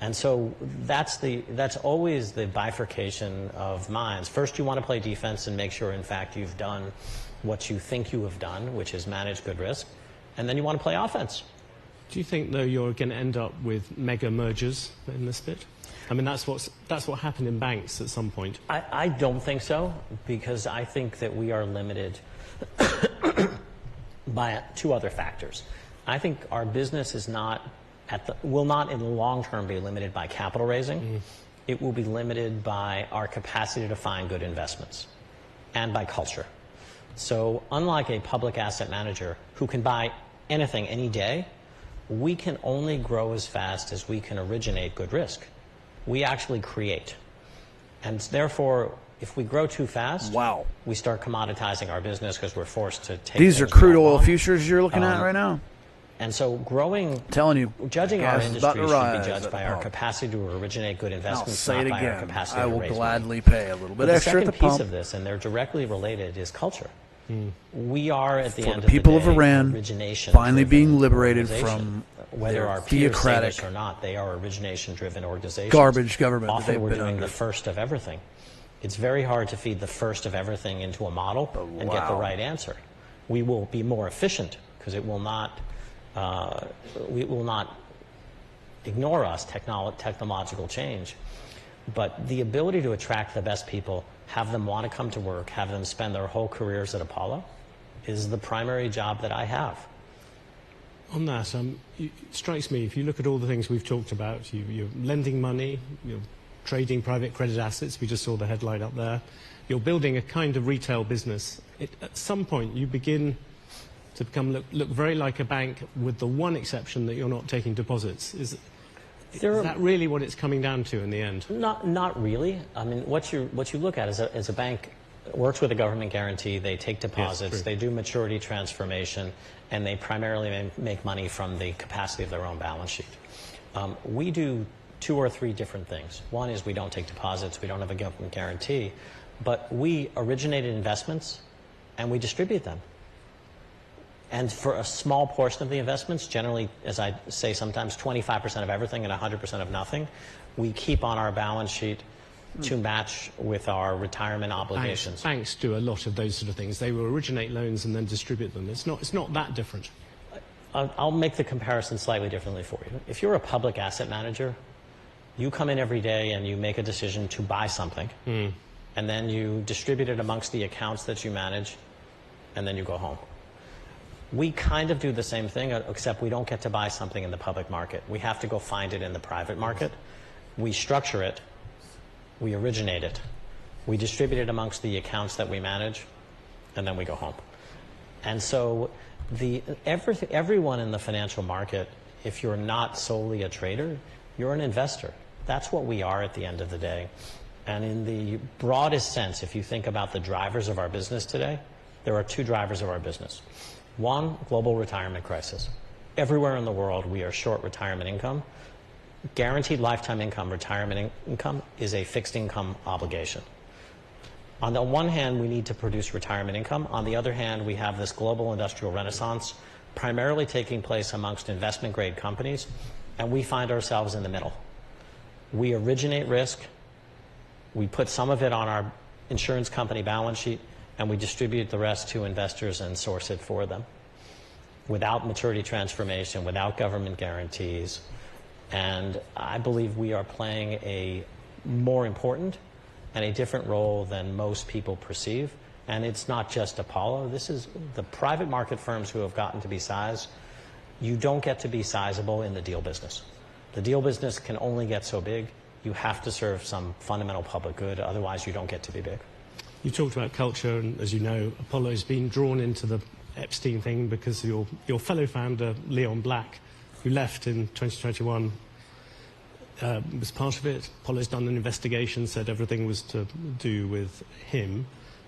Speaker 15: And so that's always the bifurcation of minds. First, you want to play defense and make sure, in fact, you've done what you think you have done, which is manage good risk. And then you want to play offense.
Speaker 23: Do you think, though, you're going to end up with mega mergers in this bit? I mean, that's what happened in banks at some point.
Speaker 15: I don't think so, because I think that we are limited by two other factors. I think our business is will not in the long term be limited by capital raising. It will be limited by our capacity to find good investments and by culture. So unlike a public asset manager who can buy anything any day, we can only grow as fast as we can originate good risk. We actually create. And therefore, if we grow too fast, we start commoditizing our business because we're forced to take.
Speaker 27: These are crude oil futures you're looking at right now.
Speaker 15: And so judging our industry should be judged by our capacity to originate good investments, not by our capacity to raise money.
Speaker 27: I will gladly pay a little bit extra at the pump.
Speaker 15: The second piece of this, and they're directly related, is culture. We are, at the end of the
Speaker 27: people
Speaker 15: day,
Speaker 27: of Iran finally being liberated from
Speaker 15: whether our peers say this or not, they are origination-driven organizations.
Speaker 27: Garbage government.
Speaker 15: Often we're doing the first of everything. It's very hard to feed the first of everything into a model and get the right answer. We will be more efficient because it will not. We will not ignore us technological change, but the ability to attract the best people, have them want to come to work, have them spend their whole careers at Apollo, is the primary job that I have.
Speaker 23: On that, it strikes me, if you look at all the things we've talked about, you're lending money, you're trading private credit assets, we just saw the headline up there, you're building a kind of retail business. At some point, you begin to look very like a bank, with the one exception that you're not taking deposits. Is that really what it's coming down to in the end?
Speaker 15: Not really. I mean, what you look at is a bank works with a government guarantee. They take deposits. Yes, they do maturity transformation, and they primarily make money from the capacity of their own balance sheet. We do 2 or 3 different things. One is we don't take deposits. We don't have a government guarantee. but we originated investments and we distribute them. And for a small portion of the investments, generally, as I say sometimes, 25% of everything and 100% of nothing, we keep on our balance sheet to match with our retirement obligations.
Speaker 23: Banks do a lot of those sort of things. They will originate loans and then distribute them. It's not that different.
Speaker 15: I'll make the comparison slightly differently for you. If you're a public asset manager, you come in every day and you make a decision to buy something, and then you distribute it amongst the accounts that you manage, and then you go home. We kind of do the same thing, except we don't get to buy something in the public market. We have to go find it in the private market. We structure it, we originate it, we distribute it amongst the accounts that we manage, and then we go home. And so everyone in the financial market, if you're not solely a trader, you're an investor. That's what we are at the end of the day. And in the broadest sense, if you think about the drivers of our business today, there are two drivers of our business. One, global retirement crisis. Everywhere in the world, we are short retirement income. Guaranteed lifetime income, retirement income, is a fixed income obligation. On the one hand, we need to produce retirement income. On the other hand, we have this global industrial renaissance primarily taking place amongst investment grade companies, and we find ourselves in the middle. We originate risk, we put some of it on our insurance company balance sheet, and we distribute the rest to investors and source it for them without maturity transformation, without government guarantees. And I believe we are playing a more important and a different role than most people perceive. And it's not just Apollo. This is the private market firms who have gotten to be size. You don't get to be sizable in the deal business. The deal business can only get so big. You have to serve some fundamental public good. Otherwise, you don't get to be big.
Speaker 23: You talked about culture, and as you know, Apollo's been drawn into the Epstein thing because your fellow founder, Leon Black, who left in 2021, was part of it. Apollo's done an investigation, said everything was to do with him.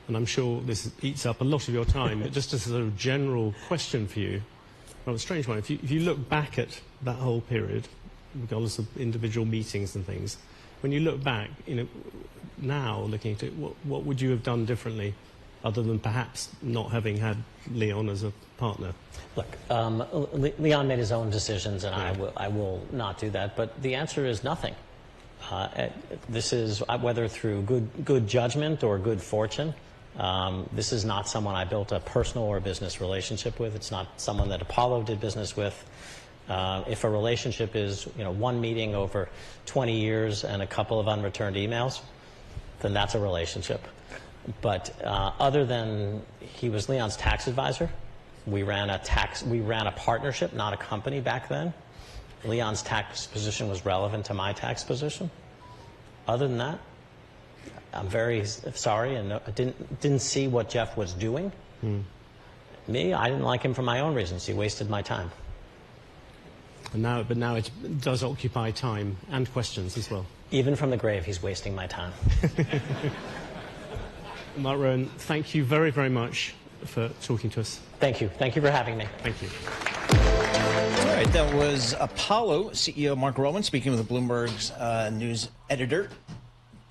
Speaker 23: And I'm sure this eats up a lot of your time. But just as a sort of general question for you, well, a strange one. If you look back at that whole period, regardless of individual meetings and things, when you look back, now looking at it, what would you have done differently, other than perhaps not having had Leon as a partner?
Speaker 15: Look, Leon made his own decisions, and I will not do that. But the answer is nothing. This is, whether through good judgment or good fortune, this is not someone I built a personal or business relationship with. It's not someone that Apollo did business with. If a relationship is, one meeting over 20 years and a couple of unreturned emails, then that's a relationship. But other than he was Leon's tax advisor, we ran a partnership, not a company back then. Leon's tax position was relevant to my tax position. Other than that, I'm very sorry, and I didn't see what Jeff was doing. Me, I didn't like him for my own reasons. He wasted my time.
Speaker 23: But now it does occupy time and questions as well.
Speaker 15: Even from the grave, he's wasting my time.
Speaker 23: Mark Rowan, thank you very, very much for talking to us.
Speaker 15: Thank you. Thank you for having me.
Speaker 23: Thank you.
Speaker 1: All right, that was Apollo CEO Mark Rowan speaking with the Bloomberg's news editor,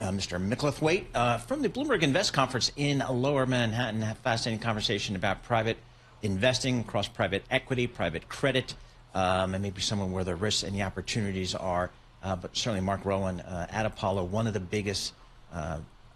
Speaker 1: Mr. Micklethwaite, from the Bloomberg Invest Conference in Lower Manhattan. A fascinating conversation about private investing across private equity, private credit, and maybe somewhere where the risks and the opportunities are. But certainly Mark Rowan at Apollo, one of the biggest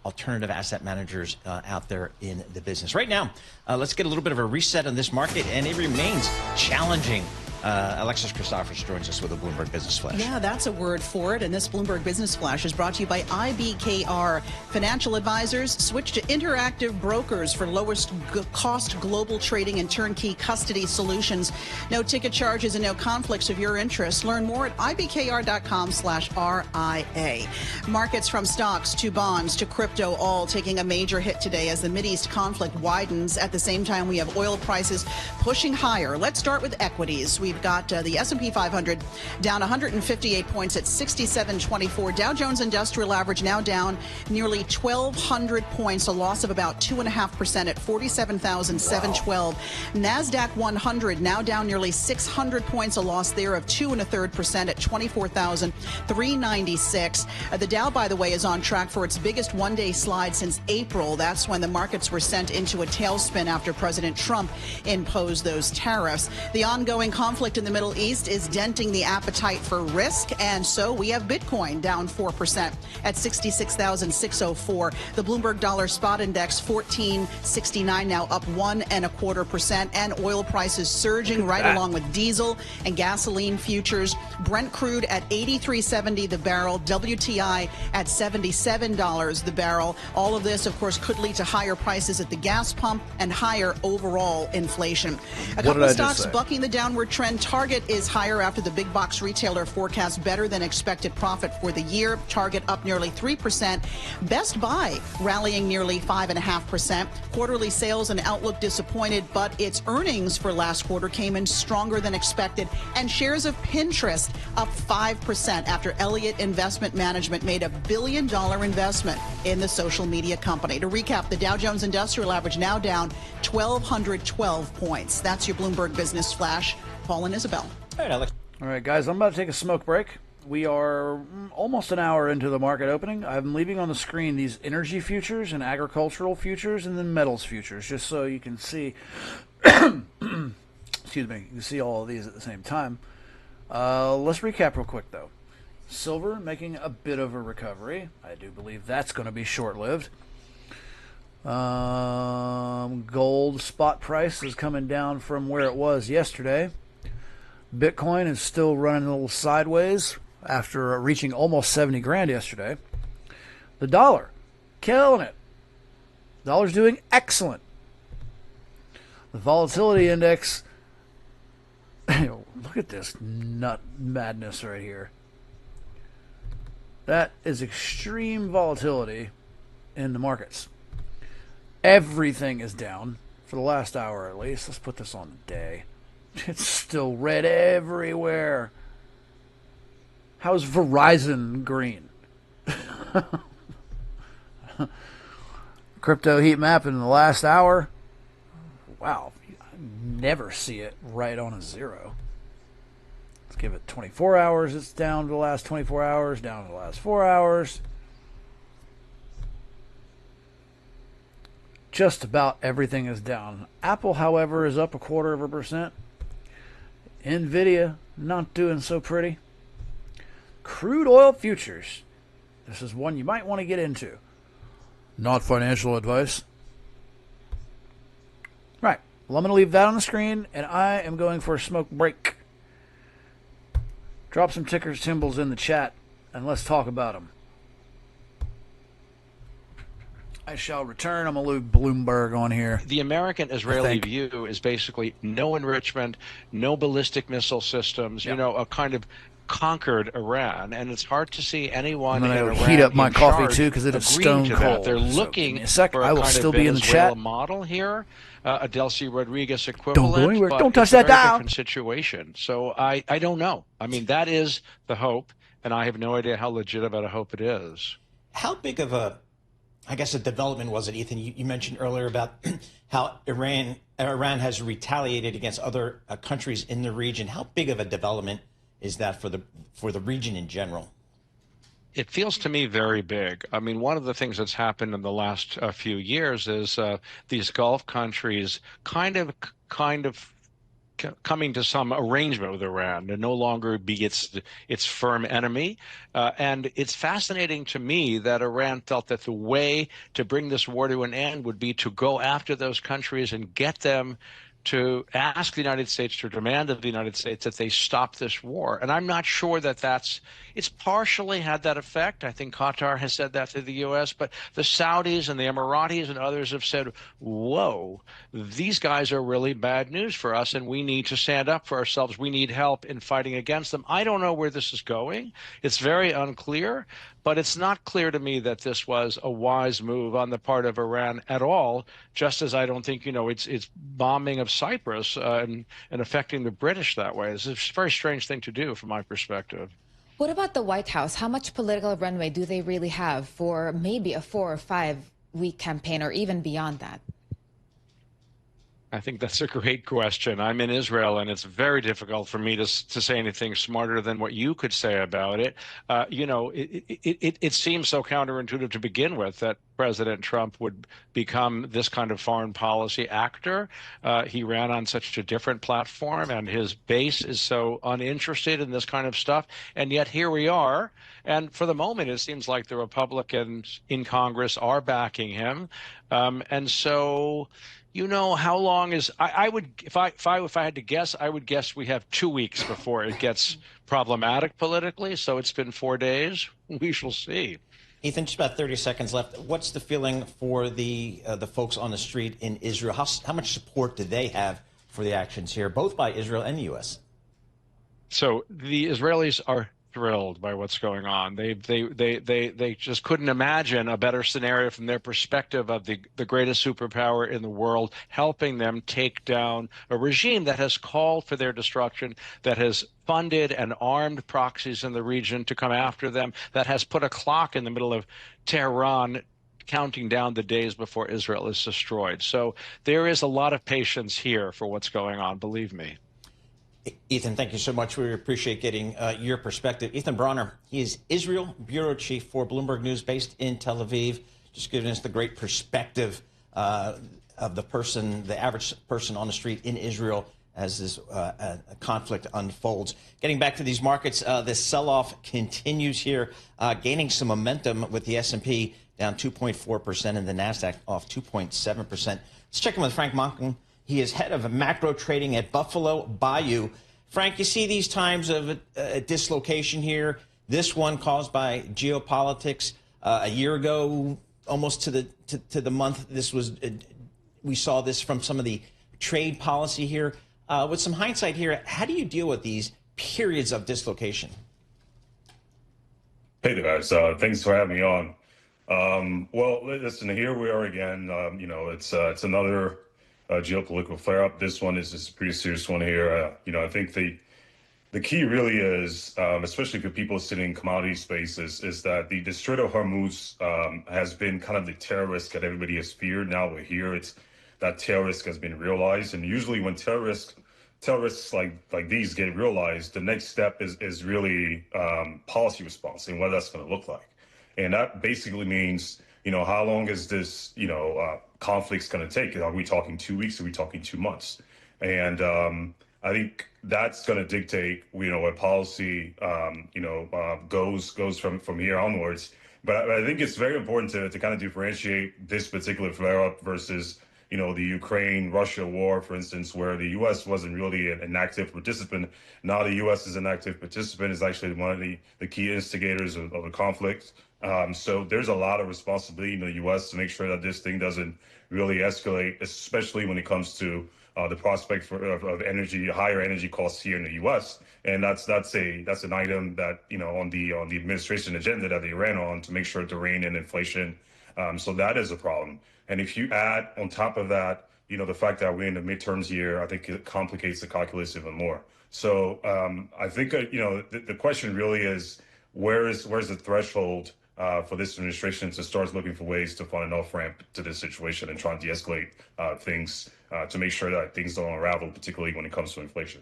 Speaker 1: alternative asset managers out there in the business. Right now, let's get a little bit of a reset on this market, and it remains challenging. Alexis Christophers joins us with a Bloomberg Business Flash.
Speaker 2: Yeah, that's a word for it. And this Bloomberg Business Flash is brought to you by IBKR. Financial advisors switch to Interactive Brokers for lowest cost global trading and turnkey custody solutions. No ticket charges and no conflicts of your interest. Learn more at ibkr.com/RIA. Markets from stocks to bonds to crypto all taking a major hit today as the Mideast conflict widens. At the same time, we have oil prices pushing higher. Let's start with equities. We've We've got the S&P 500 down 158 points at 6724. Dow Jones Industrial Average now down nearly 1,200 points, a loss of about 2.5% at 47,712. Wow. NASDAQ 100 now down nearly 600 points, a loss there of 2.33% at 24,396. The Dow, by the way, is on track for its biggest one-day slide since April. That's when the markets were sent into a tailspin after President Trump imposed those tariffs. The ongoing conflict in the Middle East is denting the appetite for risk, and so we have Bitcoin down 4% at 66,604. The Bloomberg Dollar Spot Index 1469 now up 1.25%, and oil prices surging right along with diesel and gasoline futures. Brent crude at $83.70 the barrel, WTI at $77 the barrel. All of this, of course, could lead to higher prices at the gas pump and higher overall inflation. A couple of stocks bucking the downward trend. Target is higher after the big box retailer forecasts better than expected profit for the year. Target up nearly 3%. Best Buy rallying nearly 5.5%. Quarterly sales and outlook disappointed, but its earnings for last quarter came in stronger than expected. And shares of Pinterest up 5% after Elliott Investment Management made $1 billion investment in the social media company. To recap, the Dow Jones Industrial Average now down 1,212 points. That's your Bloomberg Business Flash. Paul and Isabel.
Speaker 27: All right, Alex. All right, guys, I'm about to take a smoke break. We are almost an hour into the market opening. I'm leaving on the screen these energy futures and agricultural futures and then metals futures, just so you can see, excuse me, you can see all of these at the same time. Let's recap real quick, though. Silver making a bit of a recovery. I do believe that's going to be short-lived. Gold spot price is coming down from where it was yesterday. Bitcoin is still running a little sideways after reaching almost 70 grand yesterday. The dollar, killing it. The dollar's doing excellent. The volatility index, look at this nut madness right here. That is extreme volatility in the markets. Everything is down for the last hour at least. Let's put this on the day. It's still red everywhere. How's Verizon green? Crypto heat map in the last hour. Wow, I never see it right on a zero. Let's give it 24 hours. It's down to the last 24 hours, down to the last 4 hours. Just about everything is down. Apple, however, is up 0.25%. Nvidia not doing so pretty. Crude oil futures. This is one you might want to get into. Not financial advice. Right. Well, I'm going to leave that on the screen, and I am going for a smoke break. Drop some ticker symbols in the chat, and let's talk about them. I shall return. I'm going to leave Bloomberg on here.
Speaker 14: The American-Israeli view is basically no enrichment, no ballistic missile systems, you know, a kind of conquered Iran. And it's hard to see anyone in Iran
Speaker 27: heat up my coffee, too, because it is stone cold.
Speaker 14: They're looking
Speaker 27: for a kind of
Speaker 14: Venezuela model here, a Delcy Rodriguez equivalent.
Speaker 27: Don't go anywhere.
Speaker 14: But
Speaker 27: Don't touch
Speaker 14: it's a
Speaker 27: that
Speaker 14: very
Speaker 27: dial.
Speaker 14: different situation. So I don't know. I mean, that is the hope, and I have no idea how legitimate a hope it is.
Speaker 1: How big of a development was it, Ethan? You mentioned earlier about how Iran has retaliated against other countries in the region. How big of a development is that for the region in general?
Speaker 14: It feels to me very big. I mean, one of the things that's happened in the last few years is these Gulf countries kind of coming to some arrangement with Iran to no longer be its firm enemy. And it's fascinating to me that Iran felt that the way to bring this war to an end would be to go after those countries and get them to ask the United States, to demand of the United States that they stop this war. And I'm not sure that it's partially had that effect. I think Qatar has said that to the U.S., but the Saudis and the Emiratis and others have said, whoa, these guys are really bad news for us, and we need to stand up for ourselves. We need help in fighting against them. I don't know where this is going. It's very unclear. But it's not clear to me that this was a wise move on the part of Iran at all, just as I don't think, it's bombing of Cyprus and affecting the British that way. It's a very strange thing to do from my perspective.
Speaker 4: What about the White House? How much political runway do they really have for maybe a 4 or 5 week campaign or even beyond that?
Speaker 14: I think that's a great question. I'm in Israel, and it's very difficult for me to say anything smarter than what you could say about it. It seems so counterintuitive to begin with that President Trump would become this kind of foreign policy actor. He ran on such a different platform, and his base is so uninterested in this kind of stuff. And yet here we are. And for the moment, it seems like the Republicans in Congress are backing him. And so, how long is I would if I had to guess, I would guess we have 2 weeks before it gets problematic politically. So it's been 4 days. We shall see.
Speaker 1: Ethan, just about 30 seconds left. What's the feeling for the folks on the street in Israel? How much support do they have for the actions here, both by Israel and the U.S.?
Speaker 14: So the Israelis are thrilled by what's going on. They just couldn't imagine a better scenario from their perspective of the greatest superpower in the world, helping them take down a regime that has called for their destruction, that has funded and armed proxies in the region to come after them, that has put a clock in the middle of Tehran counting down the days before Israel is destroyed. So there is a lot of patience here for what's going on, believe me.
Speaker 1: Ethan, thank you so much. We appreciate getting your perspective. Ethan Bronner, he is Israel bureau chief for Bloomberg News based in Tel Aviv, just giving us the great perspective of the average person on the street in Israel as this conflict unfolds. Getting back to these markets, this sell-off continues here, gaining some momentum with the S&P down 2.4% and the NASDAQ off 2.7%. Let's check in with Frank Monken. He is head of macro trading at Buffalo Bayou. Frank, you see these times of dislocation here. This one caused by geopolitics. A year ago, almost to the month, we saw this from some of the trade policy here. With some hindsight here, how do you deal with these periods of dislocation?
Speaker 18: Hey there, guys. Thanks for having me on. Well, listen, here we are again. It's another geopolitical flare-up. This one is just a pretty serious one here. I think the key really is, especially for people sitting in commodity spaces, is that the Strait of Hormuz has been kind of the tail risk that everybody has feared. Now we're here. That tail risk has been realized. And usually when tail risks like these get realized, the next step is really policy response and what that's going to look like. And that basically means, how long is this, conflict's going to take? Are we talking 2 weeks? Are we talking 2 months? And I think that's going to dictate, what policy, goes from here onwards. But I think it's very important to kind of differentiate this particular flare-up versus, the Ukraine-Russia war, for instance, where the U.S. wasn't really an active participant. Now the U.S. is an active participant, is actually one of the key instigators of the conflict. So there's a lot of responsibility in the U.S. to make sure that this thing doesn't really escalate, especially when it comes to the prospect of higher energy costs here in the U.S. And that's an item that on the administration agenda that they ran on to make sure to rein in inflation. So that is a problem. And if you add on top of that, the fact that we're in the midterms year, I think it complicates the calculus even more. So I think the question really is where's the threshold for this administration to start looking for ways to find an off-ramp to this situation and try and de-escalate things to make sure that things don't unravel, particularly when it comes to inflation.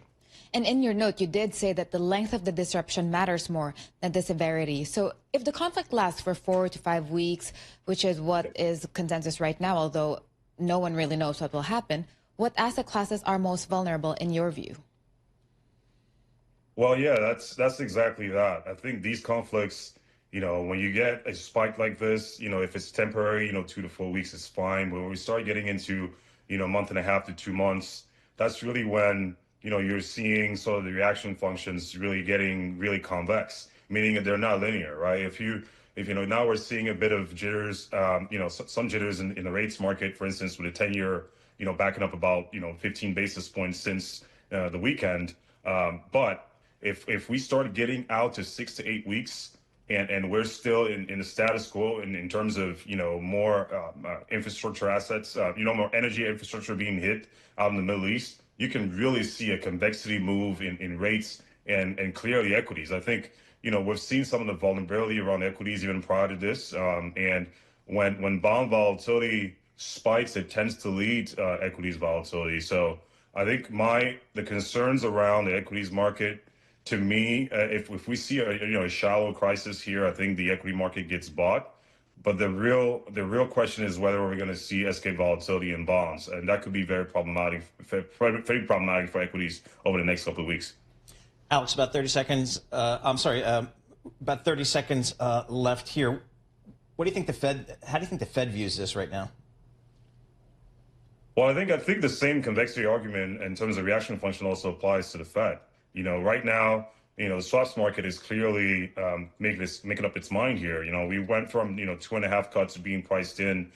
Speaker 4: And in your note, you did say that the length of the disruption matters more than the severity. So if the conflict lasts for 4 to 5 weeks, which is what is consensus right now, although no one really knows what will happen, what asset classes are most vulnerable in your view?
Speaker 18: Well, yeah, that's exactly that. I think these conflicts, when you get a spike like this, if it's temporary, 2 to 4 weeks is fine. But when we start getting into, month and a half to 2 months, that's really when, you're seeing sort of the reaction functions really getting really convex, meaning that they're not linear, right? If now we're seeing a bit of jitters, some jitters in the rates market, for instance, with a 10-year, backing up about, 15 basis points since the weekend. But if we start getting out to 6 to 8 weeks, and we're still in the status quo in terms of, you know, more infrastructure assets, you know, more energy infrastructure being hit out in the Middle East, you can really see a convexity move in rates and clearly equities. I think, you know, we've seen some of the vulnerability around equities even prior to this. And when bond volatility spikes, it tends to lead equities volatility. So I think the concerns around the equities market, to me, if we see a shallow crisis here, I think the equity market gets bought. But the real question is whether we're going to see escape volatility in bonds, and that could be very problematic for equities over the next couple of weeks.
Speaker 1: Alex, about 30 seconds. About 30 seconds left here. What do you think how do you think the Fed views this right now?
Speaker 18: Well, I think the same convexity argument in terms of reaction function also applies to the Fed. You know, right now, you know, the swaps market is clearly making up its mind here. You know, we went from, you know, 2.5 cuts being priced in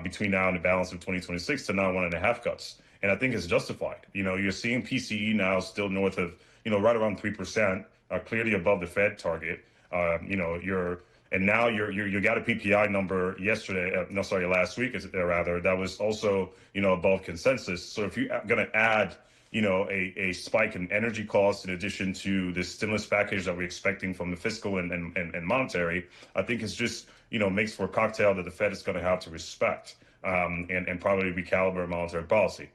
Speaker 18: between now and the balance of 2026 to now 1.5 cuts. And I think it's justified. You know, you're seeing PCE now still north of, you know, right around 3%, clearly above the Fed target. You know, you got a PPI number last week, that was also, you know, above consensus. So if you're going to add, you know, a spike in energy costs in addition to the stimulus package that we're expecting from the fiscal and monetary, I think it's just, you know, makes for a cocktail that the Fed is going to have to respect and probably recalibrate monetary policy.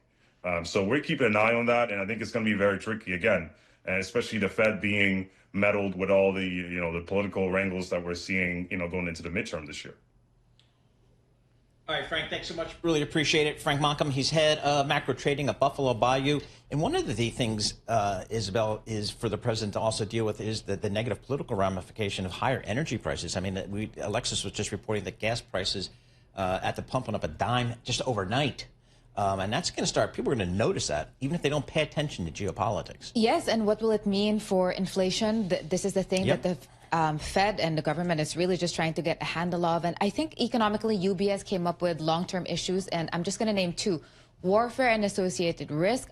Speaker 18: So we're keeping an eye on that, and I think it's going to be very tricky again, and especially the Fed being meddled with all the, you know, the political wrangles that we're seeing, you know, going into the midterm this year.
Speaker 1: All right, Frank, thanks so much. Really appreciate it. Frank Malcolm, he's head of macro trading at Buffalo Bayou. And one of the things, Isabel, is for the president to also deal with is the negative political ramification of higher energy prices. I mean, Alexis was just reporting that gas prices at the pump went up a dime just overnight. And that's going to start, people are going to notice that, even if they don't pay attention to geopolitics.
Speaker 4: Yes, and what will it mean for inflation? This is the thing that the Fed and the government is really just trying to get a handle of. And I think economically, UBS came up with long-term issues, and I'm just going to name two: warfare and associated risk.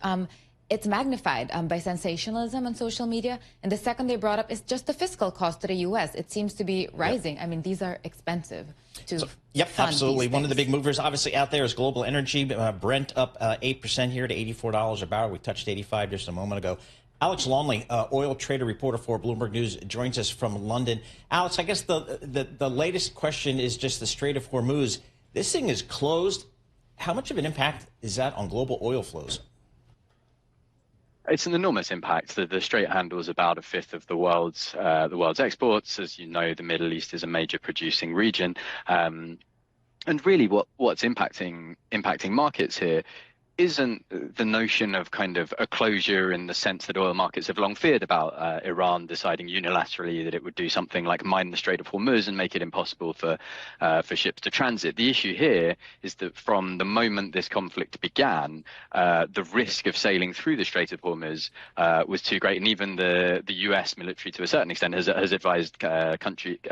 Speaker 4: It's magnified by sensationalism on social media. And the second they brought up is just the fiscal cost to the U.S. It seems to be rising. I mean, these are expensive to fund
Speaker 1: absolutely.
Speaker 4: These
Speaker 1: One of the
Speaker 4: things.
Speaker 1: big movers obviously out there is global energy. Brent up 8% here to $84 a barrel. We touched 85 just a moment ago. Alex Longley, oil trader reporter for Bloomberg News, joins us from London. Alex, I guess the latest question is just the Strait of Hormuz. This thing is closed. How much of an impact is that on global oil flows?
Speaker 3: It's an enormous impact. The Strait handles about a fifth of the world's exports. As you know, the Middle East is a major producing region, and really, what's impacting markets here isn't the notion of kind of a closure in the sense that oil markets have long feared about Iran deciding unilaterally that it would do something like mine the Strait of Hormuz and make it impossible for ships to transit. The issue here is that from the moment this conflict began, the risk of sailing through the Strait of Hormuz was too great, and even the U.S. military, to a certain extent, has advised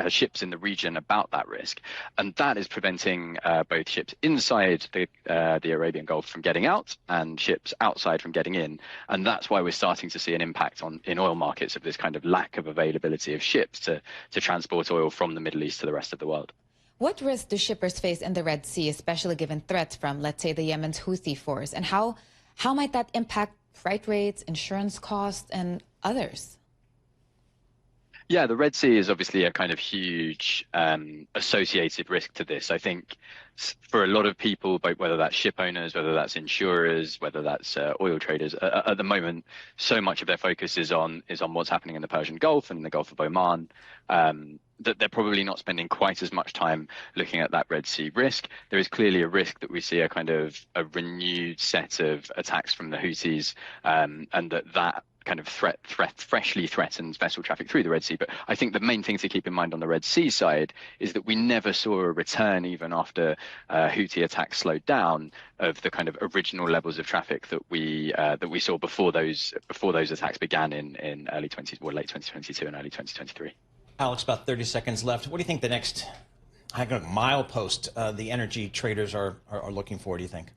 Speaker 3: ships in the region about that risk, and that is preventing both ships inside the Arabian Gulf from getting out and ships outside from getting in. And that's why we're starting to see an impact in oil markets of this kind of lack of availability of ships to transport oil from the Middle East to the rest of the world.
Speaker 4: What risk do shippers face in the Red Sea, especially given threats from, let's say, the Yemen's Houthi force? And how might that impact freight rates, insurance costs, and others?
Speaker 3: Yeah, the Red Sea is obviously a kind of huge associated risk to this. I think for a lot of people, whether that's ship owners, whether that's insurers, whether that's oil traders, at the moment, so much of their focus is on what's happening in the Persian Gulf and in the Gulf of Oman, that they're probably not spending quite as much time looking at that Red Sea risk. There is clearly a risk that we see a kind of a renewed set of attacks from the Houthis, and that kind of freshly threatens vessel traffic through the Red Sea. But I think the main thing to keep in mind on the Red Sea side is that we never saw a return, even after Houthi attacks slowed down, of the kind of original levels of traffic that we saw before those attacks began in late 2022 and early 2023.
Speaker 1: Alex, about 30 seconds left. What do you think the next milepost the energy traders are looking for, do you think?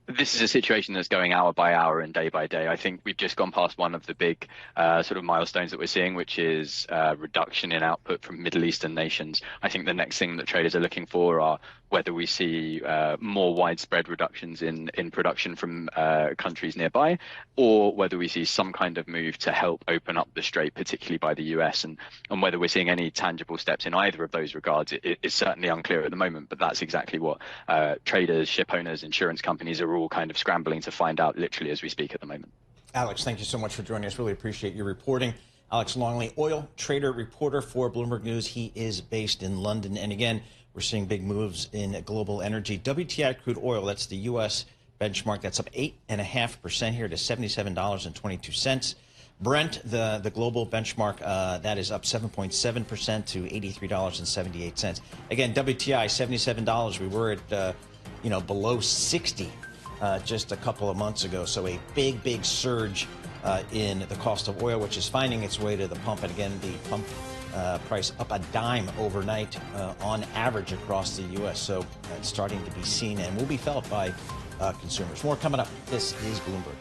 Speaker 3: This is a situation that's going hour by hour and day by day. I think we've just gone past one of the big sort of milestones that we're seeing, which is reduction in output from Middle Eastern nations. I think the next thing that traders are looking for are whether we see more widespread reductions in production from countries nearby, or whether we see some kind of move to help open up the strait, particularly by the US, and whether we're seeing any tangible steps in either of those regards. It's certainly unclear at the moment, but that's exactly what traders, ship owners, insurance companies are all kind of scrambling to find out literally as we speak at the moment.
Speaker 1: Alex, thank you so much for joining us. Really appreciate your reporting. Alex Longley, oil trader reporter for Bloomberg News. He is based in London. And again, we're seeing big moves in global energy. WTI crude oil, that's the U.S. benchmark, that's up 8.5% here to $77.22. Brent, the global benchmark, that is up 7.7% to $83.78. Again, WTI, $77. We were at, below 60 just a couple of months ago. So a big surge in the cost of oil, which is finding its way to the pump. And again, the pump price up a dime overnight on average across the U.S. So it's starting to be seen and will be felt by consumers. More coming up. This is Bloomberg.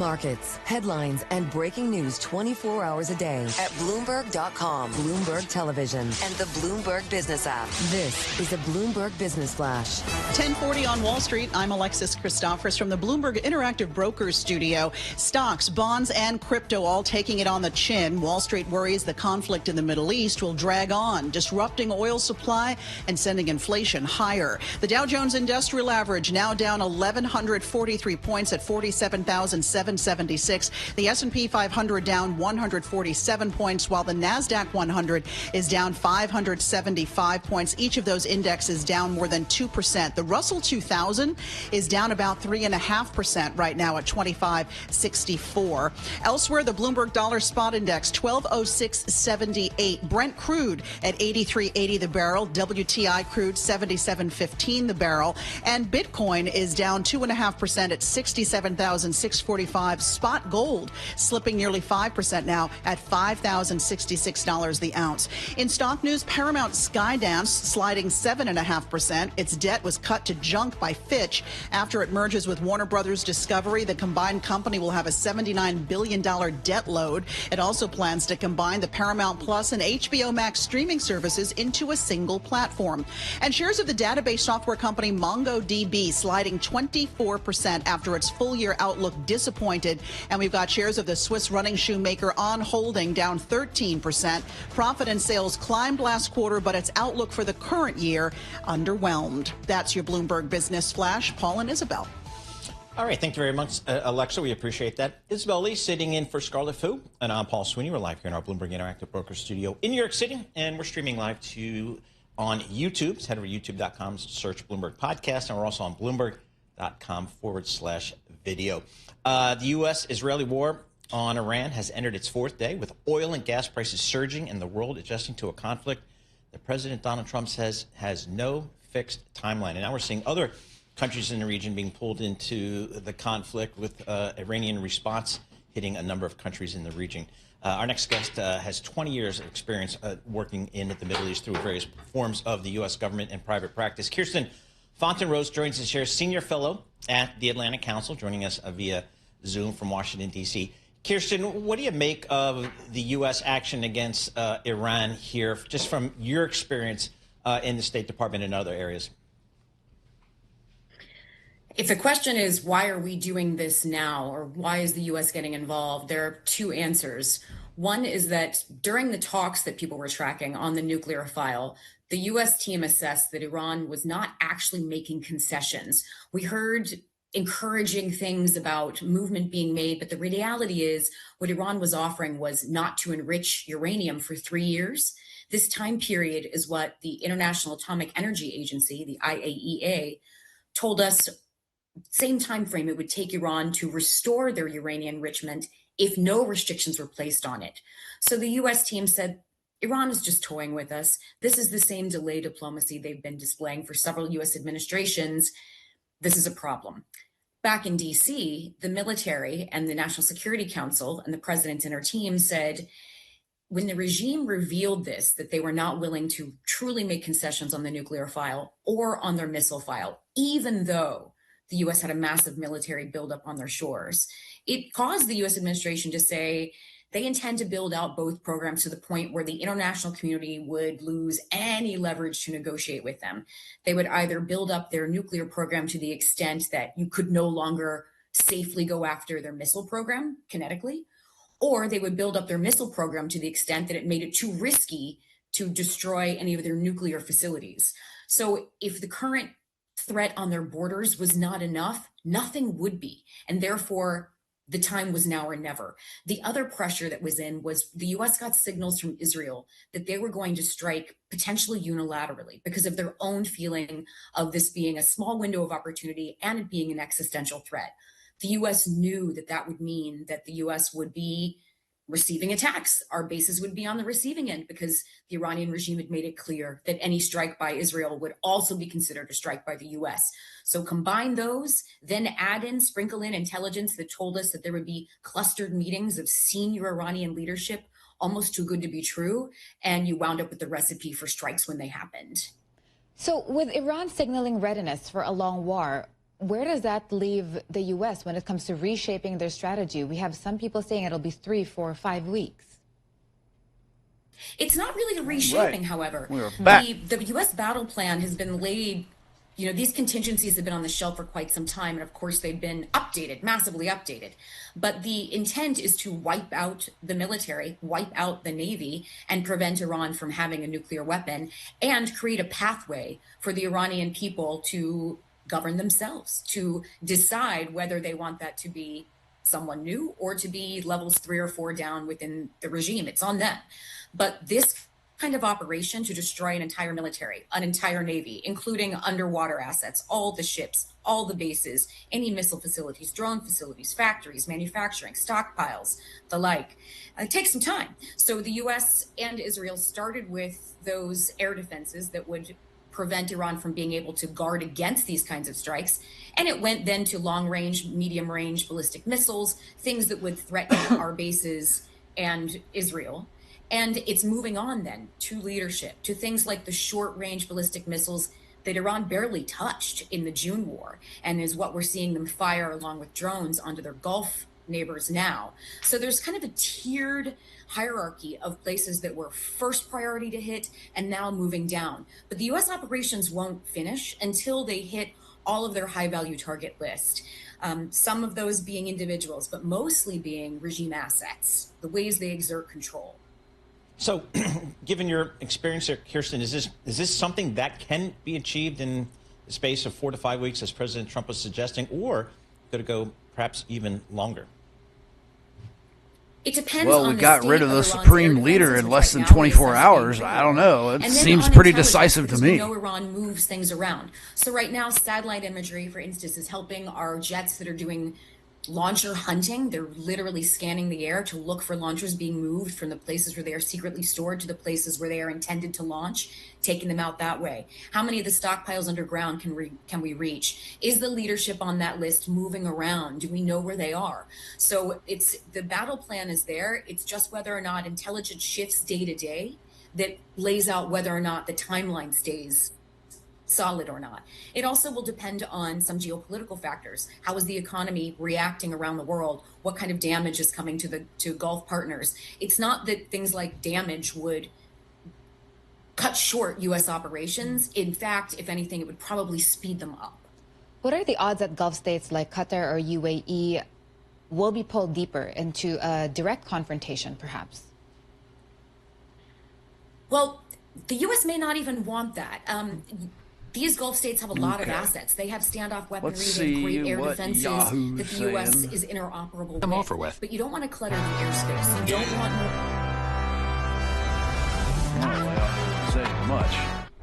Speaker 19: markets, headlines, and breaking news 24 hours a day at Bloomberg.com, Bloomberg Television, and the Bloomberg Business app. This is a Bloomberg Business Flash.
Speaker 2: 10:40 on Wall Street. I'm Alexis Christophorous from the Bloomberg Interactive Brokers studio. Stocks, bonds, and crypto all taking it on the chin. Wall Street worries the conflict in the Middle East will drag on, disrupting oil supply and sending inflation higher. The Dow Jones Industrial Average now down 1,143 points at 47,776. The S&P 500 down 147 points, while the NASDAQ 100 is down 575 points. Each of those indexes down more than 2%. The Russell 2000 is down about 3.5% right now at 2564. Elsewhere, the Bloomberg Dollar Spot Index 1206.78. Brent crude at 83.80 the barrel. WTI crude 77.15 the barrel. And Bitcoin is down 2.5% at 67,645. Spot gold slipping nearly 5% now at $5,066 the ounce. In stock news, Paramount Skydance sliding 7.5%. Its debt was cut to junk by Fitch after it merges with Warner Brothers Discovery. The combined company will have a $79 billion debt load. It also plans to combine the Paramount Plus and HBO Max streaming services into a single platform. And shares of the database software company MongoDB sliding 24% after its full-year outlook disappointed. And we've got shares of the Swiss running shoe maker On Holding down 13%. Profit and sales climbed last quarter, but its outlook for the current year underwhelmed. That's your Bloomberg Business Flash. Paul and Isabel.
Speaker 1: All right, thank you very much, Alexa. We appreciate that. Isabel Lee sitting in for Scarlett Fu, and I'm Paul Sweeney. We're live here in our Bloomberg Interactive Brokers studio in New York City, and we're streaming live on YouTube. Head over to youtube.com, search Bloomberg Podcast, and we're also on Bloomberg.com/video. The U.S.-Israeli war on Iran has entered its fourth day, with oil and gas prices surging and the world adjusting to a conflict that President Donald Trump says has no fixed timeline. And now we're seeing other countries in the region being pulled into the conflict, with Iranian response hitting a number of countries in the region. Our next guest has 20 years of experience working in the Middle East through various forms of the U.S. government and private practice. Kirsten Fontenrose joins us here, Senior Fellow at the Atlantic Council, joining us via Zoom from Washington, D.C. Kirsten, what do you make of the U.S. action against Iran here, just from your experience in the State Department and other areas?
Speaker 5: If the question is, why are we doing this now, or why is the U.S. getting involved, there are two answers. One is that during the talks that people were tracking on the nuclear file, the U.S. team assessed that Iran was not actually making concessions. We heard encouraging things about movement being made, but the reality is what Iran was offering was not to enrich uranium for 3 years. This time period is what the International Atomic Energy Agency, the IAEA, told us same time frame it would take Iran to restore their uranium enrichment if no restrictions were placed on it. So the U.S. team said, Iran is just toying with us. This is the same delay diplomacy they've been displaying for several U.S. administrations. This is a problem. Back in D.C., the military and the National Security Council and the president and her team said, when the regime revealed this, that they were not willing to truly make concessions on the nuclear file or on their missile file, even though the U.S. had a massive military buildup on their shores, it caused the U.S. administration to say they intend to build out both programs to the point where the international community would lose any leverage to negotiate with them. They would either build up their nuclear program to the extent that you could no longer safely go after their missile program kinetically, or they would build up their missile program to the extent that it made it too risky to destroy any of their nuclear facilities. So if the current threat on their borders was not enough, nothing would be. And therefore, the time was now or never. The other pressure that was in was the U.S. got signals from Israel that they were going to strike potentially unilaterally because of their own feeling of this being a small window of opportunity and it being an existential threat. The U.S. knew that that would mean that the U.S. would be receiving attacks. Our bases would be on the receiving end because the Iranian regime had made it clear that any strike by Israel would also be considered a strike by the U.S. So combine those, then sprinkle in intelligence that told us that there would be clustered meetings of senior Iranian leadership, almost too good to be true, and you wound up with the recipe for strikes when they happened.
Speaker 4: So with Iran signaling readiness for a long war, where does that leave the U.S. when it comes to reshaping their strategy? We have some people saying it'll be 3, 4, 5 weeks.
Speaker 5: It's not really a reshaping,
Speaker 27: Right.
Speaker 5: however.
Speaker 27: We're back.
Speaker 5: The U.S. battle plan has been laid. You know, these contingencies have been on the shelf for quite some time, and of course they've been updated, massively updated. But the intent is to wipe out the military, wipe out the Navy, and prevent Iran from having a nuclear weapon, and create a pathway for the Iranian people to govern themselves, to decide whether they want that to be someone new or to be levels 3 or 4 down within the regime. It's on them. But this kind of operation to destroy an entire military, an entire Navy, including underwater assets, all the ships, all the bases, any missile facilities, drone facilities, factories, manufacturing, stockpiles, the like. It takes some time. So the US and Israel started with those air defenses that would prevent Iran from being able to guard against these kinds of strikes. And it went then to long range, medium range ballistic missiles, things that would threaten our bases and Israel. And it's moving on then to leadership, to things like the short-range ballistic missiles that Iran barely touched in the June war, and is what we're seeing them fire along with drones onto their Gulf neighbors now. So there's kind of a tiered hierarchy of places that were first priority to hit and now moving down. But the U.S. operations won't finish until they hit all of their high-value target list. Some of those being individuals, but mostly being regime assets, the ways they exert control.
Speaker 1: So, given your experience here, Kirsten, is this something that can be achieved in the space of 4 to 5 weeks, as President Trump was suggesting, or could it go perhaps even longer?
Speaker 5: It depends.
Speaker 27: Well,
Speaker 5: on
Speaker 27: we got rid of the
Speaker 5: Iran's
Speaker 27: supreme
Speaker 5: air
Speaker 27: leader
Speaker 5: defenses,
Speaker 27: in
Speaker 5: which
Speaker 27: less than
Speaker 5: right now
Speaker 27: 24
Speaker 5: is
Speaker 27: hours.
Speaker 5: essentially
Speaker 27: I don't know. It
Speaker 5: and
Speaker 27: seems
Speaker 5: then
Speaker 27: pretty
Speaker 5: on intelligence,
Speaker 27: decisive to
Speaker 5: because
Speaker 27: me.
Speaker 5: We know Iran moves things around. So right now, satellite imagery, for instance, is helping our jets that are doing launcher hunting. They're literally scanning the air to look for launchers being moved from the places where they are secretly stored to the places where they are intended to launch, taking them out that way. How many of the stockpiles underground can we reach? Is the leadership on that list moving around? Do we know where they are? So it's the battle plan is there. It's just whether or not intelligence shifts day to day that lays out whether or not the timeline stays solid or not. It also will depend on some geopolitical factors. How is the economy reacting around the world? What kind of damage is coming to Gulf partners? It's not that things like damage would cut short U.S. operations. In fact, if anything, it would probably speed them up.
Speaker 4: What are the odds that Gulf states like Qatar or UAE will be pulled deeper into a direct confrontation, perhaps?
Speaker 5: Well, the U.S. may not even want that. These Gulf states have a lot of assets. They have standoff weaponry, they have great air defenses that the U.S. is interoperable
Speaker 7: I'm
Speaker 5: with.
Speaker 7: over with.
Speaker 5: But you don't want to clutter the airspace. You don't want more.
Speaker 27: Not saying much.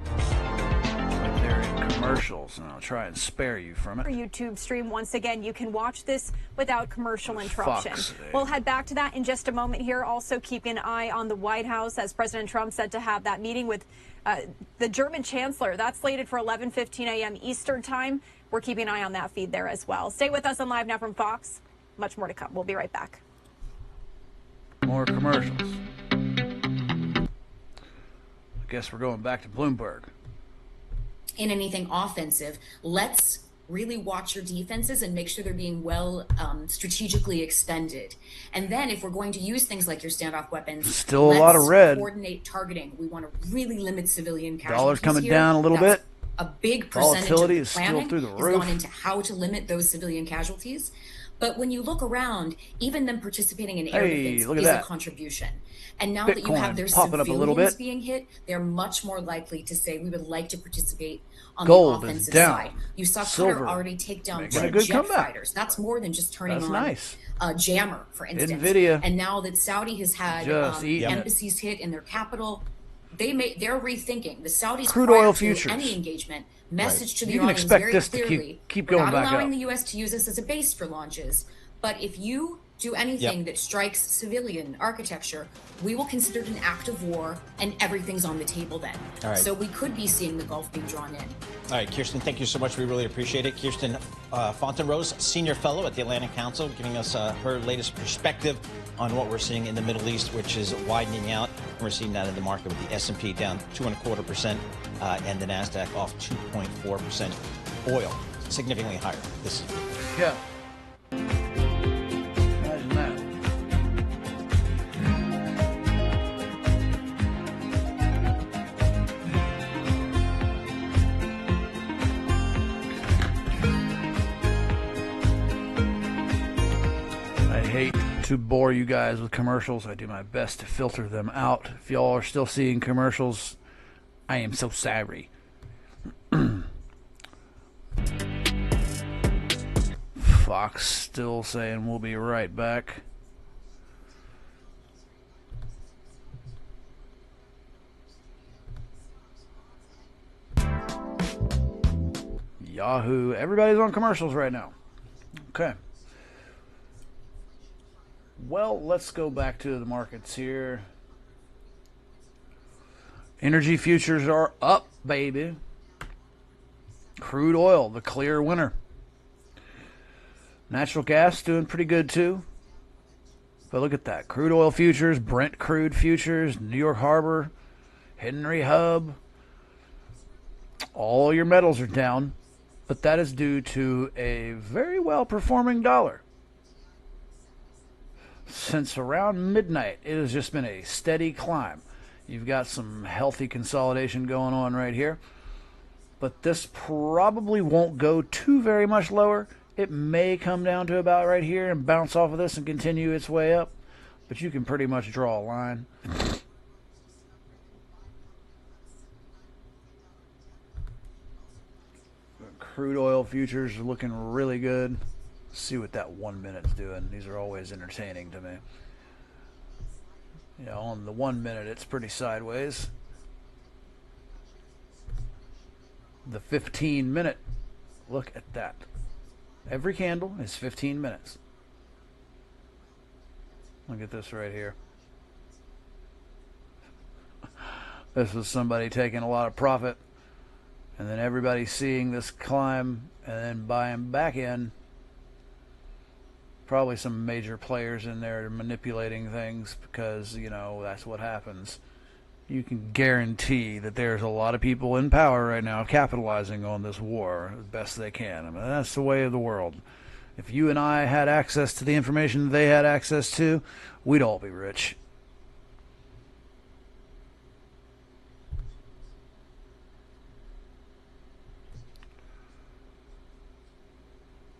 Speaker 27: But they're in commercials, and I'll try and spare you from it.
Speaker 20: Our YouTube stream, once again, you can watch this without commercial interruption. We'll head back to that in just a moment here. Also keeping an eye on the White House as President Trump said to have that meeting with the German Chancellor. That's slated for 11:15 a.m. Eastern time. We're keeping an eye on that feed there as well. Stay with us on Live Now from Fox. Much more to come. We'll be right back.
Speaker 27: More commercials. I guess we're going back to Bloomberg.
Speaker 5: In anything offensive, let's really watch your defenses and make sure they're being well strategically expended. And then if we're going to use things like your standoff weapons,
Speaker 27: Still a lot of red.
Speaker 5: Coordinate targeting. We want to really limit civilian casualties.
Speaker 27: Dollar's coming
Speaker 5: here.
Speaker 27: down a little
Speaker 5: That's
Speaker 27: bit.
Speaker 5: A big percentage
Speaker 27: Volatility
Speaker 5: of
Speaker 27: is
Speaker 5: the planning
Speaker 27: still through the
Speaker 5: has
Speaker 27: roof.
Speaker 5: gone into how to limit those civilian casualties. But when you look around, even them participating in air defense
Speaker 27: look at
Speaker 5: is
Speaker 27: that.
Speaker 5: a contribution. And now that you have
Speaker 27: Bitcoin
Speaker 5: their
Speaker 27: popping up a little
Speaker 5: civilians
Speaker 27: bit.
Speaker 5: being hit, they're much more likely to say we would like to participate on
Speaker 27: Gold
Speaker 5: the
Speaker 27: is
Speaker 5: offensive
Speaker 27: down.
Speaker 5: side. You saw
Speaker 27: Silver
Speaker 5: Qatar already take down
Speaker 27: making a
Speaker 5: jet
Speaker 27: good comeback.
Speaker 5: fighters. That's more than just turning
Speaker 27: That's
Speaker 5: on
Speaker 27: nice.
Speaker 5: a jammer, for instance.
Speaker 27: NVIDIA.
Speaker 5: And now that Saudi has had
Speaker 27: Just eating it.
Speaker 5: embassies hit in their capital, they're rethinking. The Saudis
Speaker 27: Crude
Speaker 5: prior
Speaker 27: oil
Speaker 5: to
Speaker 27: futures.
Speaker 5: any engagement message to the
Speaker 27: You can
Speaker 5: Iranians
Speaker 27: expect
Speaker 5: very
Speaker 27: this to
Speaker 5: clearly,
Speaker 27: keep
Speaker 5: we're
Speaker 27: going
Speaker 5: not
Speaker 27: back
Speaker 5: allowing
Speaker 27: up.
Speaker 5: the U.S. to use this as a base for launches. But if you do anything that strikes civilian architecture, we will consider it an act of war, and everything's on the table then.
Speaker 1: All right.
Speaker 5: So we could be seeing the Gulf being drawn in.
Speaker 1: All right, Kirsten, thank you so much. We really appreciate it. Kirsten Fontenrose, Senior Fellow at the Atlantic Council, giving us her latest perspective on what we're seeing in the Middle East, which is widening out. We're seeing that in the market with the S&P down 2.25% and the NASDAQ off 2.4%. Oil significantly higher. This is
Speaker 27: Yeah. Imagine that. I hate to bore you guys with commercials. I do my best to filter them out. If y'all are still seeing commercials, I am so sorry. Fox still saying we'll be right back. Yahoo. Everybody's on commercials right now. Okay. Well, let's go back to the markets here. Energy futures are up, baby. Crude oil, the clear winner. Natural gas doing pretty good too. But look at that. Crude oil futures, Brent crude futures, New York Harbor, Henry Hub. All your metals are down. But that is due to a very well performing dollar. Since around midnight, it has just been a steady climb. You've got some healthy consolidation going on right here. But this probably won't go too very much lower. It may come down to about right here and bounce off of this and continue its way up. But you can pretty much draw a line. Crude oil futures are looking really good. Let's see what that 1 minute's doing. These are always entertaining to me. You know, on the 1 minute, it's pretty sideways. The 15-minute, look at that. Every candle is 15 minutes. Look at this right here. This was somebody taking a lot of profit, and then everybody seeing this climb and then buying back in. Probably some major players in there manipulating things because, you know, that's what happens. You can guarantee that there's a lot of people in power right now capitalizing on this war as best they can. I mean, that's the way of the world. If you and I had access to the information they had access to, we'd all be rich.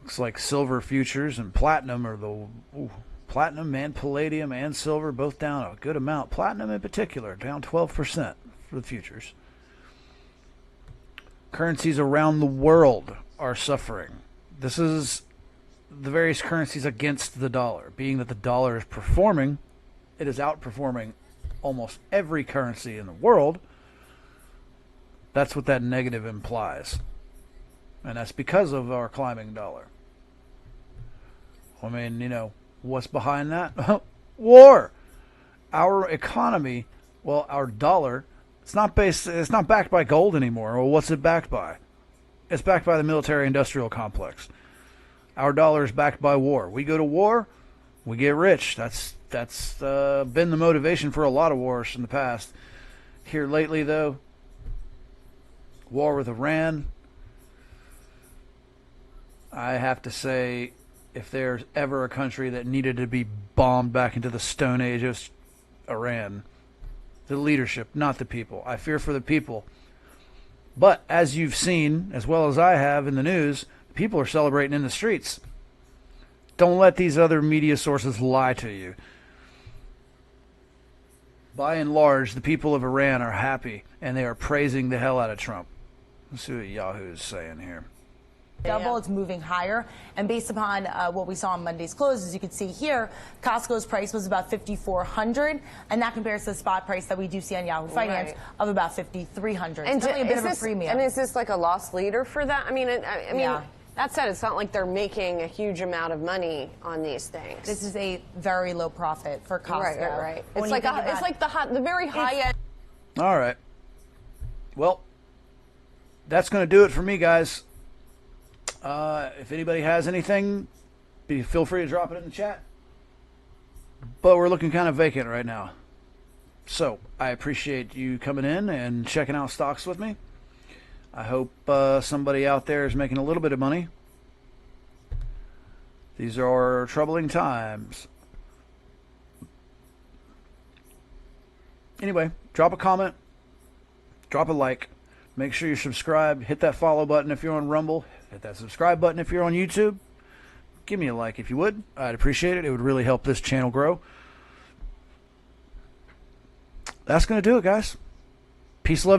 Speaker 27: Looks like silver futures and platinum are the platinum and palladium and silver both down a good amount. Platinum in particular down 12% for the futures. Currencies around the world are suffering. This is the various currencies against the dollar. Being that the dollar is performing, it is outperforming almost every currency in the world. That's what that negative implies. And that's because of our climbing dollar. I mean, you know, what's behind that? War. Our economy, well, our dollar, it's not backed by gold anymore. Well, what's it backed by? It's backed by the military-industrial complex. Our dollar is backed by war. We go to war, we get rich. That's been the motivation for a lot of wars in the past. Here lately, though, war with Iran. I have to say, if there's ever a country that needed to be bombed back into the Stone Age, it's Iran. The leadership, not the people. I fear for the people. But as you've seen, as well as I have in the news, people are celebrating in the streets. Don't let these other media sources lie to you. By and large, the people of Iran are happy, and they are praising the hell out of Trump. Let's see what Yahoo is saying here.
Speaker 7: Double, it's moving higher, and based upon what we saw on Monday's close, as you can see here, Costco's price was about $5,400, and that compares to the spot price that we do see on Yahoo Finance of about $5,300.
Speaker 17: And
Speaker 7: a bit of a premium.
Speaker 17: And is this like a loss leader for that? I mean, that said, it's not like they're making a huge amount of money on these things.
Speaker 7: This is a very low profit for Costco.
Speaker 17: Right. It's like the very high end.
Speaker 27: All right. Well, that's going to do it for me, guys. If anybody has anything, feel free to drop it in the chat. But we're looking kind of vacant right now. So I appreciate you coming in and checking out stocks with me. I hope somebody out there is making a little bit of money. These are troubling times. Anyway, drop a comment, drop a like, make sure you're subscribed, hit that follow button if you're on Rumble, hit that subscribe button if you're on YouTube. Give me a like if you would. I'd appreciate it. It would really help this channel grow. That's going to do it, guys. Peace, love.